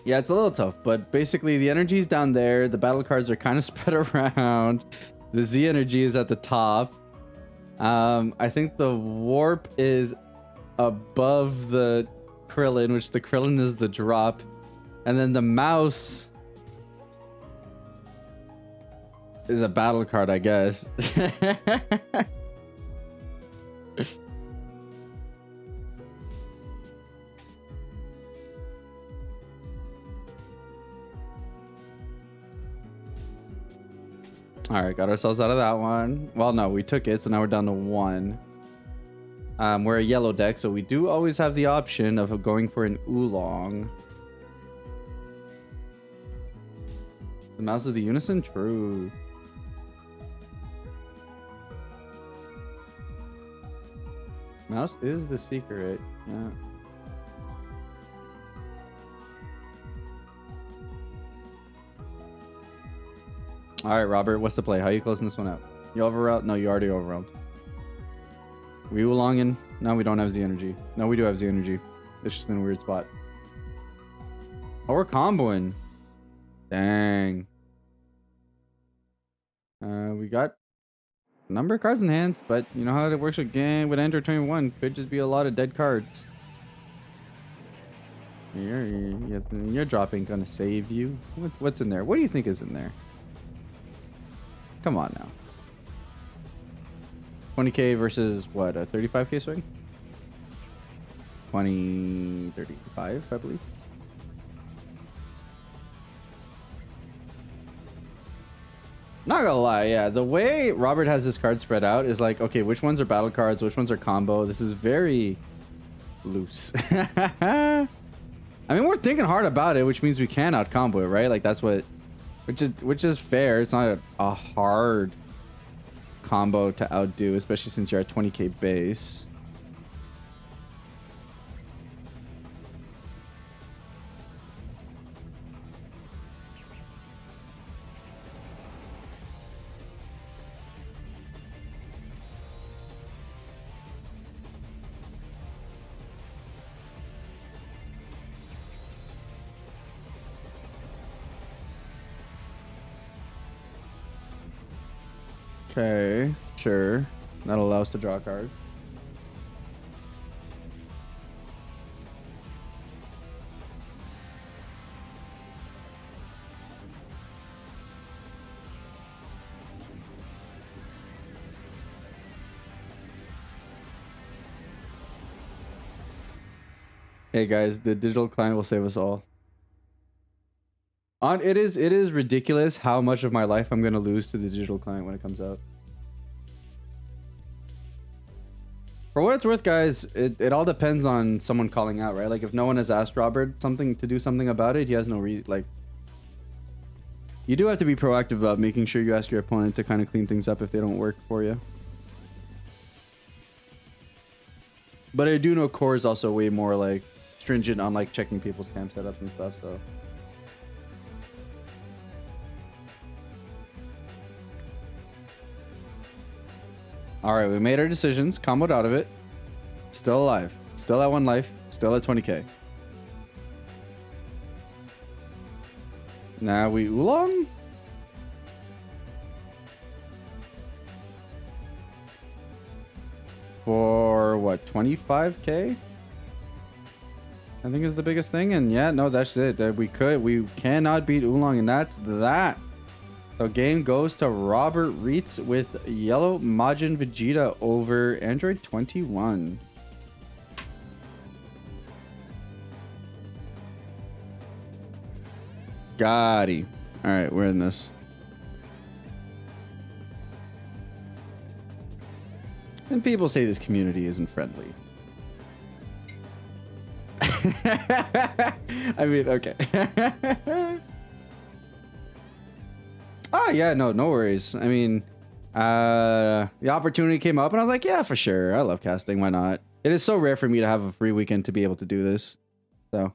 Yeah, it's a little tough, but basically the energy's down there. The battle cards are kind of spread around. The Z energy is at the top. I think the warp is above the Krillin, which the Krillin is the drop. And then the mouse is a battle card, I guess. All right, got ourselves out of that one. Well, no, we took it, so now we're down to 1. We're a yellow deck, so we do always have the option of going for an oolong. The mouse is the unison? True. Mouse is the secret. Yeah. All right, Robert, what's the play? How are you closing this one out? You overwhelmed? No, you already overwhelmed. We oolonging? No, we don't have Z energy. No, we do have Z energy. It's just in a weird spot. Oh, we're comboing. Dang. We got a number of cards in hands, but you know how it works again with Enter 21. Could just be a lot of dead cards. Your drop ain't gonna save you. What's in there? What do you think is in there? Come on now. 20k versus what? A 35k swing? 35, I believe. Not gonna lie, yeah. The way Robert has his cards spread out is like, okay, which ones are battle cards? Which ones are combo? This is very loose. I mean, we're thinking hard about it, which means we can out combo it, right? Like that's what, which is fair. It's not a hard combo to outdo, especially since you're at 20k base. Okay, sure. That'll allow us to draw a card. Hey guys, the digital client will save us all. It is ridiculous how much of my life I'm gonna lose to the digital client when it comes out. For what it's worth, guys, it all depends on someone calling out, right? Like if no one has asked Robert something to do something about it, he has no reason. Like you do have to be proactive about making sure you ask your opponent to kind of clean things up if they don't work for you. But I do know Core is also way more like stringent on like checking people's camp setups and stuff, so. All right, we made our decisions, comboed out of it. Still alive, still at 1 life, still at 20k. Now we oolong. For what, 25k? I think is the biggest thing, and yeah, no, that's it. We cannot beat oolong, and that's that. So game goes to Robert Reitz with yellow Majin Vegeta over Android 21. Gotti. All right, we're in this. And people say this community isn't friendly. I mean, okay. Oh yeah, no worries. I mean, the opportunity came up and I was like, yeah, for sure. I love casting. Why not? It is so rare for me to have a free weekend to be able to do this. So.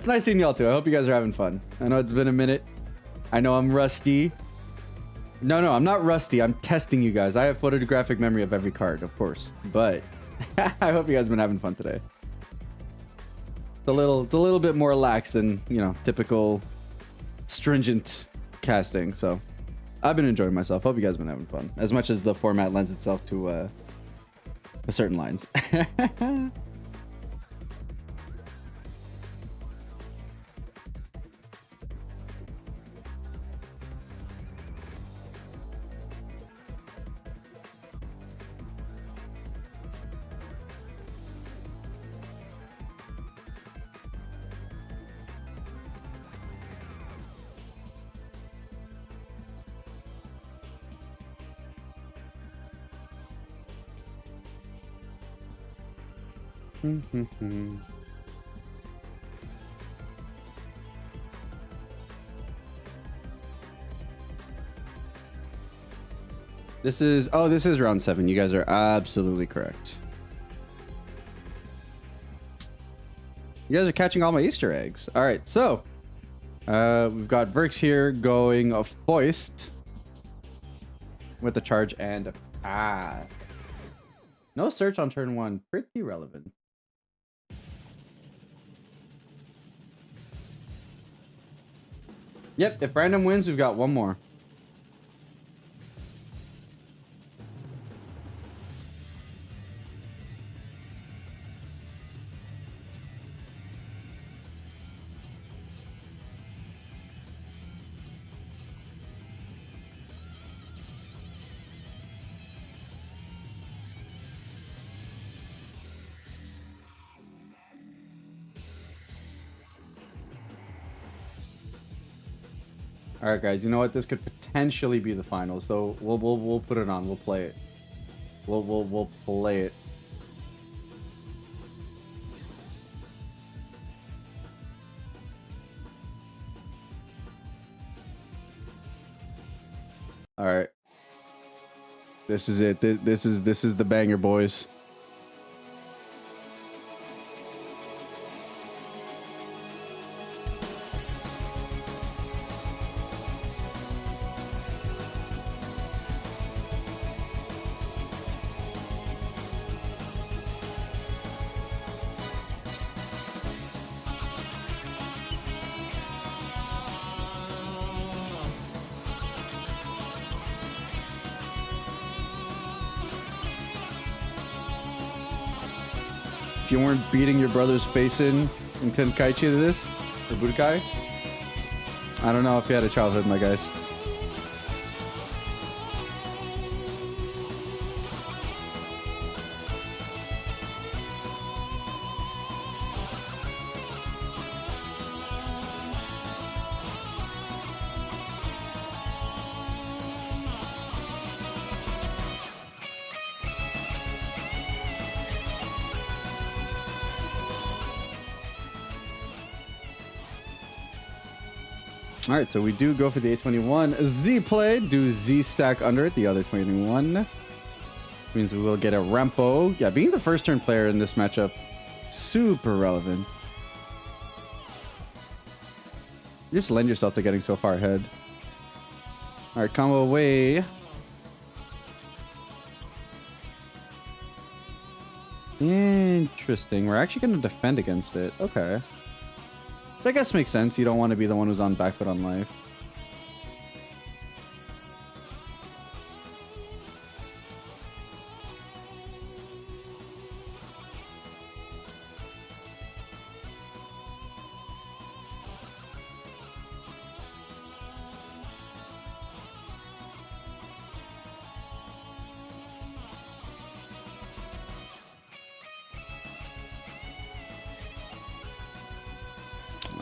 it's nice seeing y'all too. I hope you guys are having fun. I know it's been a minute. I know I'm rusty. No, I'm not rusty. I'm testing you guys. I have photographic memory of every card, of course. But I hope you guys have been having fun today. It's a little bit more lax than, you know, typical stringent casting. So I've been enjoying myself. Hope you guys have been having fun. As much as the format lends itself to certain lines. This is round 7. You guys are absolutely correct. You guys are catching all my Easter eggs. All right, so we've got Verx here going a foist with the charge and a path. No search on turn 1. Pretty relevant. Yep, if random wins, we've got one more. All right, guys. You know what? This could potentially be the final, so we'll put it on. We'll play it. We'll play it. All right. This is it. This is the banger, boys. If you weren't beating your brother's face in Tenkaichi to this, or Budokai, I don't know if you had a childhood, my guys. All right, so we do go for the 821 Z play, do Z stack under it, the other 21. Means we will get a Rampo. Yeah, being the first turn player in this matchup, super relevant. You just lend yourself to getting so far ahead. All right, combo away. Interesting. We're actually going to defend against it. Okay. I guess makes sense. You don't want to be the one who's on back foot on life.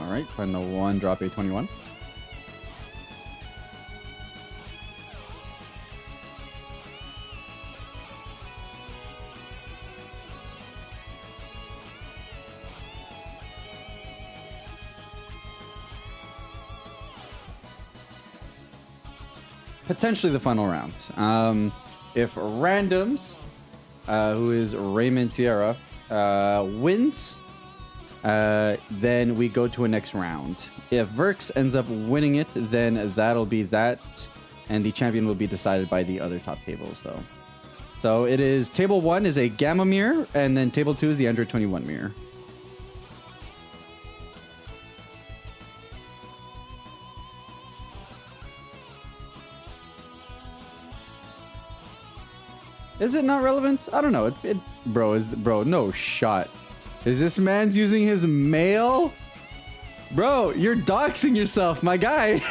All right, find the 1, drop A21. Potentially the final round. If Randoms, who is Raymond Sierra, wins, then we go to a next round. If Verx ends up winning it, then that'll be that, and the champion will be decided by the other top table. So it is table 1 is a Gamma mirror, and then table 2 is the Android 21 mirror. Is it not relevant? I don't know. Bro, no shot. Is this man's using his mail? Bro, you're doxing yourself, my guy.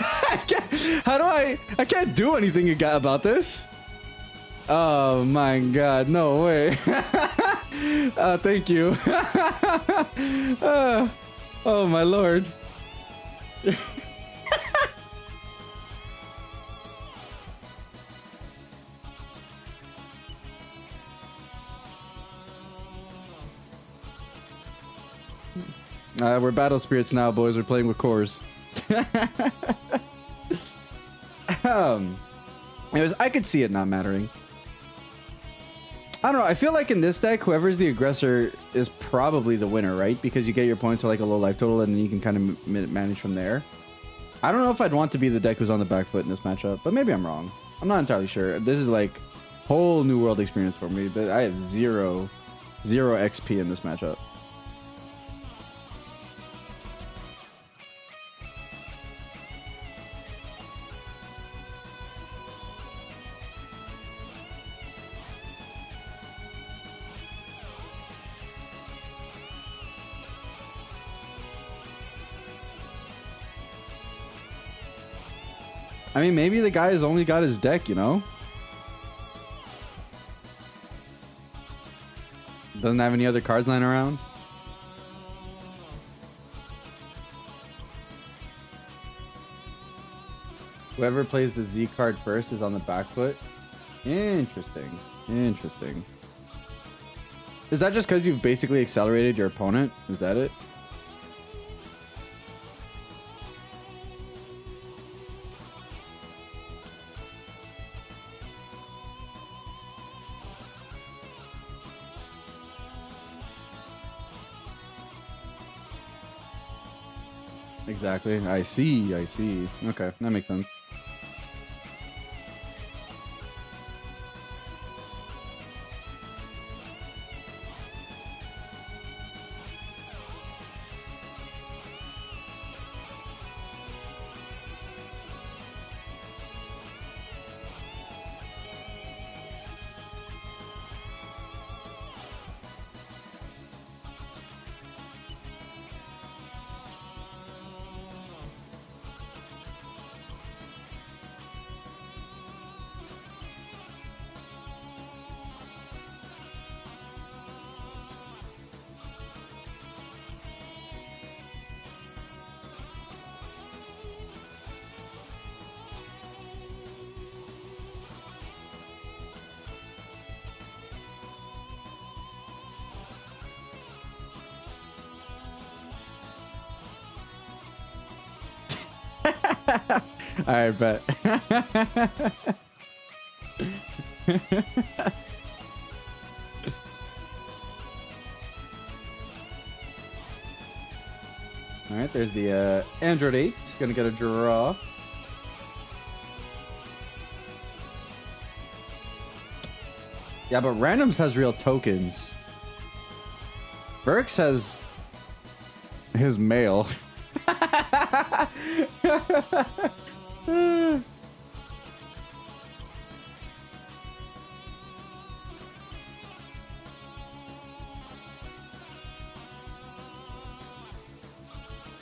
I can't do anything about this. Oh my god, no way. Thank you. Oh my lord. We're battle spirits now, boys. We're playing with cores. Anyways, I could see it not mattering. I don't know. I feel like in this deck, whoever's the aggressor is probably the winner, right? Because you get your points to like a low life total, and then you can kind of manage from there. I don't know if I'd want to be the deck who's on the back foot in this matchup, but maybe I'm wrong. I'm not entirely sure. This is like whole new world experience for me, but I have zero XP in this matchup. I mean, maybe the guy has only got his deck, you know? Doesn't have any other cards lying around. Whoever plays the Z card first is on the back foot. Interesting. Interesting. Is that just because you've basically accelerated your opponent? Is that it? Exactly. I see. Okay, that makes sense. Alright, bet. Alright, there's the Android 8. Gonna get a draw. Yeah, but Randoms has real tokens. Burks has his mail.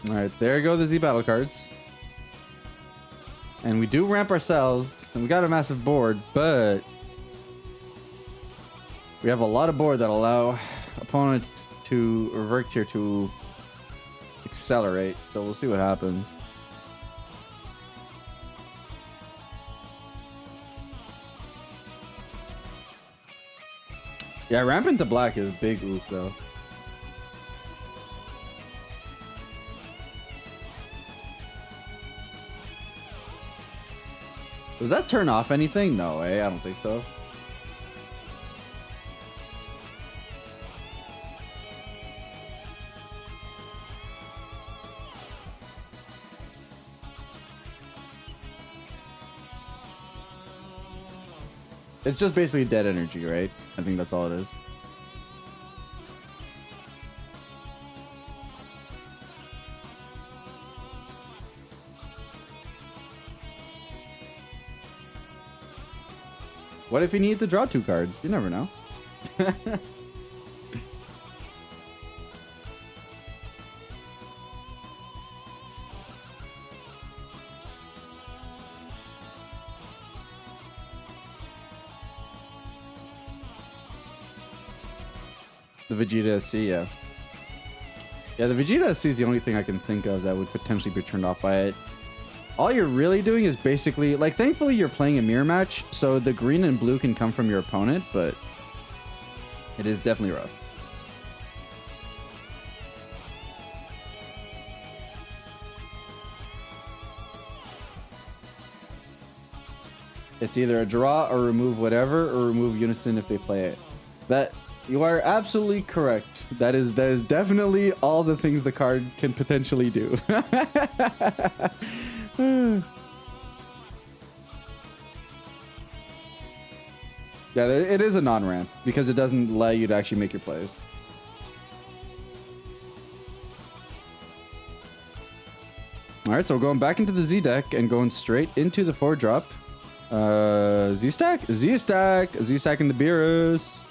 Alright, there go the Z battle cards. And we do ramp ourselves, and we got a massive board, but we have a lot of board that allow opponents to revert here to accelerate, so we'll see what happens. Yeah, ramp into black is big oof though. Does that turn off anything? No, I don't think so. It's just basically dead energy, right? I think that's all it is. What if you need to draw 2 cards? You never know. The Vegeta SC, yeah. Yeah, the Vegeta SC is the only thing I can think of that would potentially be turned off by it. All you're really doing is basically, like, thankfully you're playing a mirror match, so the green and blue can come from your opponent, but it is definitely rough. It's either a draw or remove whatever, or remove Unison if they play it. That, you are absolutely correct. That is definitely all the things the card can potentially do. Yeah, it is a non-ramp because it doesn't allow you to actually make your plays. All right, so we're going back into the Z deck and going straight into the 4-drop. Z-stack in the Beerus.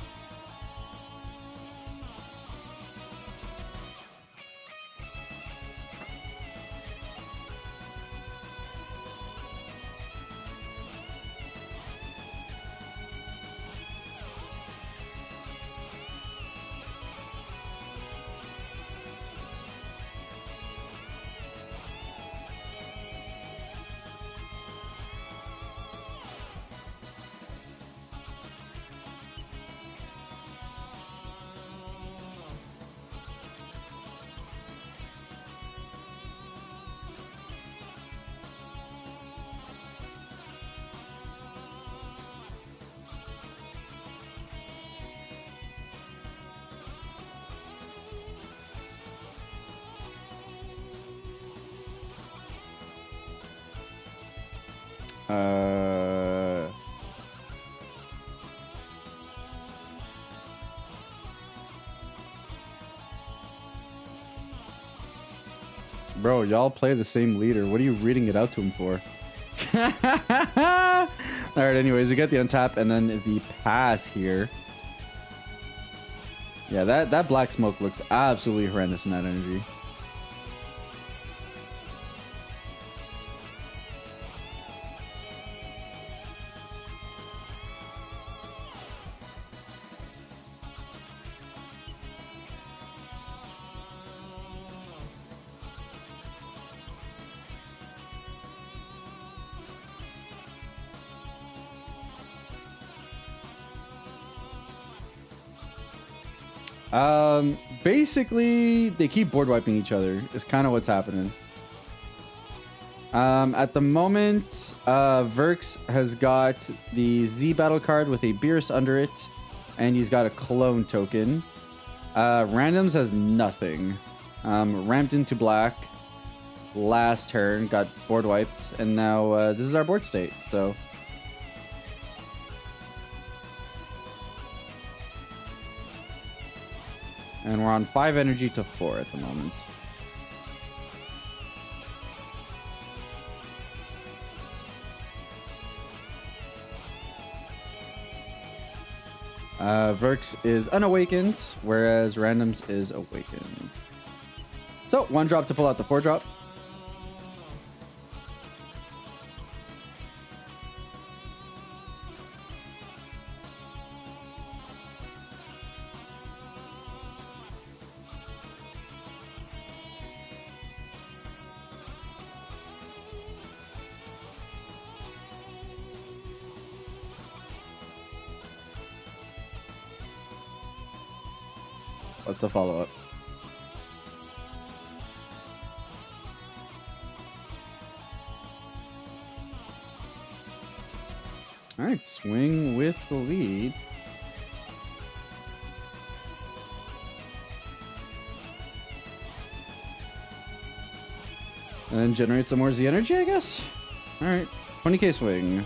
Bro, y'all play the same leader. What are you reading it out to him for? Alright, anyways, we get the untap and then the pass here. Yeah, that black smoke looks absolutely horrendous in that energy. Basically, they keep board wiping each other. Is kind of what's happening. At the moment, Verx has got the Z battle card with a Beerus under it, and he's got a clone token. Randoms has nothing. Ramped into black last turn, got board wiped, and now this is our board state. So. And we're on 5 energy to 4 at the moment. Verx is unawakened, whereas Randoms is awakened. So, 1 drop to pull out the 4-drop. What's the follow-up? All right, swing with the lead. And then generate some more Z energy, I guess. All right, 20k swing.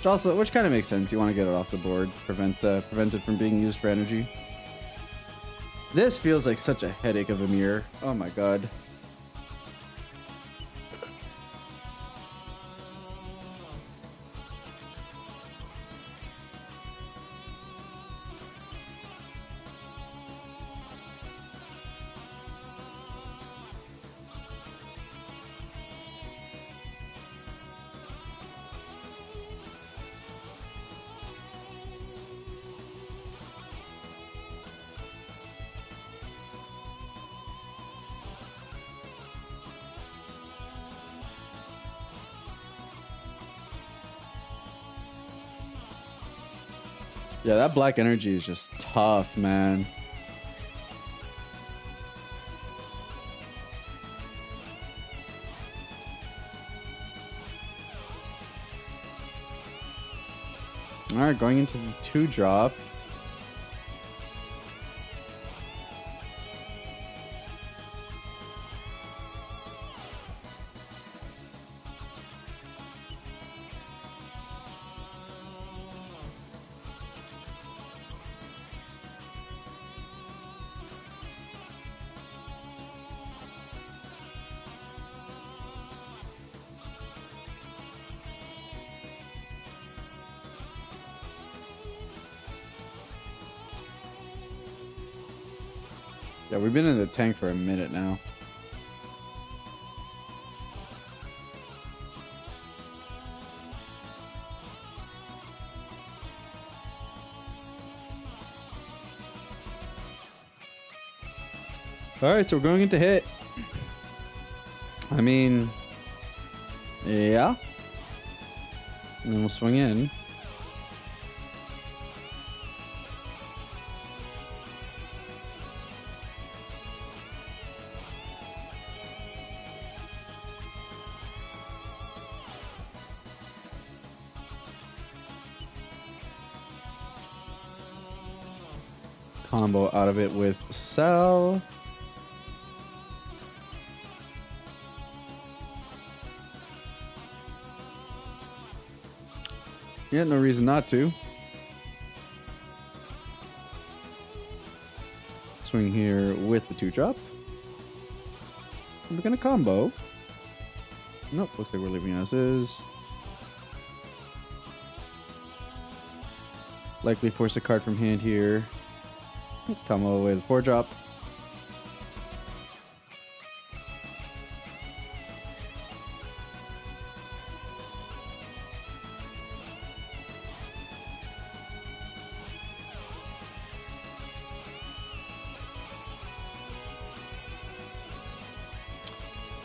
which kind of makes sense. You want to get it off the board, prevent it from being used for energy. This feels like such a headache of a mirror. Oh my god. Yeah, that black energy is just tough, man. All right, going into the 2-drop. Yeah, we've been in the tank for a minute now. All right, so we're going into hit. I mean, yeah. And then we'll swing in. Combo out of it with Cell. Yeah, no reason not to. Swing here with the 2-drop. We're gonna combo. Nope, looks like we're leaving as is. Likely force a card from hand here. Combo away the 4-drop.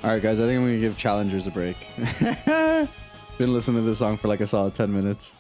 Alright guys, I think I'm gonna give challengers a break. Been listening to this song for like a solid 10 minutes.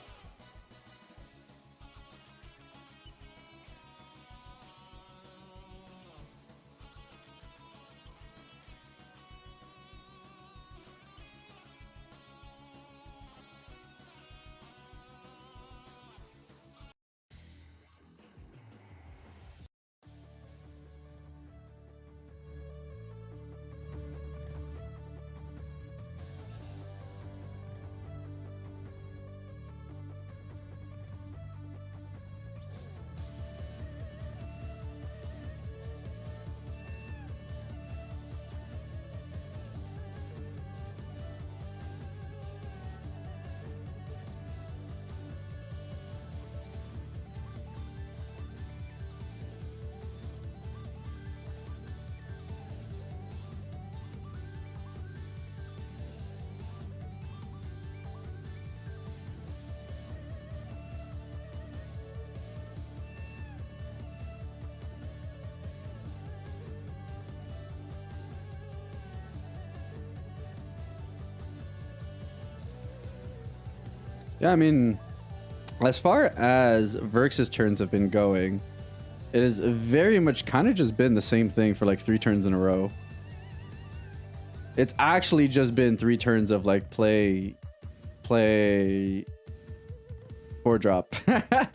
Yeah, I mean, as far as Verx's turns have been going, it has very much kind of just been the same thing for like 3 turns in a row. It's actually just been 3 turns of like play 4-drop.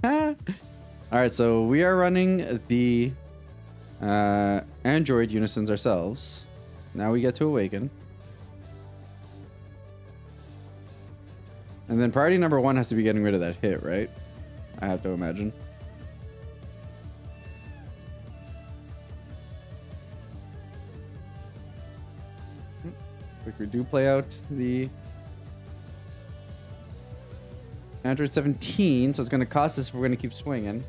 All right, so we are running the Android Unisons ourselves. Now we get to awaken. And then priority number 1 has to be getting rid of that hit, right? I have to imagine. We do play out the Android 17, so it's going to cost us if we're going to keep swinging.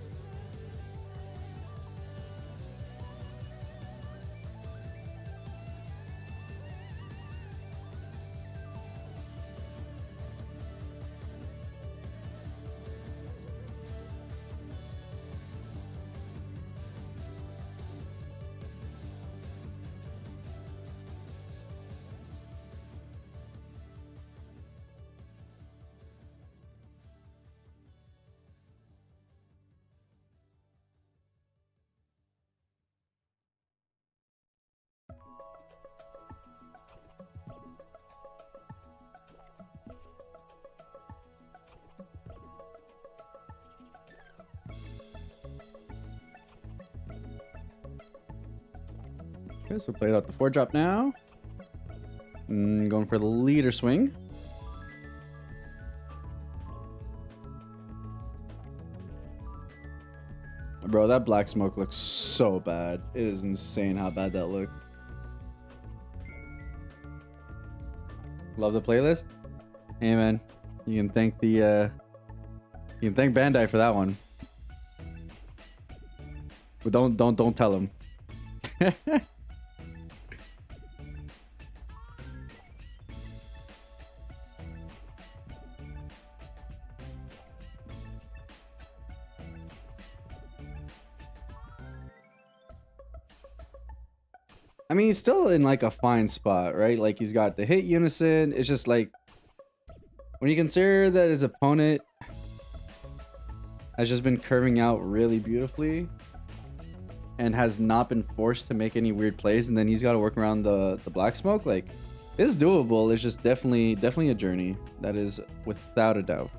Okay, so played out the 4-drop now. Going for the leader swing. Bro, that black smoke looks so bad. It is insane how bad that looked. Love the playlist. Hey man, you can thank the you can thank Bandai for that one. But don't tell him. I mean, he's still in like a fine spot, right? Like he's got the hit unison. It's just like when you consider that his opponent has just been curving out really beautifully and has not been forced to make any weird plays, and then he's got to work around the black smoke. Like, it's doable. It's just definitely a journey. That is without a doubt.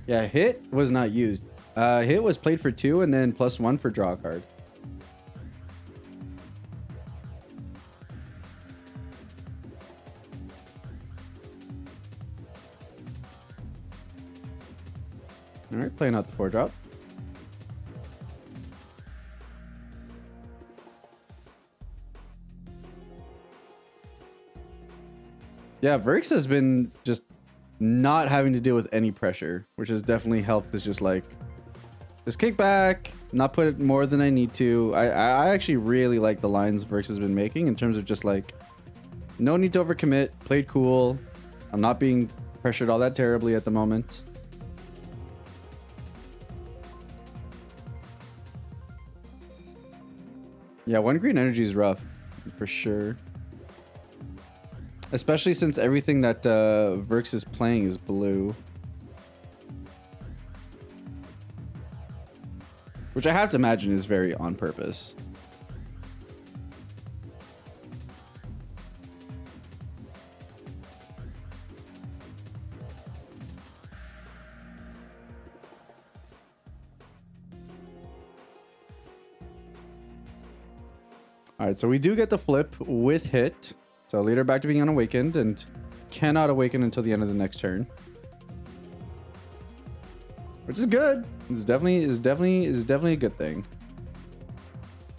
Yeah, hit was not used. Hit was played for 2 and then +1 for draw a card. All right, playing out the 4-drop. Yeah, Verx has been just not having to deal with any pressure, which has definitely helped. Is just like, just kick back, not put it more than I need to. I actually really like the lines Verx has been making in terms of just like, no need to overcommit, played cool. I'm not being pressured all that terribly at the moment. Yeah, 1 green energy is rough for sure. Especially since everything that Verx is playing is blue. Which I have to imagine is very on purpose. Alright, so we do get the flip with hit. So leader back to being unawakened and cannot awaken until the end of the next turn, which is good. It's definitely a good thing,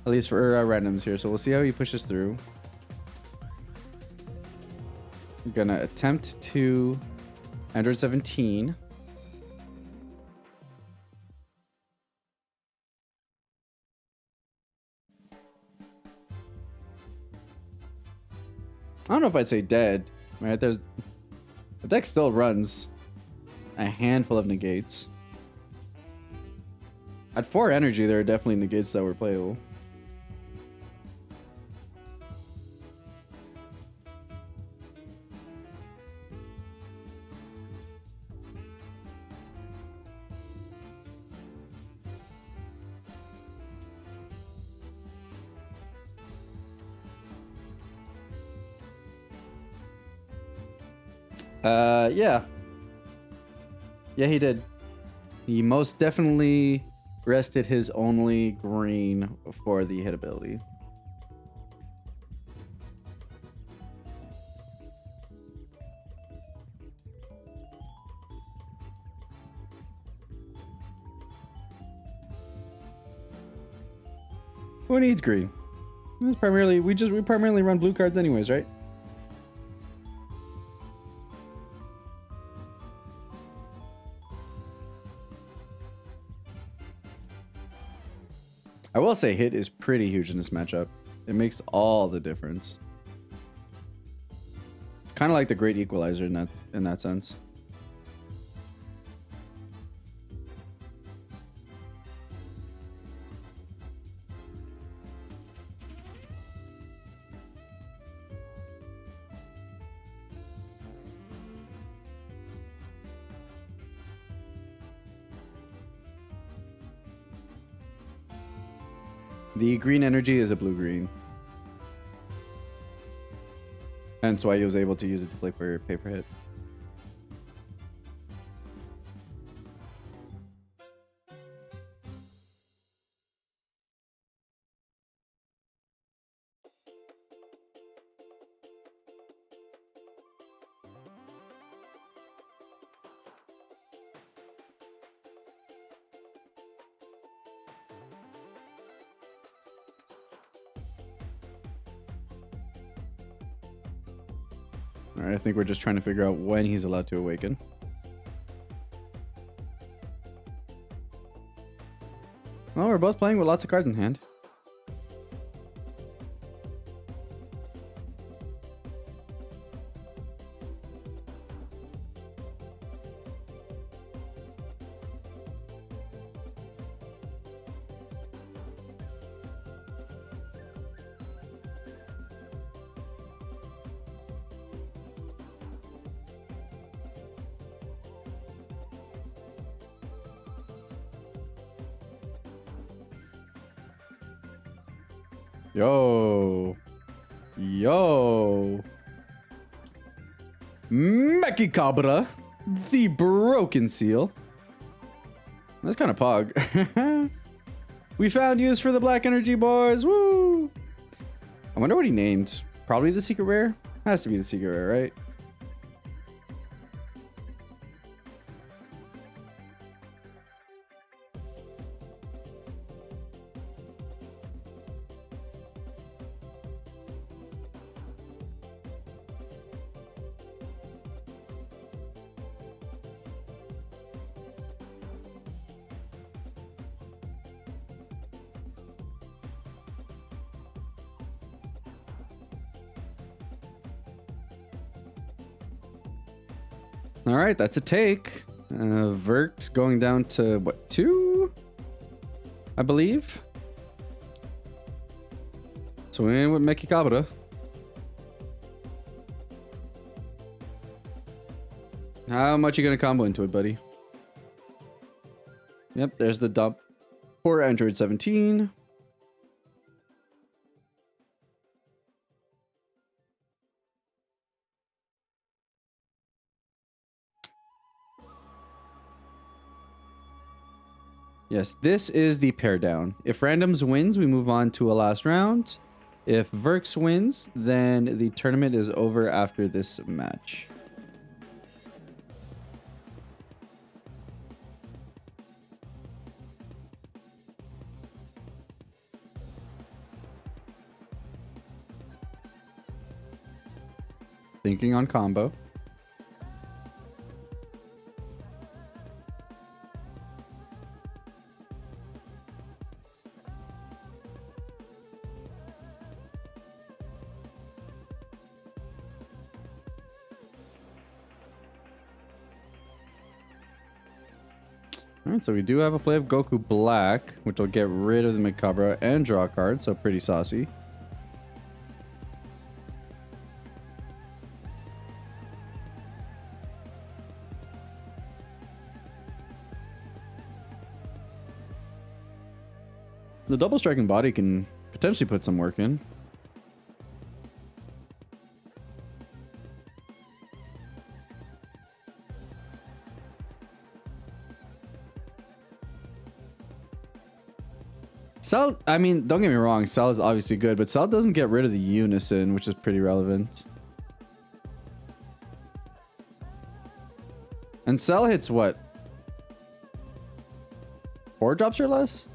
at least for randoms here. So we'll see how he pushes through. I'm gonna attempt to Android 17. I don't know if I'd say dead, right? The deck still runs a handful of negates. At 4 energy, there are definitely negates that were playable. Yeah. Yeah, he did. He most definitely rested his only green for the hit ability. Who needs green? It's primarily we primarily run blue cards anyways, right? I will say hit is pretty huge in this matchup. It makes all the difference. It's kind of like the great equalizer in that sense. The green energy is a blue-green. Hence why he was able to use it to play for paper hit. Alright, I think we're just trying to figure out when he's allowed to awaken. Well, we're both playing with lots of cards in hand. Yo. Mechicabra, the broken seal. That's kind of pog. We found use for the black energy, boys. Woo! I wonder what he named. Probably the secret rare? Has to be the secret rare, right? All right, that's a take. Verk's going down to what, 2? I believe. So we in with Mechicabra. How much you gonna combo into it, buddy? Yep, there's the dump for Android 17. Yes, this is the pair down. If Randoms wins, we move on to a last round. If Verks wins, then the tournament is over after this match. Thinking on combo. Alright, so we do have a play of Goku Black, which will get rid of the Mechicabra and draw a card, so pretty saucy. The double striking body can potentially put some work in. Cell, I mean, don't get me wrong, Cell is obviously good, but Cell doesn't get rid of the unison, which is pretty relevant. And Cell hits what? 4 drops or less?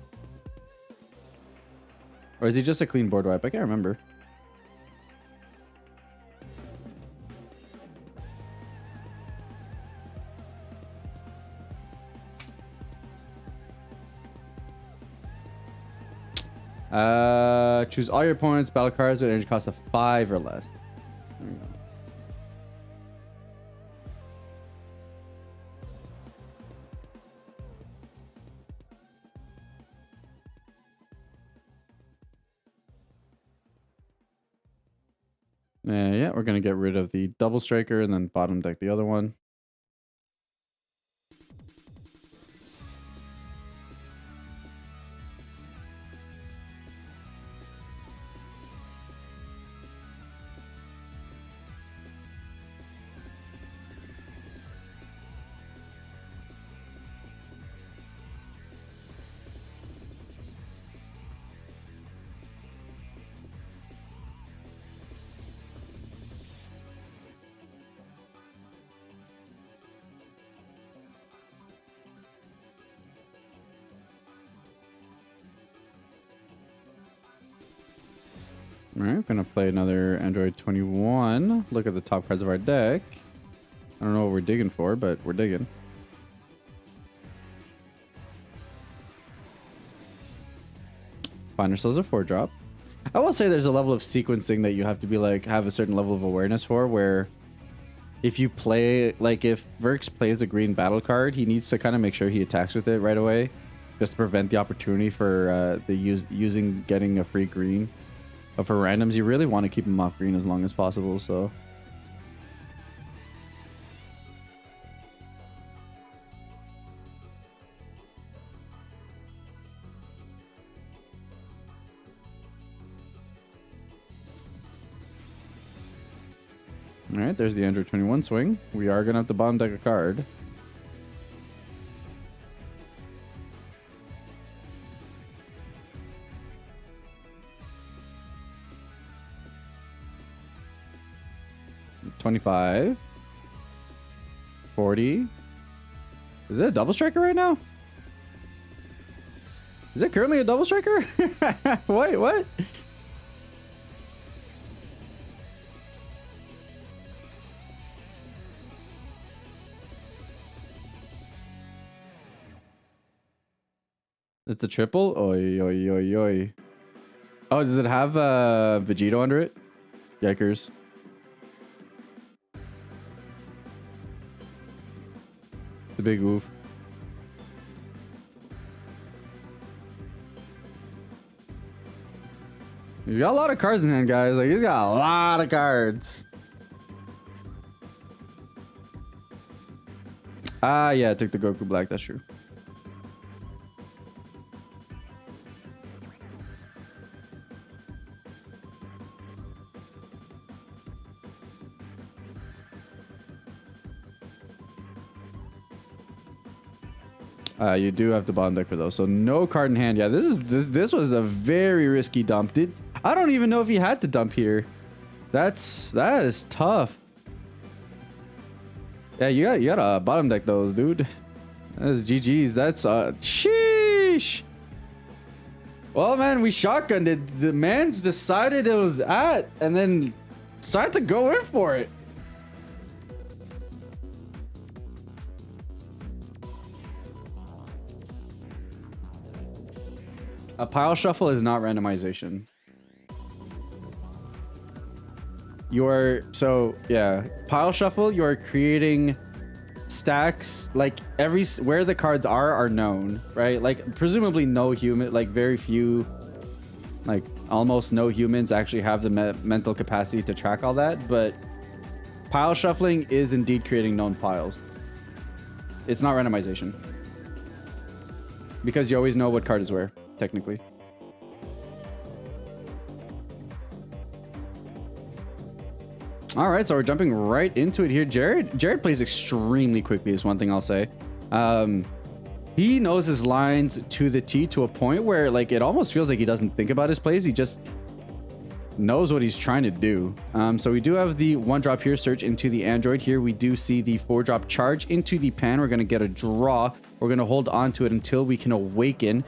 Or is he just a clean board wipe? I can't remember. Choose all your opponents' battle cards with energy cost of 5 or less. There you go. Yeah, we're gonna get rid of the double striker and then bottom deck the other one. All right, gonna play another Android 21. Look at the top cards of our deck. I don't know what we're digging for, but we're digging. Find ourselves a 4-drop. I will say there's a level of sequencing that you have to be like have a certain level of awareness for, where if you play, like if Verx plays a green battle card, he needs to kind of make sure he attacks with it right away, just to prevent the opportunity for getting a free green. But for randoms, you really want to keep them off green as long as possible, so. All right, there's the Android 21 swing. We are going to have to bottom deck a card. $25. $40. Is it a double striker right now? Is it currently a double striker? Wait, what? It's a triple? Oi, oi, oi, oi. Oh, does it have Vegito under it? Yikers. The big oof. He's got a lot of cards in hand, guys. Like, he's got a lot of cards. Ah, yeah, I took the Goku Black. That's true. You do have to bottom deck for those, so no card in hand. Yeah, this was a very risky dump. I don't even know if he had to dump here. That is tough. Yeah, you gotta bottom deck those, dude. That's GG's. That's sheesh. Well, man, we shotgunned it. The man's decided it was at, and then decided to go in for it. A pile shuffle is not randomization. Pile shuffle, you're creating stacks, like where the cards are known, right? Like presumably no human, like very few, like almost no humans actually have the mental capacity to track all that, but pile shuffling is indeed creating known piles. It's not randomization. Because you always know what card is where. Technically. All right, so we're jumping right into it here. Jared plays extremely quickly is one thing I'll say. he knows his lines to the T, to a point where like it almost feels like he doesn't think about his plays. He just knows what he's trying to do. So we do have the 1-drop here, search into the Android. Here we do see the 4-drop charge into the pan. We're going to get a draw. We're going to hold on to it until we can awaken.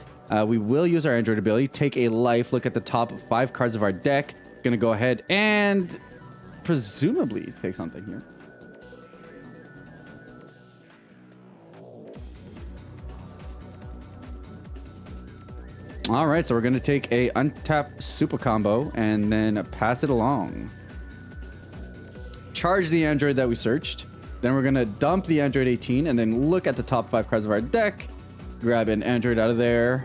We will use our Android ability, take a life, look at the top 5 cards of our deck. Going to go ahead and presumably take something here. All right, so we're going to take a untap super combo and then pass it along. Charge the Android that we searched. Then we're going to dump the Android 18 and then look at the top 5 cards of our deck. Grab an Android out of there.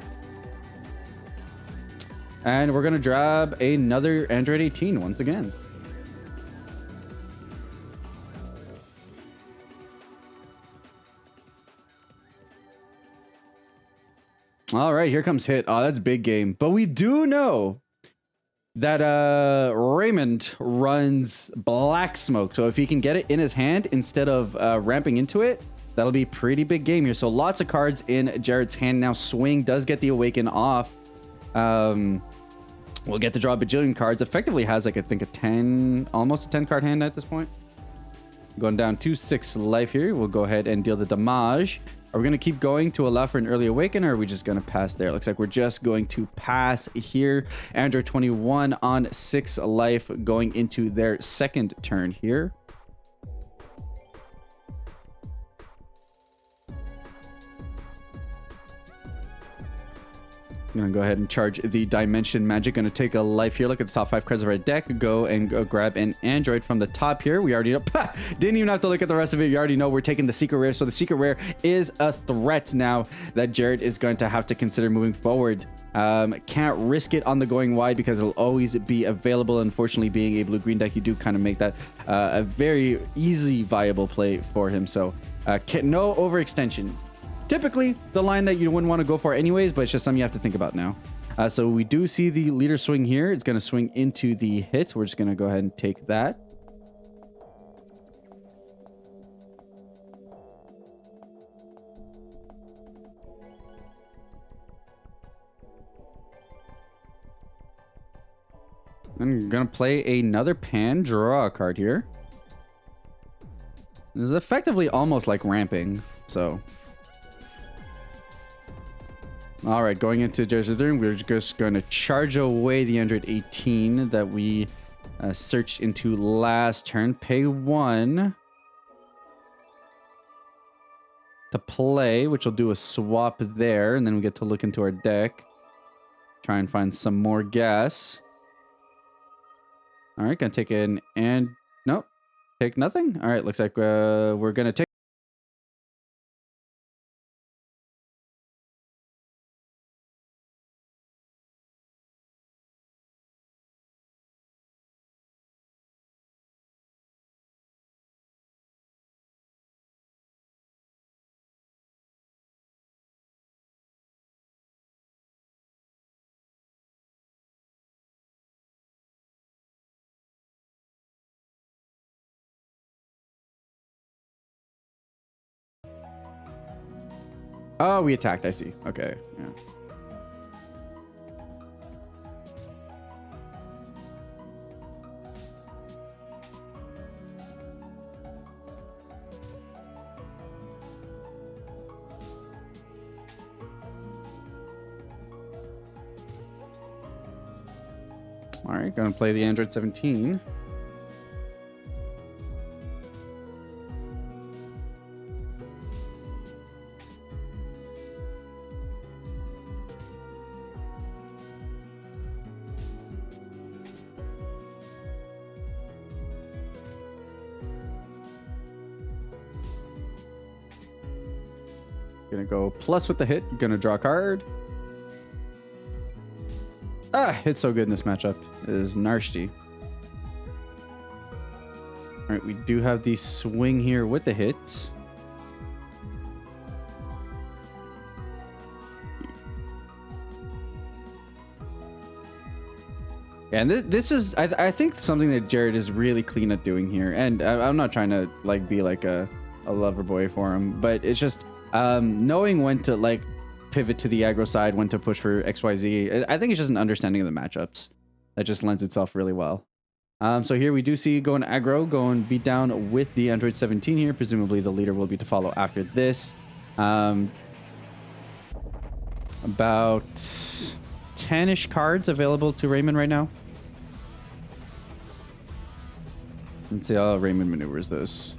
And we're going to grab another Android 18 once again. All right, here comes hit. Oh, that's big game. But we do know that Raymond runs black smoke. So if he can get it in his hand instead of ramping into it, that'll be pretty big game here. So lots of cards in Jared's hand now. Swing does get the awaken off. We'll get to draw a bajillion cards. Effectively has like, I think a 10, almost a 10 card hand at this point. Going down to 6 life here. We'll go ahead and deal the damage. Are we going to keep going to allow for an early awaken, or are we just going to pass there? Looks like we're just going to pass here. Android 21 on 6 life going into their second turn here. I'm going to go ahead and charge the Dimension Magic. Going to take a life here. Look at the top 5 cards of our deck. Go and go grab an Android from the top here. We already know. Didn't even have to look at the rest of it. You already know we're taking the Secret Rare. So the Secret Rare is a threat now that Jared is going to have to consider moving forward. Can't risk it on the going wide because it'll always be available. Unfortunately, being a blue-green deck, you do kind of make that a very easy viable play for him. So no overextension. Typically the line that you wouldn't want to go for anyways, but it's just something you have to think about now. So we do see the leader swing here. It's going to swing into the hit. We're just going to go ahead and take that. I'm going to play another pan, draw a card here. This is effectively almost like ramping, so... All right, going into Jersey 3, we're just going to charge away the Android 18 that we searched into last turn. Pay 1 to play, which will do a swap there, and then we get to look into our deck. Try and find some more gas. All right, gonna take an and nope, take nothing. All right, looks like we're gonna take. Oh, we attacked. I see. Okay. Yeah. All right. Gonna play the Android 17. Gonna go plus with the hit. Gonna draw a card. Ah, it's so good in this matchup. It is nasty. All right, we do have the swing here with the hit. And this is, I think, something that Jared is really clean at doing here. And I'm not trying to like be like a lover boy for him, but it's just knowing when to like pivot to the aggro side, when to push for XYZ. I think it's just an understanding of the matchups that just lends itself really well. So here we do see going aggro, going beat down with the Android 17 here. Presumably the leader will be to follow after this. About 10-ish cards available to Raymond right now. Let's see how Raymond maneuvers this.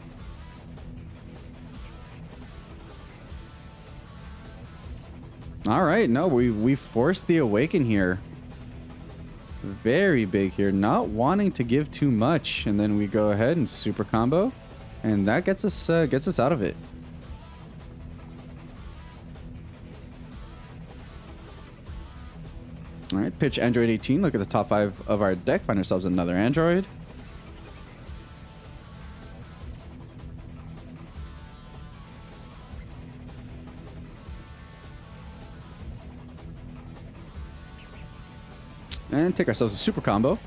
All right, no, we forced the awaken here. Very big here, not wanting to give too much, and then we go ahead and super combo, and that gets us out of it. All right, pitch Android 18. Look at the top 5 of our deck. Find ourselves another Android. And take ourselves a super combo.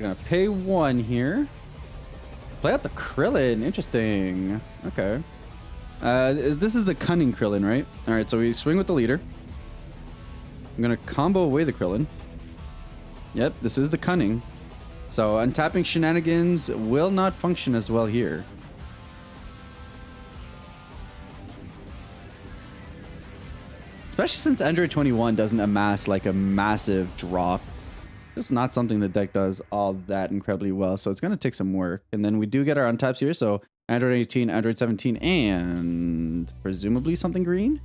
Gonna pay 1 here. Play out the Krillin. Interesting. Okay. This is the cunning Krillin, right? All right, so we swing with the leader. I'm gonna combo away the Krillin. Yep, this is the cunning. So untapping shenanigans will not function as well here. Especially since Android 21 doesn't amass like a massive drop. It's not something the deck does all that incredibly well, so it's going to take some work. And then we do get our untaps here, so Android 18, Android 17, and presumably something green.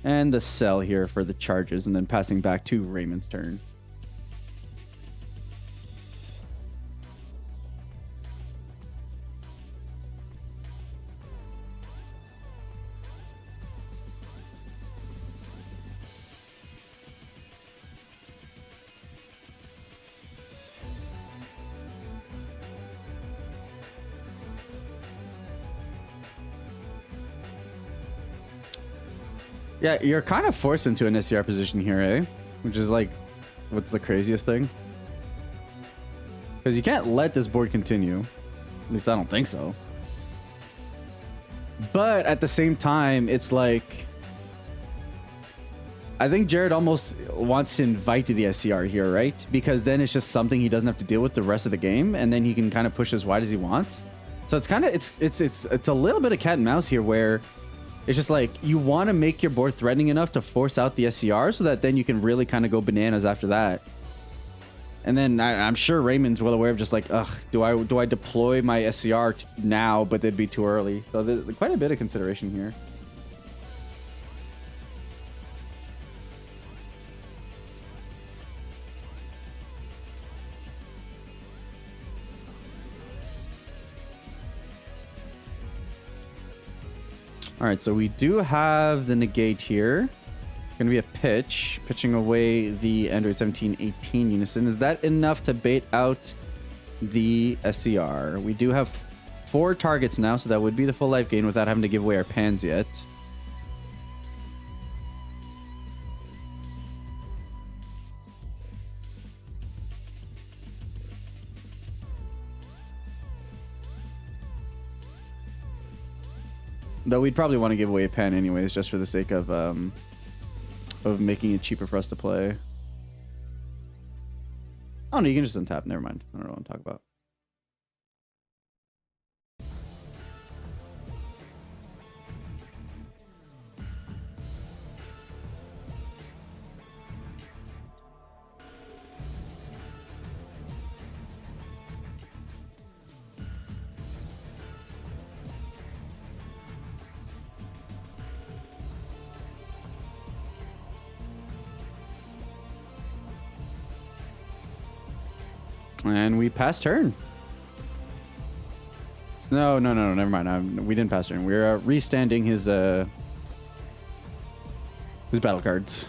And the cell here for the charges, and then passing back to Raymond's turn. Yeah, you're kind of forced into an SCR position here, eh? Which is like, what's the craziest thing? Because you can't let this board continue. At least I don't think so. But at the same time, it's like, I think Jared almost wants to invite to the SCR here, right? Because then it's just something he doesn't have to deal with the rest of the game, and then he can kind of push as wide as he wants. So it's kind of it's a little bit of cat and mouse here, where it's just like you want to make your board threatening enough to force out the SCR so that then you can really kind of go bananas after that. And then I'm sure Raymond's well aware of just like, ugh, do I deploy my SCR now, but it'd be too early. So there's quite a bit of consideration here. All right, so we do have the negate here. Going to be a pitch, pitching away the Android 17, 18 unison. Is that enough to bait out the SCR? We do have 4 targets now, so that would be the full life gain without having to give away our pans yet. Though we'd probably want to give away a pan anyways, just for the sake of making it cheaper for us to play. Oh no, you can just untap. Never mind. I don't know what I'm talking about. And we passed turn. No, never mind. We didn't pass turn. We're restanding his battle cards.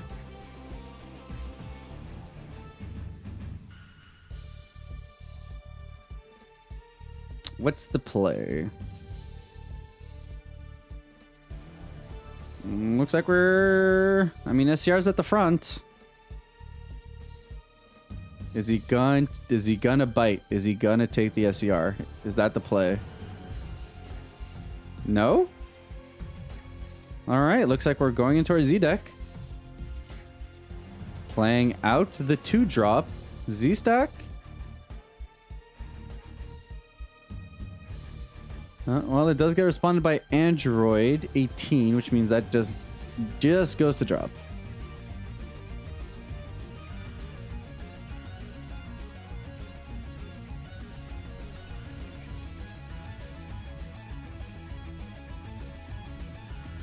What's the play? Looks like SCR's at the front. Is he gonna bite? Is he gonna take the SER? Is that the play? No? All right, looks like we're going into our Z deck. Playing out the 2-drop Z stack. Well, it does get responded by Android 18, which means that just goes to drop.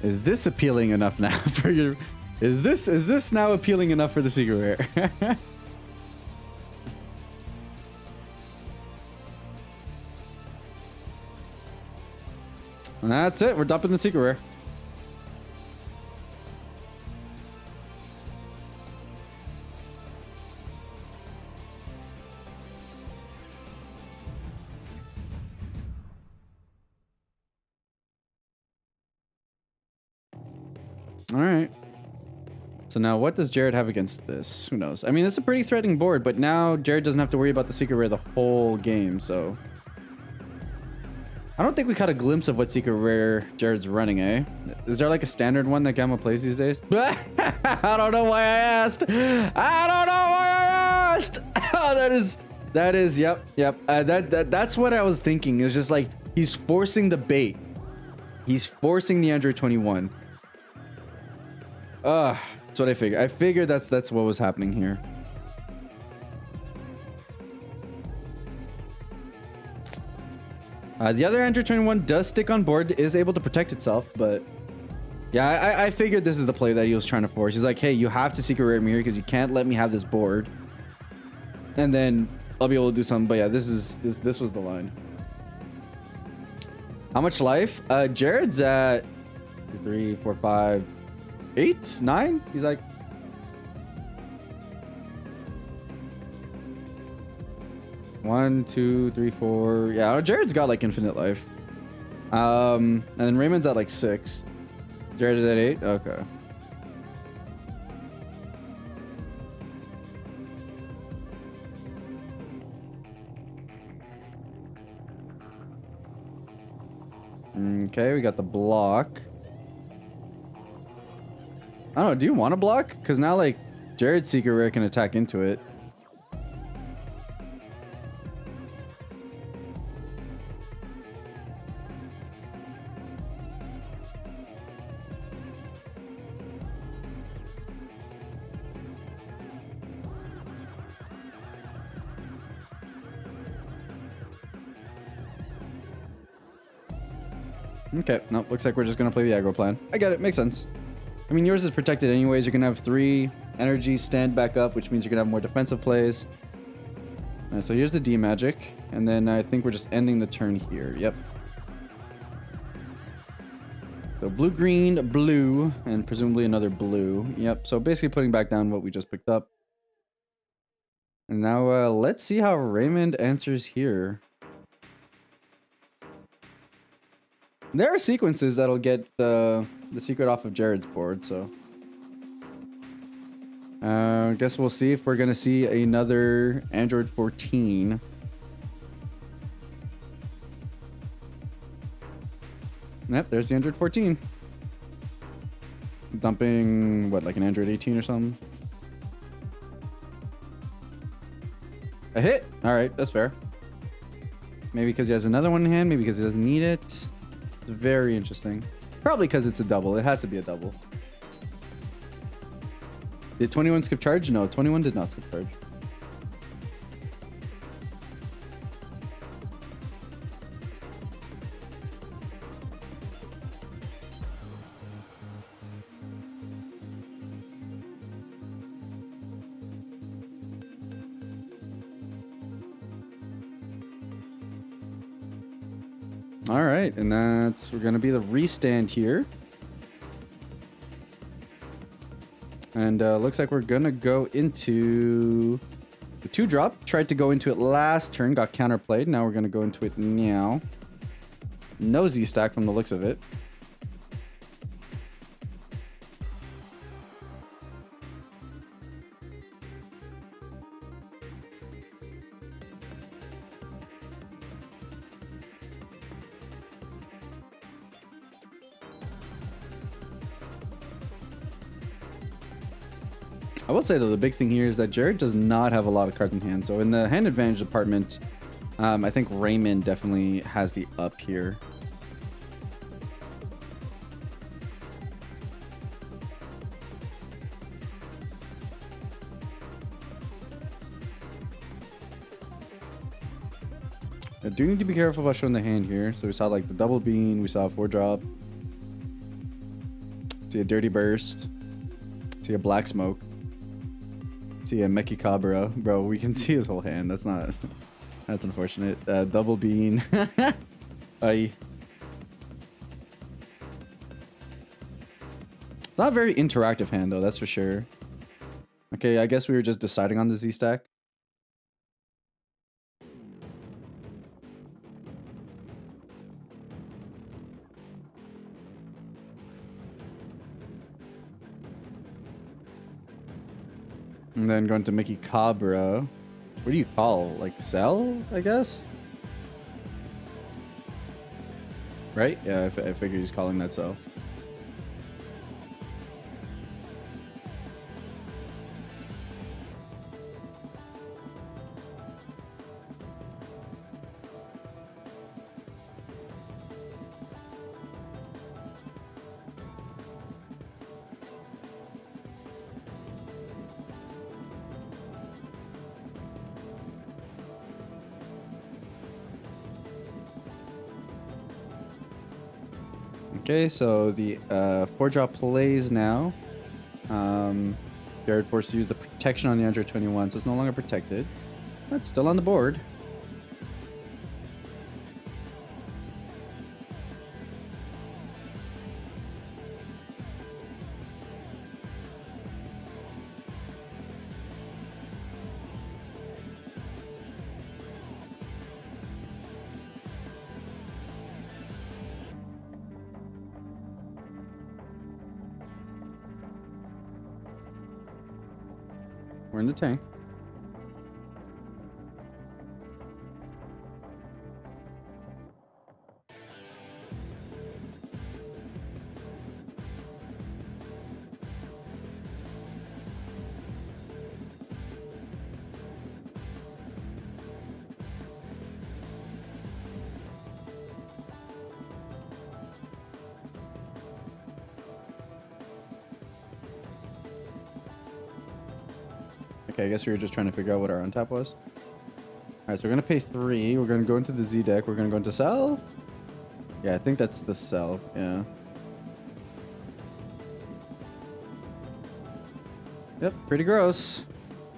Is this appealing enough now for your? Is this now appealing enough for the secret rare? And that's it. We're dumping the secret rare. All right. So now what does Jared have against this? Who knows? I mean, it's a pretty threatening board, but now Jared doesn't have to worry about the secret rare the whole game, so... I don't think we caught a glimpse of what secret rare Jared's running, eh? Is there like a standard one that Gamma plays these days? I don't know why I asked. I don't know why I asked. Oh, that is, yep. That's what I was thinking. It's just like, he's forcing the bait. He's forcing the Android 21. That's what I figured. I figured that's what was happening here. The other Android 21 does stick on board, is able to protect itself, but yeah, I figured this is the play that he was trying to force. He's like, hey, you have to secret rare me here because you can't let me have this board, and then I'll be able to do something. But yeah, this was the line. How much life? Jared's at 2, 3, 4, 5, 8, 9. He's like, one, 2, 3, 4. Yeah, Jared's got like infinite life. And then Raymond's at like 6. Jared is at 8. Okay. Okay, we got the block. I don't know. Do you want to block? Because now like Jared's secret rare can attack into it. Okay, nope, looks like we're just gonna play the aggro plan. I get it, makes sense. I mean, yours is protected anyways. You're gonna have 3 energy stand back up, which means you're gonna have more defensive plays. Alright, so here's the D magic, and then I think we're just ending the turn here. Yep. So blue, green, blue, and presumably another blue. Yep, so basically putting back down what we just picked up. And now let's see how Raymond answers here. There are sequences that'll get the secret off of Jared's board, so I guess we'll see if we're gonna see another Android 14. Yep, there's the Android 14. Dumping what, like an Android 18 or something? A hit. All right, that's fair. Maybe because he has another one in hand. Maybe because he doesn't need it. Very interesting. Probably because it's a double. It has to be a double. Did 21 skip charge? No, 21 did not skip charge. All right, and we're gonna be the restand here. And looks like we're gonna go into the 2-drop. Tried to go into it last turn, got counterplayed. Now we're gonna go into it now. No Z stack from the looks of it. I will say though, the big thing here is that Jared does not have a lot of cards in hand. So in the hand advantage department, I think Raymond definitely has the up here. I do need to be careful about showing the hand here. So we saw like the double bean, we saw a 4-drop. See a dirty burst. See a black smoke. See a Meki Cabra. Bro, we can see his whole hand. That's not... That's unfortunate. Double bean. Aye. It's not a very interactive hand though, that's for sure. Okay, I guess we were just deciding on the Z stack. And then going to Meki Cabra. What do you call? Like sell, I guess? Right? Yeah, I figured he's calling that sell. Okay, so the 4-drop plays now. Jared forced to use the protection on the Android 21, so it's no longer protected. That's still on the board. We're in the tank. Okay, I guess we were just trying to figure out what our untap was. Alright, so we're going to pay 3. We're going to go into the Z deck. We're going to go into sell. Yeah, I think that's the sell. Yeah. Yep, pretty gross.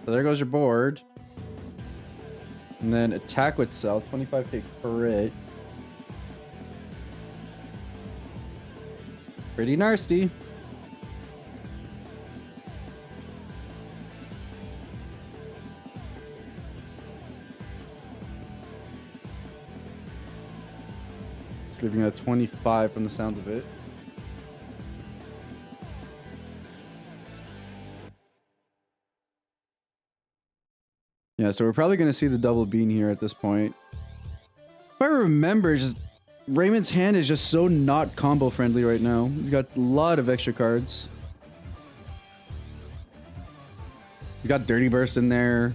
So there goes your board. And then attack with sell. 25k crit. Pretty nasty. Leaving at 25 from the sounds of it. Yeah, so we're probably going to see the double bean here at this point. If I remember, just Raymond's hand is just so not combo friendly right now. He's got a lot of extra cards. He's got Dirty Burst in there.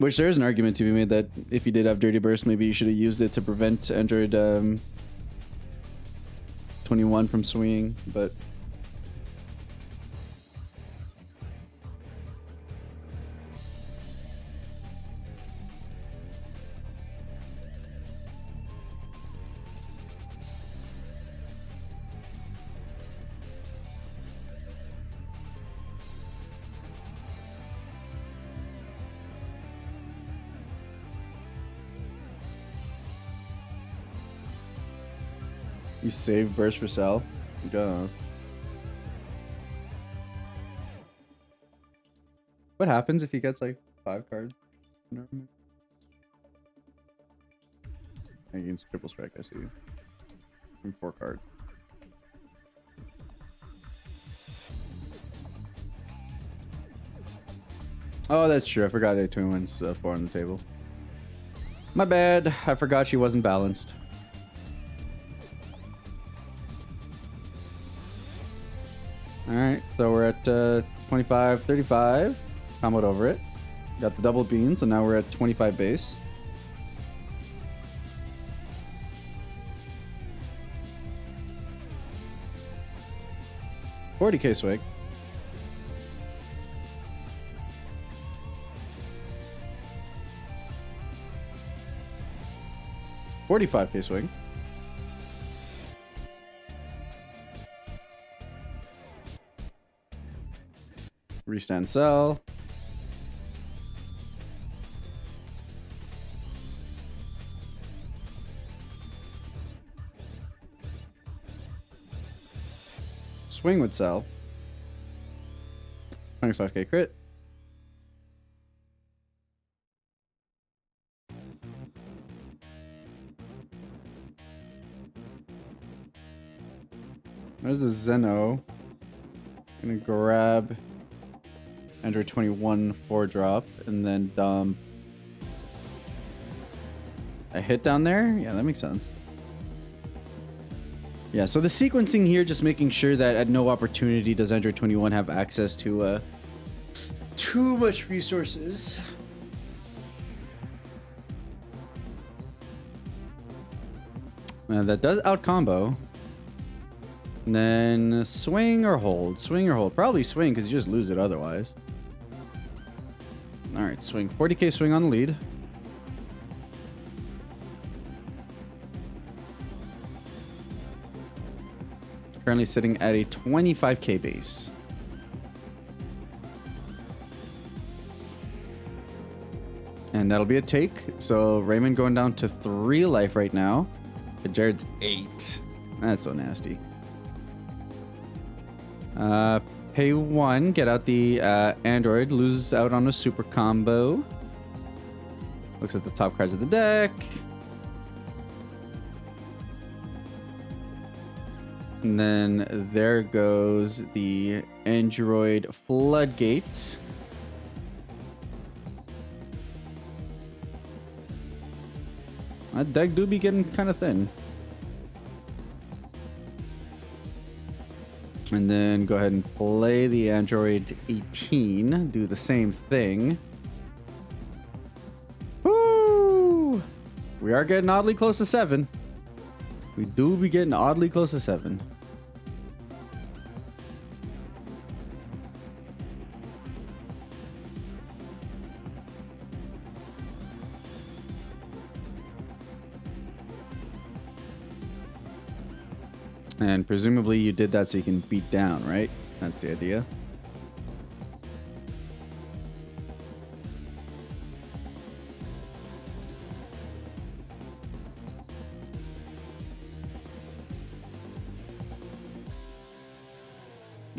Which there is an argument to be made that if you did have Dirty Burst, maybe you should have used it to prevent Android 21 from swinging, but... You save burst for sell. Go. What happens if he gets like 5 cards? Against triple strike, I see. And 4 cards. Oh, that's true. I forgot A21's 4 on the table. My bad. I forgot she wasn't balanced. All right, so we're at 25, 35. Comboed over it. Got the double bean, so now we're at 25 base. $40K swing. $45K swing. Restand sell. Swing would sell. 25K crit. There's a Zeno. Gonna grab Android 21 4-drop and then dump a hit down there. Yeah, that makes sense. Yeah, so the sequencing here, just making sure that at no opportunity does Android 21 have access to too much resources. That does out combo. And then swing or hold. Swing or hold. Probably swing because you just lose it otherwise. Alright, swing. 40K swing on the lead. Currently sitting at a 25K base. And that'll be a take. So Raymond going down to 3 life right now. Jared's 8. That's so nasty. Pay 1. Get out the Android. Lose out on a super combo. Looks at the top cards of the deck. And then there goes the Android Floodgate. That deck do be getting kind of thin. And then go ahead and play the Android 18. Do the same thing. Woo! We are getting oddly close to 7. We do be getting oddly close to 7. And presumably you did that so you can beat down, right? That's the idea.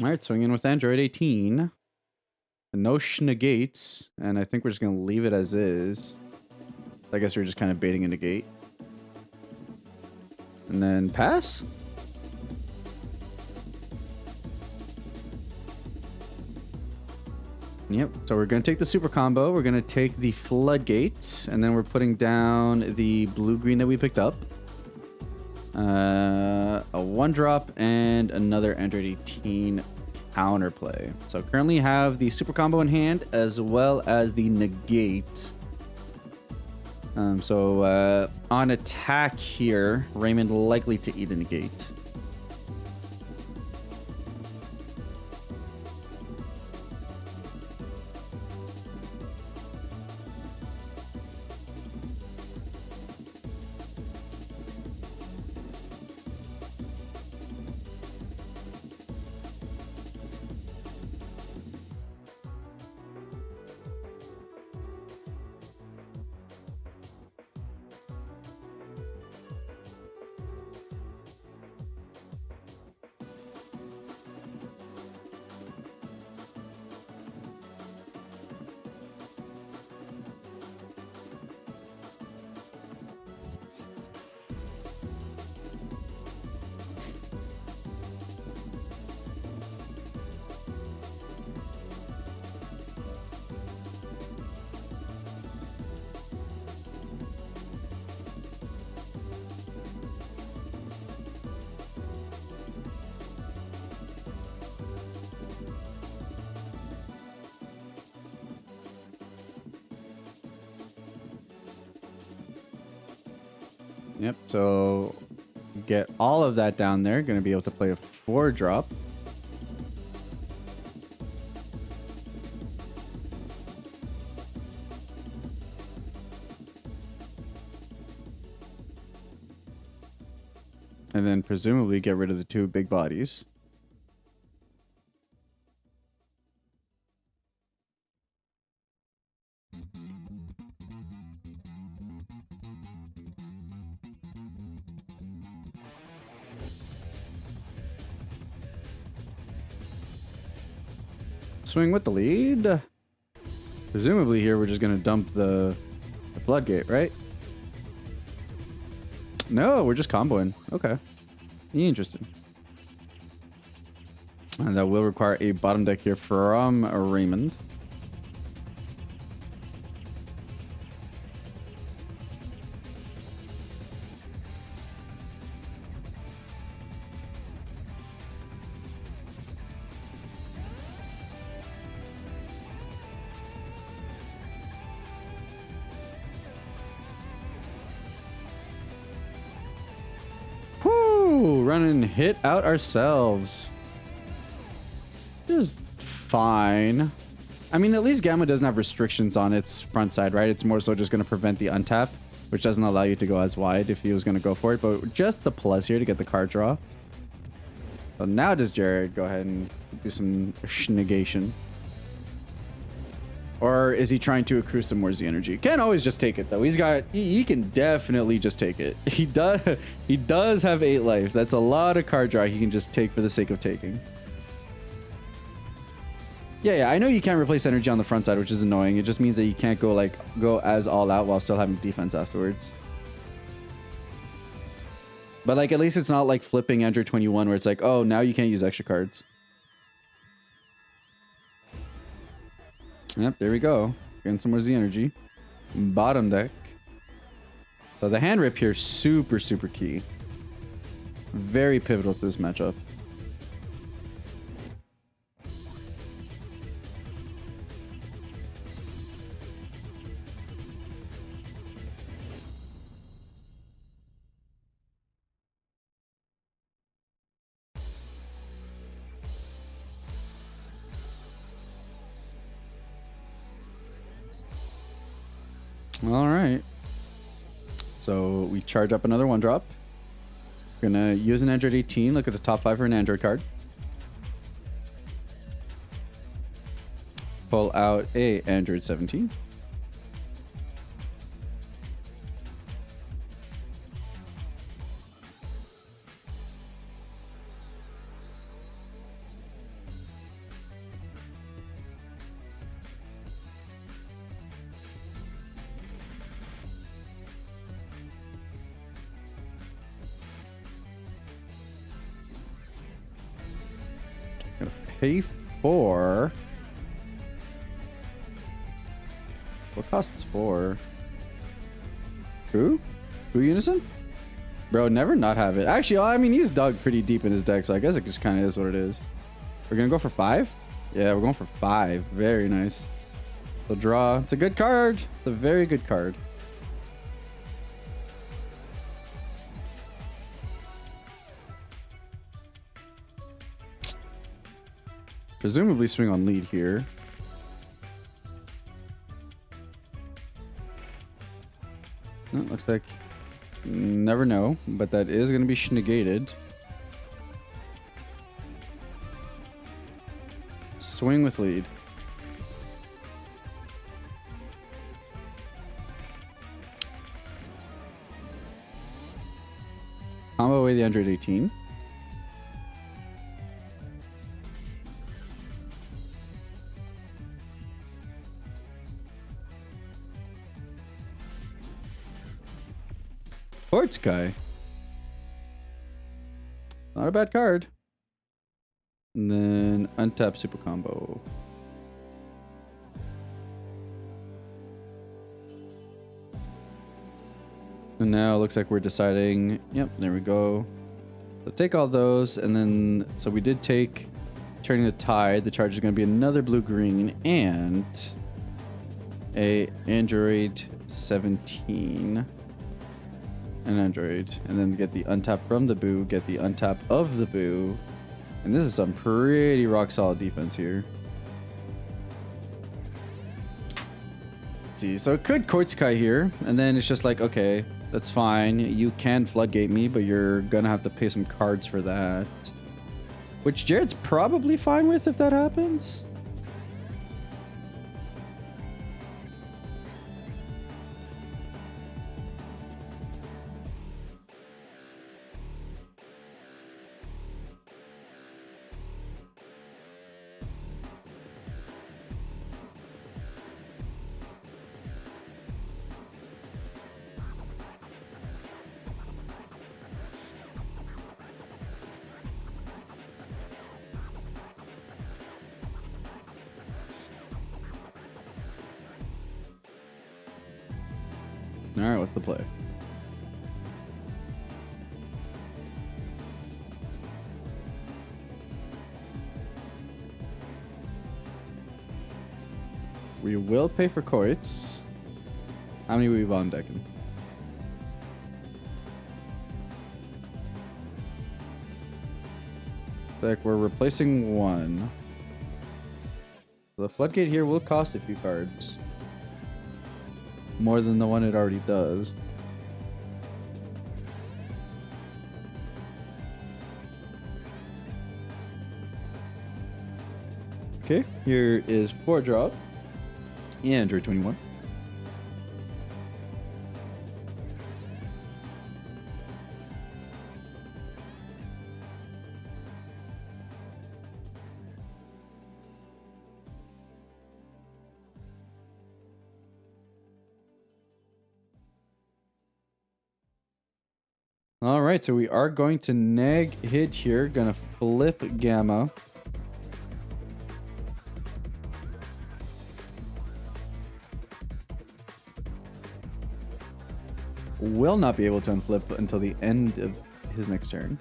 All right, swinging with Android 18. No negates, and I think we're just going to leave it as is. I guess we're just kind of baiting a negate. And then pass? Yep, so we're going to take the super combo. We're going to take the Floodgate, and then we're putting down the blue-green that we picked up. A 1-drop and another Android 18 counterplay. So currently have the super combo in hand as well as the negate. So on attack here, Raymond likely to eat a negate. Yep, so get all of that down there. Going to be able to play a 4-drop. And then presumably get rid of the 2 big bodies. Swing with the lead. Presumably here we're just going to dump the floodgate, right? No, we're just comboing. Okay. Interesting. And that will require a bottom deck here from Raymond. Run and hit out ourselves. Just fine. I mean, at least Gamma doesn't have restrictions on its front side, right? It's more so just going to prevent the untap, which doesn't allow you to go as wide if he was going to go for it. But just the plus here to get the card draw. So now does Jared go ahead and do some negation? Or is he trying to accrue some more Z energy? Can't always just take it though. He can definitely just take it. He does have 8 life. That's a lot of card draw he can just take for the sake of taking. Yeah, I know you can't replace energy on the front side, which is annoying. It just means that you can't go as all out while still having defense afterwards. But like at least it's not like flipping Android 21 where it's like, oh, now you can't use extra cards. Yep, there we go. Getting some more Z energy. Bottom deck. So the hand rip here, super key. Very pivotal to this matchup. All right. So we charge up another 1-drop. Gonna use an Android 18. Look at the top 5 for an Android card. Pull out a Android 17. Pay for what costs 4? Who Unison? Bro, never not have it. Actually, I mean, he's dug pretty deep in his deck, so I guess it just kind of is what it is. We're gonna go for 5. Yeah, we're going for 5. Very nice. So draw. It's a good card. It's a very good card. Presumably swing on lead here. No, looks like never know, but that is going to be negated. Swing with lead. Combo away the Android 18. Sports guy. Not a bad card. And then untap super combo. And now it looks like we're deciding. Yep, there we go. So take all those, and then so we did take turning the tide. The charge is going to be another blue-green and a Android 17. an Android, and then get the untap from the Boo, get the untap of the Boo. And this is some pretty rock solid defense here. Let's see, so it could Koitsukai here, and then it's just like, okay, that's fine. You can floodgate me, but you're gonna have to pay some cards for that. Which Jared's probably fine with if that happens. All right, what's the play? We will pay for Koits. How many we on decking? Like we're replacing one. The floodgate here will cost a few cards. More than the one it already does. Okay, here is 4 drop. Android 21. All right, so we are going to neg hit here. Gonna flip Gamma. Will not be able to unflip until the end of his next turn.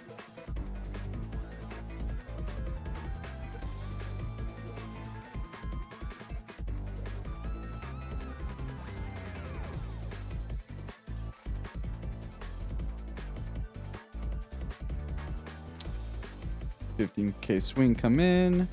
$15K swing come in.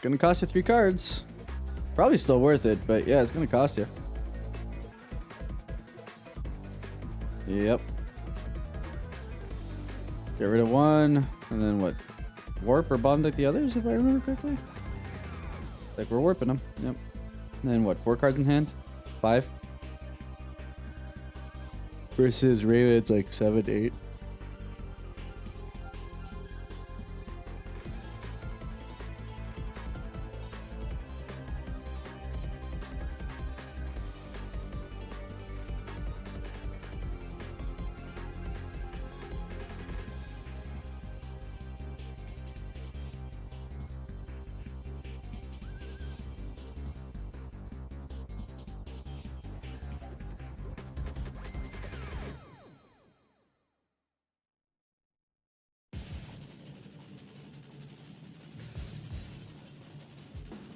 Gonna cost you 3 cards. Probably still worth it, but yeah, it's gonna cost you. Yep. Get rid of one, and then what? Warp or bomb deck the others, if I remember correctly? Like we're warping them. Yep. And then what? 4 cards in hand? 5? Versus Raven's like 7, 8.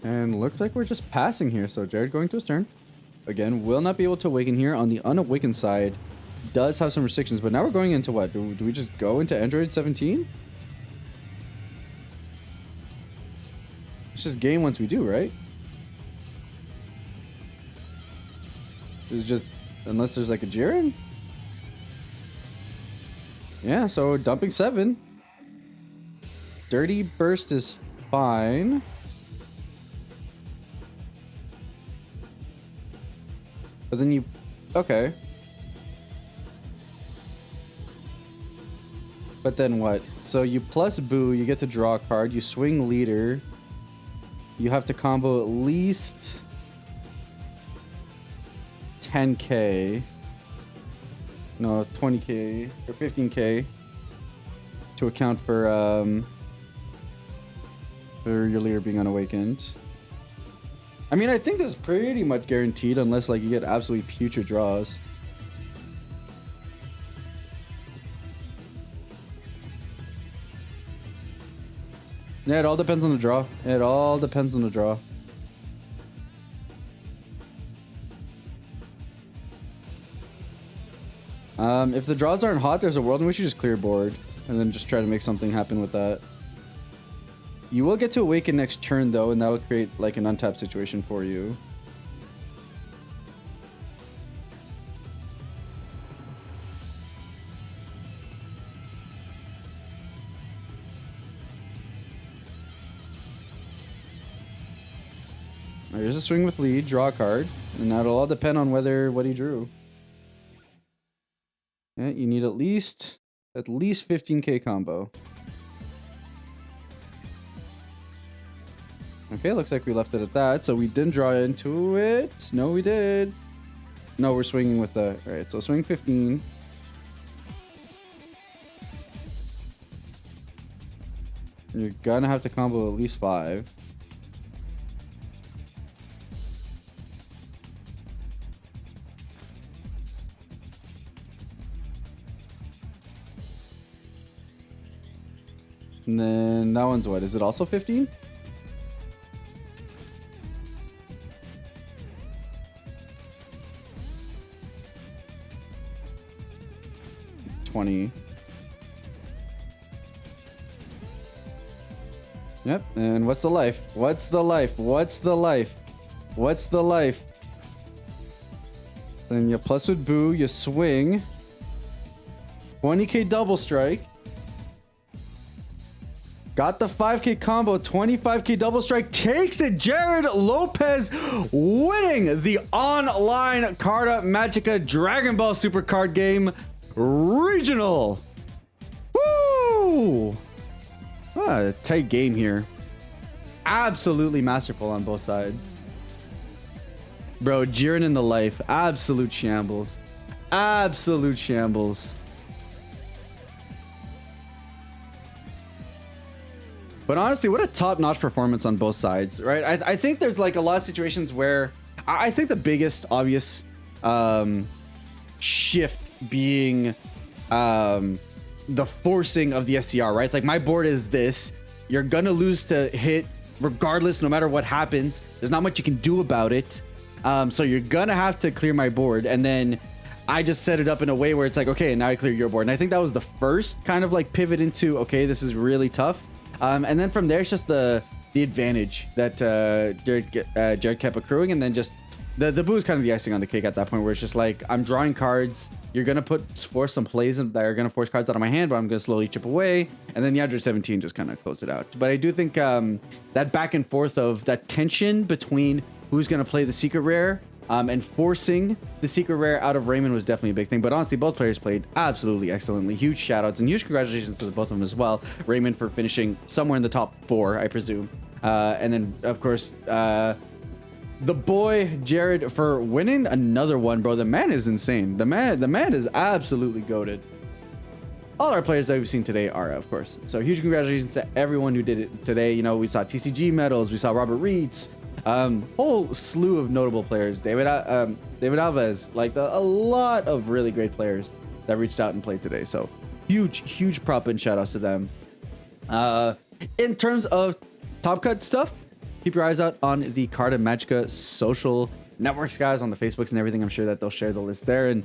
And looks like we're just passing here. So Jared going to his turn. Again, will not be able to awaken here. On the unawakened side, does have some restrictions. But now we're going into what? Do we just go into Android 17? It's just game once we do, right? It's just, unless there's like a Jiren? Yeah, so dumping 7. Dirty Burst is fine. But then you... Okay. But then what? So you plus Boo, you get to draw a card. You swing Leader. You have to combo at least 10K. No, 20K or 15K to account for your Leader being unawakened. I mean, I think that's pretty much guaranteed unless like you get absolutely putrid draws. Yeah, it all depends on the draw. It all depends on the draw. If the draws aren't hot, there's a world in which you just clear board and then just try to make something happen with that. You will get to awaken next turn though, and that will create like an untapped situation for you. There's a swing with lead, draw a card, and that'll all depend on what he drew. Yeah, you need at least 15k combo. Okay, looks like we left it at that. So we didn't draw into it. No, we did. No, we're swinging with the... All right, so swing 15. You're gonna have to combo at least 5. And then that one's what? Is it also 15? It's 20. Yep. And what's the life? What's the life? What's the life? What's the life? Then you plus with Boo, you swing. 20k double strike. Got the 5k combo, 25k double strike, takes it. Jared Lopez winning the online Carta Magica Dragon Ball Super Card Game Regional. Woo! Ah, tight game here. Absolutely masterful on both sides. Bro, Jiren in the life. Absolute shambles. Absolute shambles. But honestly, what a top-notch performance on both sides, right? I think there's like a lot of situations where I think the biggest obvious shift being the forcing of the SCR, right? It's like my board is this. You're gonna lose to hit regardless, no matter what happens. There's not much you can do about it. So you're gonna have to clear my board, and then I just set it up in a way where it's like, okay, now I clear your board. And I think that was the first kind of like pivot into, okay, this is really tough. And then from there, it's just the advantage that Jared kept accruing, and then just the Boo is kind of the icing on the cake at that point, where it's just like, I'm drawing cards. You're gonna force some plays that are gonna force cards out of my hand, but I'm gonna slowly chip away, and then the Android 17 just kind of closed it out. But I do think that back and forth of that tension between who's gonna play the secret rare and forcing the secret rare out of Raymond was definitely a big thing. But honestly, both players played absolutely excellently. Huge shout outs and huge congratulations to both of them as well. Raymond for finishing somewhere in the top 4, I presume. And then, of course, the boy Jared for winning another one, bro. The man is insane. The man is absolutely goated. All our players that we've seen today are, of course. So huge congratulations to everyone who did it today. You know, we saw TCG medals, we saw Robert Reitz, whole slew of notable players. David Alves, like a lot of really great players that reached out and played today. So huge prop and shout outs to them. In terms of top cut stuff, keep your eyes out on the Carta Magica social networks, guys, on the Facebooks and everything. I'm sure that they'll share the list there. And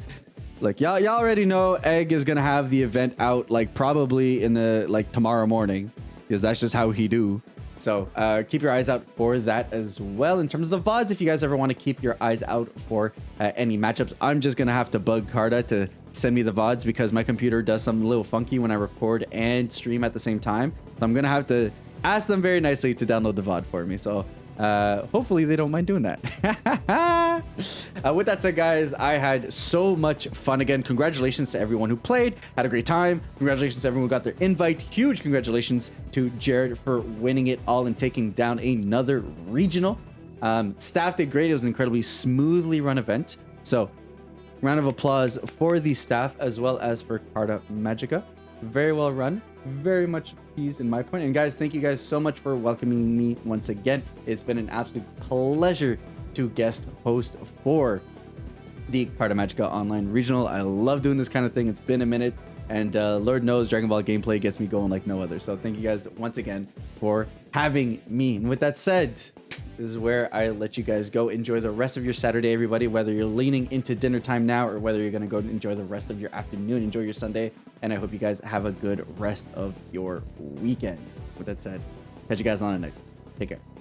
like y'all already know, Egg is gonna have the event out like probably in the like tomorrow morning, because that's just how he do. So keep your eyes out for that as well. In terms of the VODs, if you guys ever want to keep your eyes out for any matchups, I'm just gonna have to bug Carta to send me the VODs, because my computer does something a little funky when I record and stream at the same time. So I'm gonna have to ask them very nicely to download the VOD for me. So hopefully they don't mind doing that. With that said, guys, I had so much fun again. Congratulations to everyone who played, had a great time. Congratulations to everyone who got their invite. Huge congratulations to Jared for winning it all and taking down another regional. Staff did great. It was an incredibly smoothly run event. So round of applause for the staff as well as for Carta Magica. Very well run, very much appeased in my point. And guys, thank you guys so much for welcoming me once again. It's been an absolute pleasure to guest host for the Carta Magica Online Regional. I love doing this kind of thing. It's been a minute. And Lord knows Dragon Ball gameplay gets me going like no other. So thank you guys once again for having me. And with that said, this is where I let you guys go. Enjoy the rest of your Saturday, everybody, whether you're leaning into dinner time now or whether you're going to go enjoy the rest of your afternoon. Enjoy your Sunday. And I hope you guys have a good rest of your weekend. With that said, catch you guys on the next one. Take care.